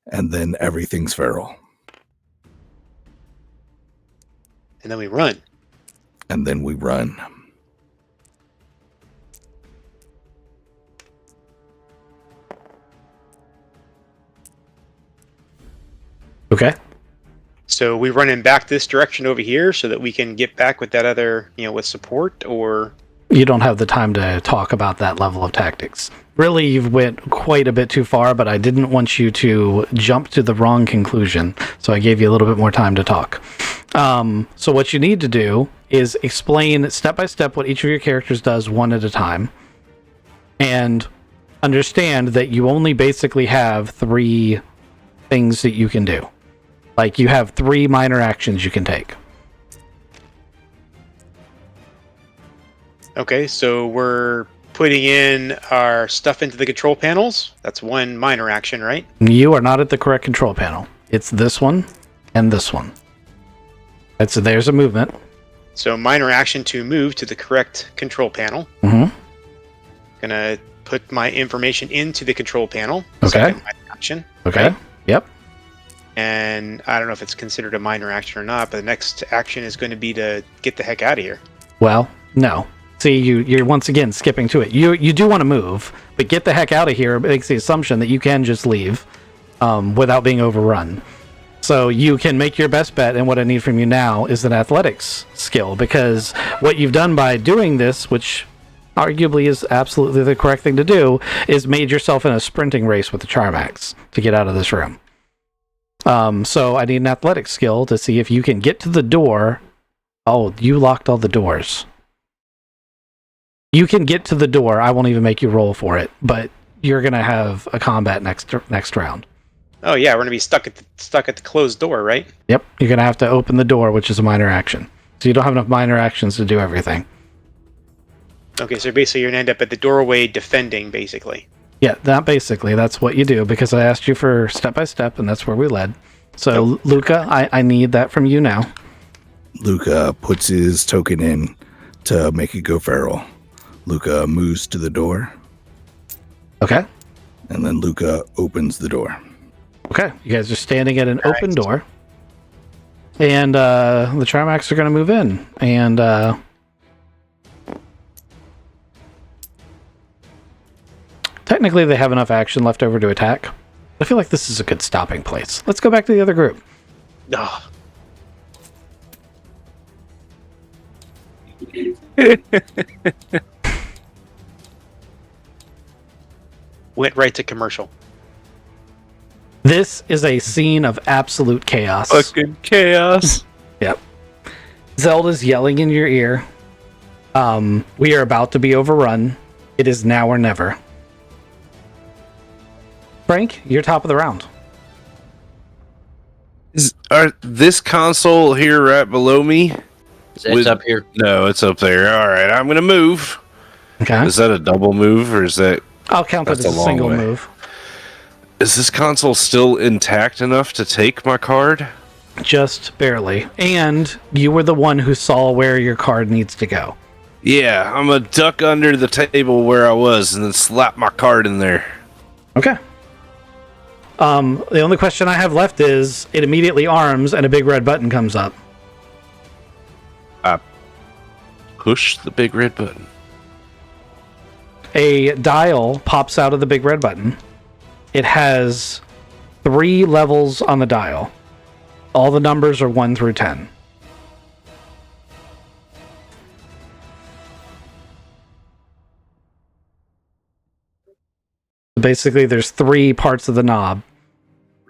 and then everything's feral. And then we run. And then we run. Okay. So we running back this direction over here so that we can get back with that other, with support, or... You don't have the time to talk about that level of tactics. Really, you've went quite a bit too far, but I didn't want you to jump to the wrong conclusion, so I gave you a little bit more time to talk. So what you need to do is explain step by step what each of your characters does one at a time, and understand that you only basically have 3 things that you can do. Like, you have 3 minor actions you can take. Okay, so we're putting in our stuff into the control panels. That's one minor action, right? You are not at the correct control panel. It's this one and this one. There's a movement. So minor action to move to the correct control panel. Mm-hmm. Gonna put my information into the control panel. Okay. Second minor action. Okay. Right? Yep. And I don't know if it's considered a minor action or not, but the next action is going to be to get the heck out of here. Well, no. See, you're once again skipping to it. You do want to move, but get the heck out of here makes the assumption that you can just leave without being overrun. So you can make your best bet, and what I need from you now is an athletics skill, because what you've done by doing this, which arguably is absolutely the correct thing to do, is made yourself in a sprinting race with the Charmax to get out of this room. So I need an athletics skill to see if you can get to the door. Oh, you locked all the doors. You can get to the door. I won't even make you roll for it, but you're gonna have a combat next round. Oh yeah, we're gonna be stuck at the closed door, right? Yep, you're gonna have to open the door, which is a minor action. So you don't have enough minor actions to do everything. Okay, so basically you're gonna end up at the doorway defending, basically. Yeah, not basically. That's what you do, because I asked you for step by step, and that's where we led. So, Nope. Luca, I need that from you now. Luca puts his token in to make it go feral. Luca moves to the door, Okay. and then Luca opens the door. Okay. Okay, you guys are standing at an open door. And the Trimax are going to move in. And technically they have enough action left over to attack. I feel like this is a good stopping place. Let's go back to the other group. Ugh. Went right to commercial. This is a scene of absolute chaos. Fucking chaos. Yep. Zelda's yelling in your ear. We are about to be overrun. It is now or never. Frank, you're top of the round. Are this console here right below me? It's up here. No, it's up there. All right, I'm gonna move. Okay. Is that a double move or is that? I'll count that as That's a a long single way. move. Is this console still intact enough to take my card? Just barely. And you were the one who saw where your card needs to go. Yeah, I'm gonna duck under the table where I was and then slap my card in there. Okay. The only question I have left is it immediately arms and a big red button comes up. Push the big red button. A dial pops out of the big red button. It has 3 levels on the dial. All the numbers are 1 through 10. Basically, there's 3 parts of the knob,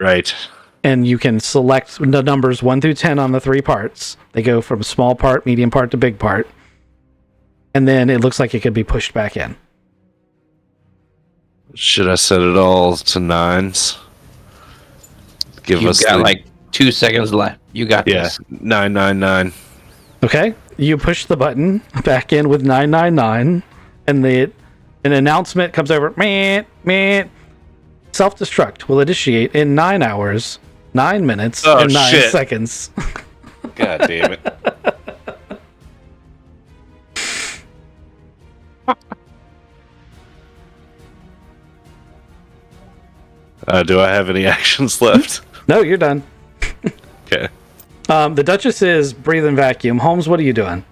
Right. and you can select the numbers 1 through 10 on the 3 parts. They go from small part, medium part to big part. And then it looks like it could be pushed back in. Should I set it all to 9s? Give You've us got the, like 2 seconds left. You got this. 999. Okay, you push the button back in with 999, and an announcement comes over. Meh, meh. Self-destruct will initiate in 9 hours, 9 minutes, Oh, and 9 shit. seconds. God damn it. Do I have any actions left? No, you're done. Okay. The Duchess is breathing vacuum. Holmes, what are you doing?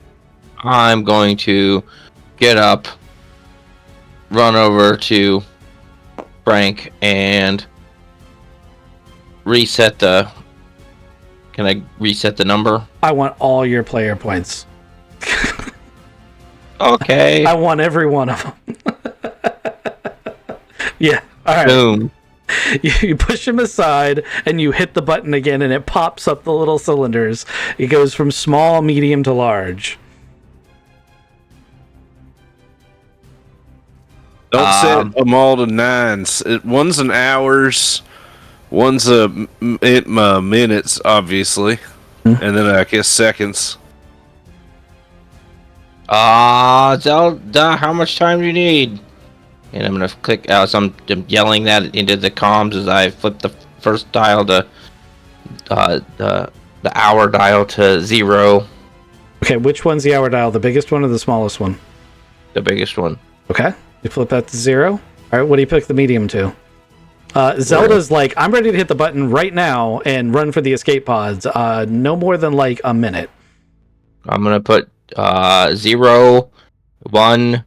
I'm going to get up, run over to Frank, and reset the. Can I reset the number? I want all your player points. Okay. I want every one of them. Yeah. All right. Boom. You push him aside and you hit the button again and it pops up the little cylinders. It goes from small, medium to large. Don't set them all to 9s. One's an hours, one's a minutes, obviously, and then I guess seconds. Zelda, how much time do you need? And I'm gonna click out. So I'm yelling that into the comms as I flip the first dial to the hour dial to 0, Okay, which one's the hour dial? The biggest one or the smallest one? the biggest one. Okay, you flip that to 0. All right, what do you pick the medium to? Zelda's like, I'm ready to hit the button right now and run for the escape pods. No more than like a minute. I'm gonna put 0, 1.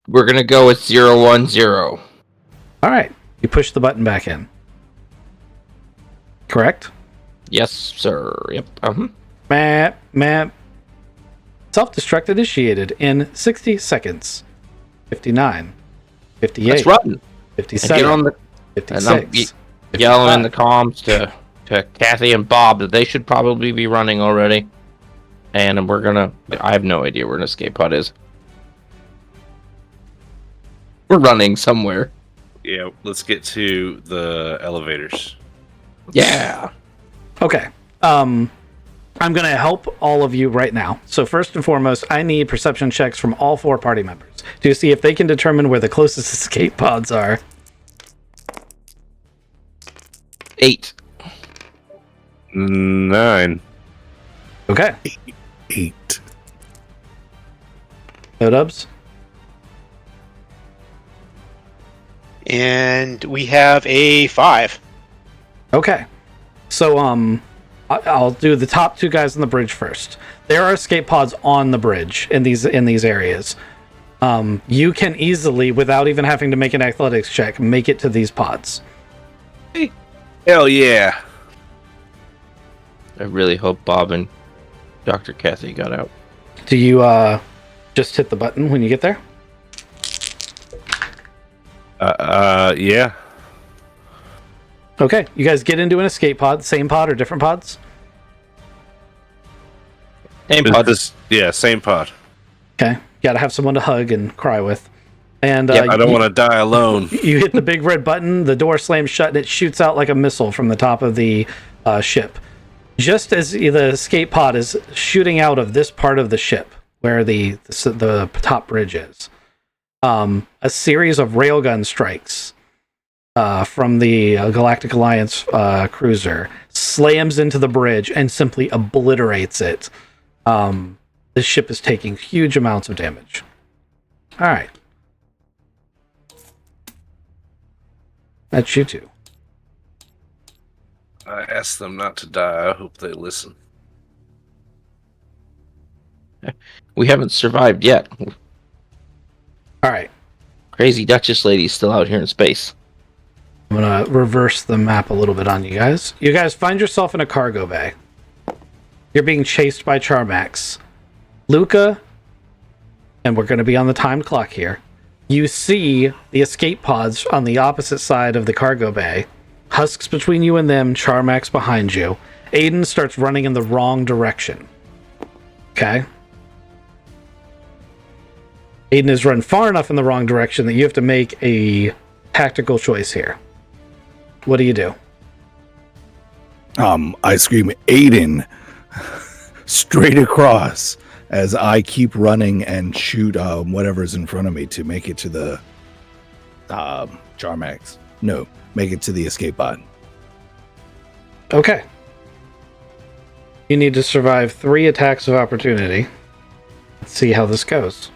We're gonna go with 0, 1, 0. All right, you push the button back in. Correct? Yes, sir. Yep. Map. Self-destruct initiated in 60 seconds. 59. 58. Let's run. And 57. get on the 56. yelling in the comms to Kathy and Bob that they should probably be running already. And we're gonna. I have no idea where an escape pod is. We're running somewhere. Yeah, let's get to the elevators. Yeah. Okay. I'm going to help all of you right now. So first and foremost, I need perception checks from all 4 party members to see if they can determine where the closest escape pods are. 8. 9. Okay. 8. No dubs? And we have a 5. Okay. So, I'll do the top 2 guys on the bridge first. There are escape pods on the bridge in these areas. You can easily, without even having to make an athletics check, make it to these pods. Hell yeah. I really hope Bob and Dr. Kathy got out. Do you just hit the button when you get there? Yeah. Okay, you guys get into an escape pod, same pod or different pods? Same pod. Yeah, same pod. Okay, gotta have someone to hug and cry with. And I don't want to die alone. You hit the big red button, the door slams shut, and it shoots out like a missile from the top of the ship. Just as the escape pod is shooting out of this part of the ship, where the top bridge is, a series of railgun strikes from the Galactic Alliance cruiser slams into the bridge and simply obliterates it. This ship is taking huge amounts of damage. All right. That's you two. I asked them not to die. I hope they listen. We haven't survived yet. All right. Crazy Duchess lady's still out here in space. I'm going to reverse the map a little bit on you guys. You guys find yourself in a cargo bay. You're being chased by Charmax. Luca, and we're going to be on the timed clock here. You see the escape pods on the opposite side of the cargo bay. Husks between you and them, Charmax behind you. Aiden starts running in the wrong direction. Okay? Aiden has run far enough in the wrong direction that you have to make a tactical choice here. What do you do? I scream, Aiden, straight across as I keep running and shoot whatever's in front of me to make it to the Charmax. No, make it to the escape pod. Okay. You need to survive 3 attacks of opportunity. Let's see how this goes.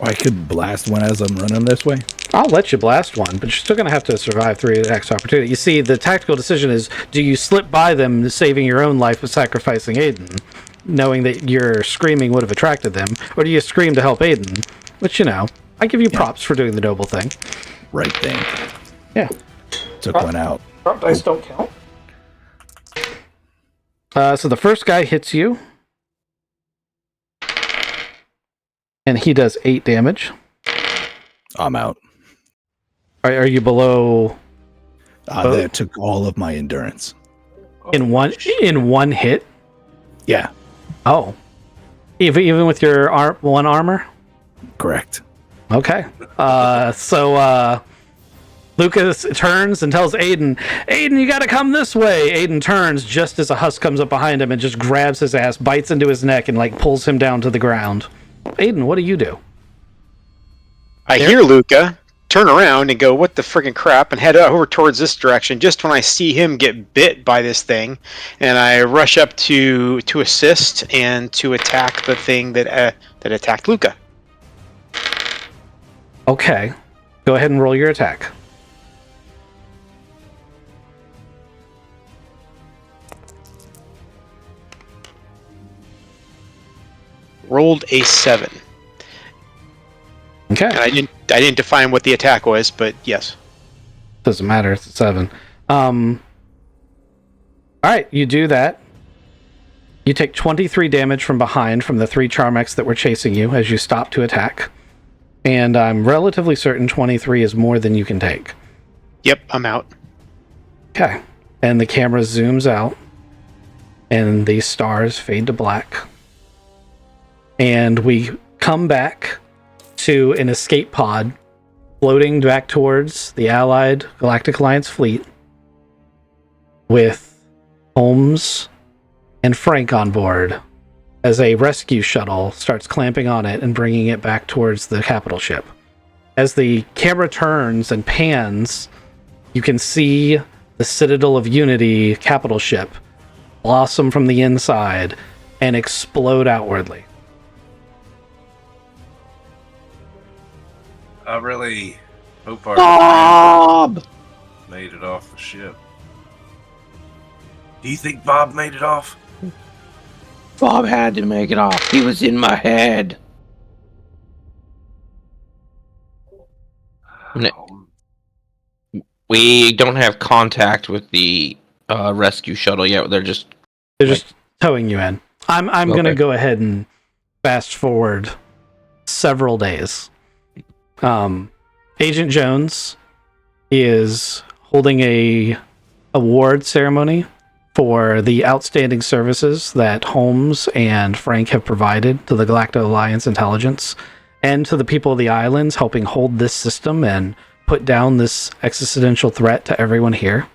I could blast one as I'm running this way. I'll let you blast one, but you're still going to have to survive 3 attacks of opportunity. You see, the tactical decision is, do you slip by them, saving your own life but sacrificing Aiden, knowing that your screaming would have attracted them, or do you scream to help Aiden? Which, I give you props for doing the noble thing. Right thing. Yeah. Took one out. Prop dice don't count. So the first guy hits you. And he does 8 damage. I'm out. Are you below? That took all of my endurance. In one hit? Yeah, Oh. Even with your one armor? correct. Okay. So Lucas turns and tells Aiden, you gotta come this way. Aiden turns just as a husk comes up behind him and just grabs his ass, bites into his neck, and pulls him down to the ground. Aiden, what do you do? I hear Luca turn around and go, what the friggin' crap, and head over towards this direction just when I see him get bit by this thing, and I rush up to assist and to attack the thing that attacked Luca. Okay. Go ahead and roll your attack. Rolled a 7. Okay. And I didn't define what the attack was, but yes. Doesn't matter. It's a 7. All right, you do that. You take 23 damage from behind from the 3 Charmax that were chasing you as you stop to attack. And I'm relatively certain 23 is more than you can take. Yep, I'm out. Okay. And the camera zooms out. And the stars fade to black. And we come back to an escape pod floating back towards the Allied Galactic Alliance fleet with Holmes and Frank on board as a rescue shuttle starts clamping on it and bringing it back towards the capital ship. As the camera turns and pans, you can see the Citadel of Unity capital ship blossom from the inside and explode outwardly. I really hope our Bob! made it off the ship. Do you think Bob made it off? Bob had to make it off. He was in my head. We don't have contact with the rescue shuttle yet. They're just towing you in. I'm Okay. gonna go ahead and fast forward several days. Agent Jones is holding a award ceremony for the outstanding services that Holmes and Frank have provided to the Galacto Alliance intelligence and to the people of the islands, helping hold this system and put down this existential threat to everyone here.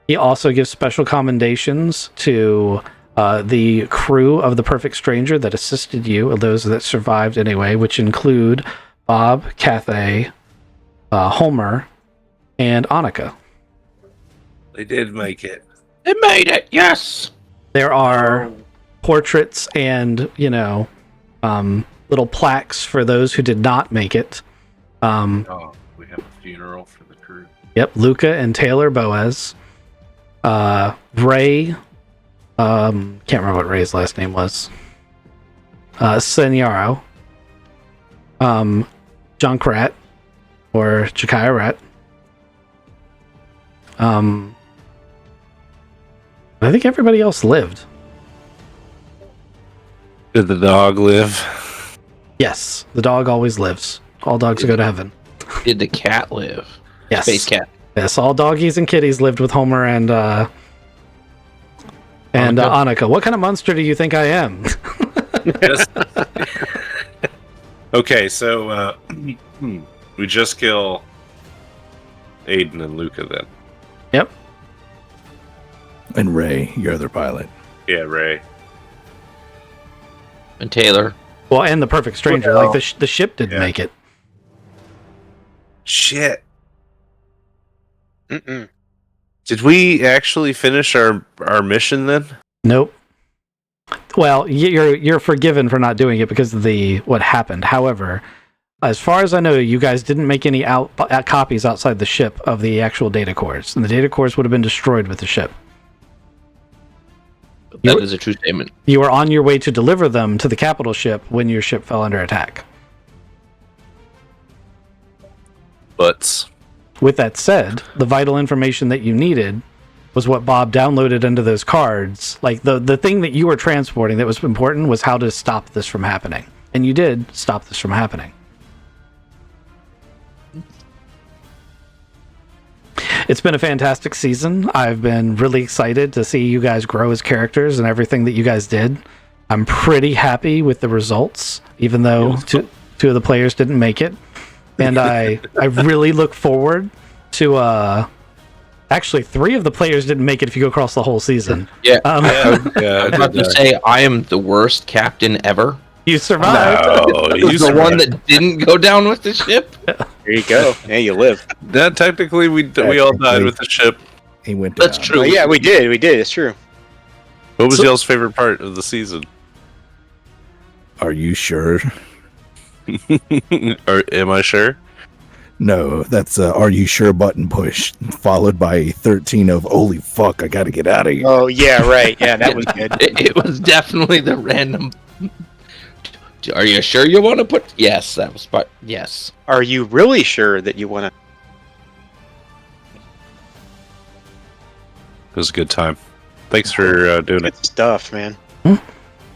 He also gives special commendations to the crew of the Perfect Stranger that assisted you, or those that survived anyway, which include Bob, Cathay, Homer, and Annika. They did make it. They made it. Yes. There are portraits and, little plaques for those who did not make it. We have a funeral for the crew. Yep, Luca and Taylor Boaz. Ray, can't remember what Ray's last name was. Senyaro. John Krat, or Chikaya Rat. I think everybody else lived. Did the dog live? Yes, the dog always lives. All dogs go to heaven. Did the cat live? Yes. Space cat. Yes, all doggies and kitties lived with Homer and Annika. What kind of monster do you think I am? Yes. Okay, so we just kill Aiden and Luca then. Yep. And Ray, your other pilot. Yeah, Ray. And Taylor. Well, and the Perfect Stranger. Well, like the ship didn't yeah. make it. Shit. Mm-mm. Did we actually finish our mission then? Nope. Well, you're forgiven for not doing it because of what happened. However, as far as I know, you guys didn't make any copies outside the ship of the actual data cores, and the data cores would have been destroyed with the ship. That is a true statement. You were on your way to deliver them to the capital ship when your ship fell under attack. But With that said, the vital information that you needed was what Bob downloaded into those cards. Like the thing that you were transporting that was important was how to stop this from happening. And you did stop this from happening. It's been a fantastic season. I've been really excited to see you guys grow as characters and everything that you guys did. I'm pretty happy with the results, even though two of the players didn't make it. And I really look forward to actually 3 of the players didn't make it if you go across the whole season. Yeah. yeah, I have to say, I am the worst captain ever. You survived. No, you The one that didn't go down with the ship. There you go. Yeah, you live. That technically we all died with the ship. He went down. That's true. Oh, yeah, we did. We did. It's true. What was y'all's favorite part of the season? Are you sure? Or am I sure? No, that's a "Are you sure?" button push, followed by 13 of "Holy fuck, I gotta get out of here." Oh, yeah, right. Yeah, that was good. It was definitely the random. Are you sure you want to put? Yes, that was. Yes. Are you really sure that you want to? It was a good time. Thanks for doing it. Good stuff, man.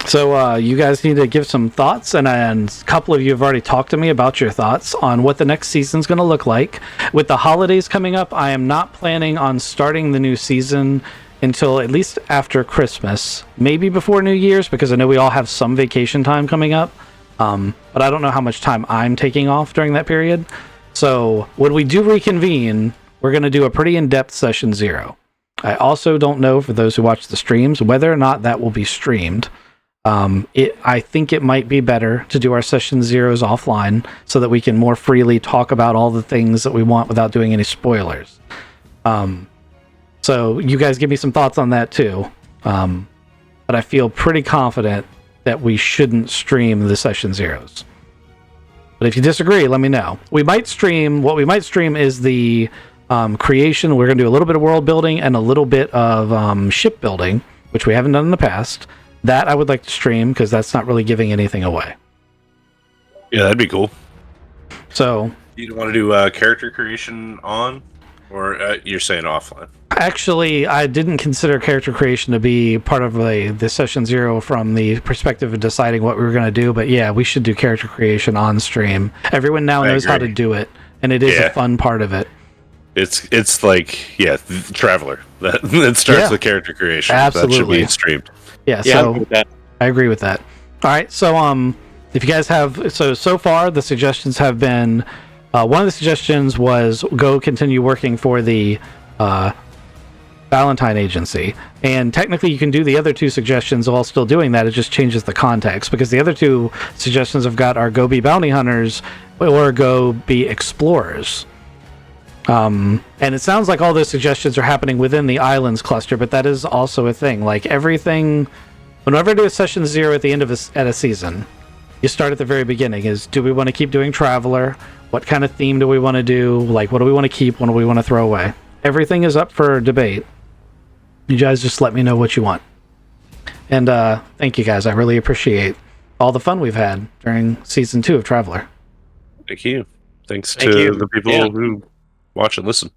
So you guys need to give some thoughts, and a couple of you have already talked to me about your thoughts on what the next season's going to look like. With the holidays coming up, I am not planning on starting the new season until at least after Christmas, maybe before New Year's, because I know we all have some vacation time coming up, but I don't know how much time I'm taking off during that period. So when we do reconvene, we're going to do a pretty in-depth session 0. I also don't know, for those who watch the streams, whether or not that will be streamed. I think it might be better to do our session 0s offline so that we can more freely talk about all the things that we want without doing any spoilers. So you guys give me some thoughts on that too. But I feel pretty confident that we shouldn't stream the session 0s. But if you disagree, let me know. What we might stream is the creation. We're going to do a little bit of world building and a little bit of ship building, which we haven't done in the past. That I would like to stream because that's not really giving anything away. Yeah, that'd be cool. So You don't want to do character creation on, or you're saying offline? actually, I didn't consider character creation to be part of the session 0 from the perspective of deciding what we were going to do. But yeah, we should do character creation on stream. Everyone now knows how to do it, and it is a fun part of it. It's like Traveler that starts with character creation. Absolutely. That should be streamed. Yeah, Yeah, so I agree with that. All right, so if you guys have so far the suggestions have been one of the suggestions was go continue working for the Valentine Agency, and technically you can do the other two suggestions while still doing that. It just changes the context because the other two suggestions I've got are go be bounty hunters or go be explorers. And it sounds like all those suggestions are happening within the islands cluster, but that is also a thing. Like everything, whenever I do a session 0 at the end of a season, you start at the very beginning. Is do we want to keep doing Traveler? What kind of theme do we want to do? Like, what do we want to keep? What do we want to throw away? Everything is up for debate. You guys just let me know what you want. And thank you guys. I really appreciate all the fun we've had during season 2 of Traveler. Thank you. Thanks Thank to you. the people who watch and listen.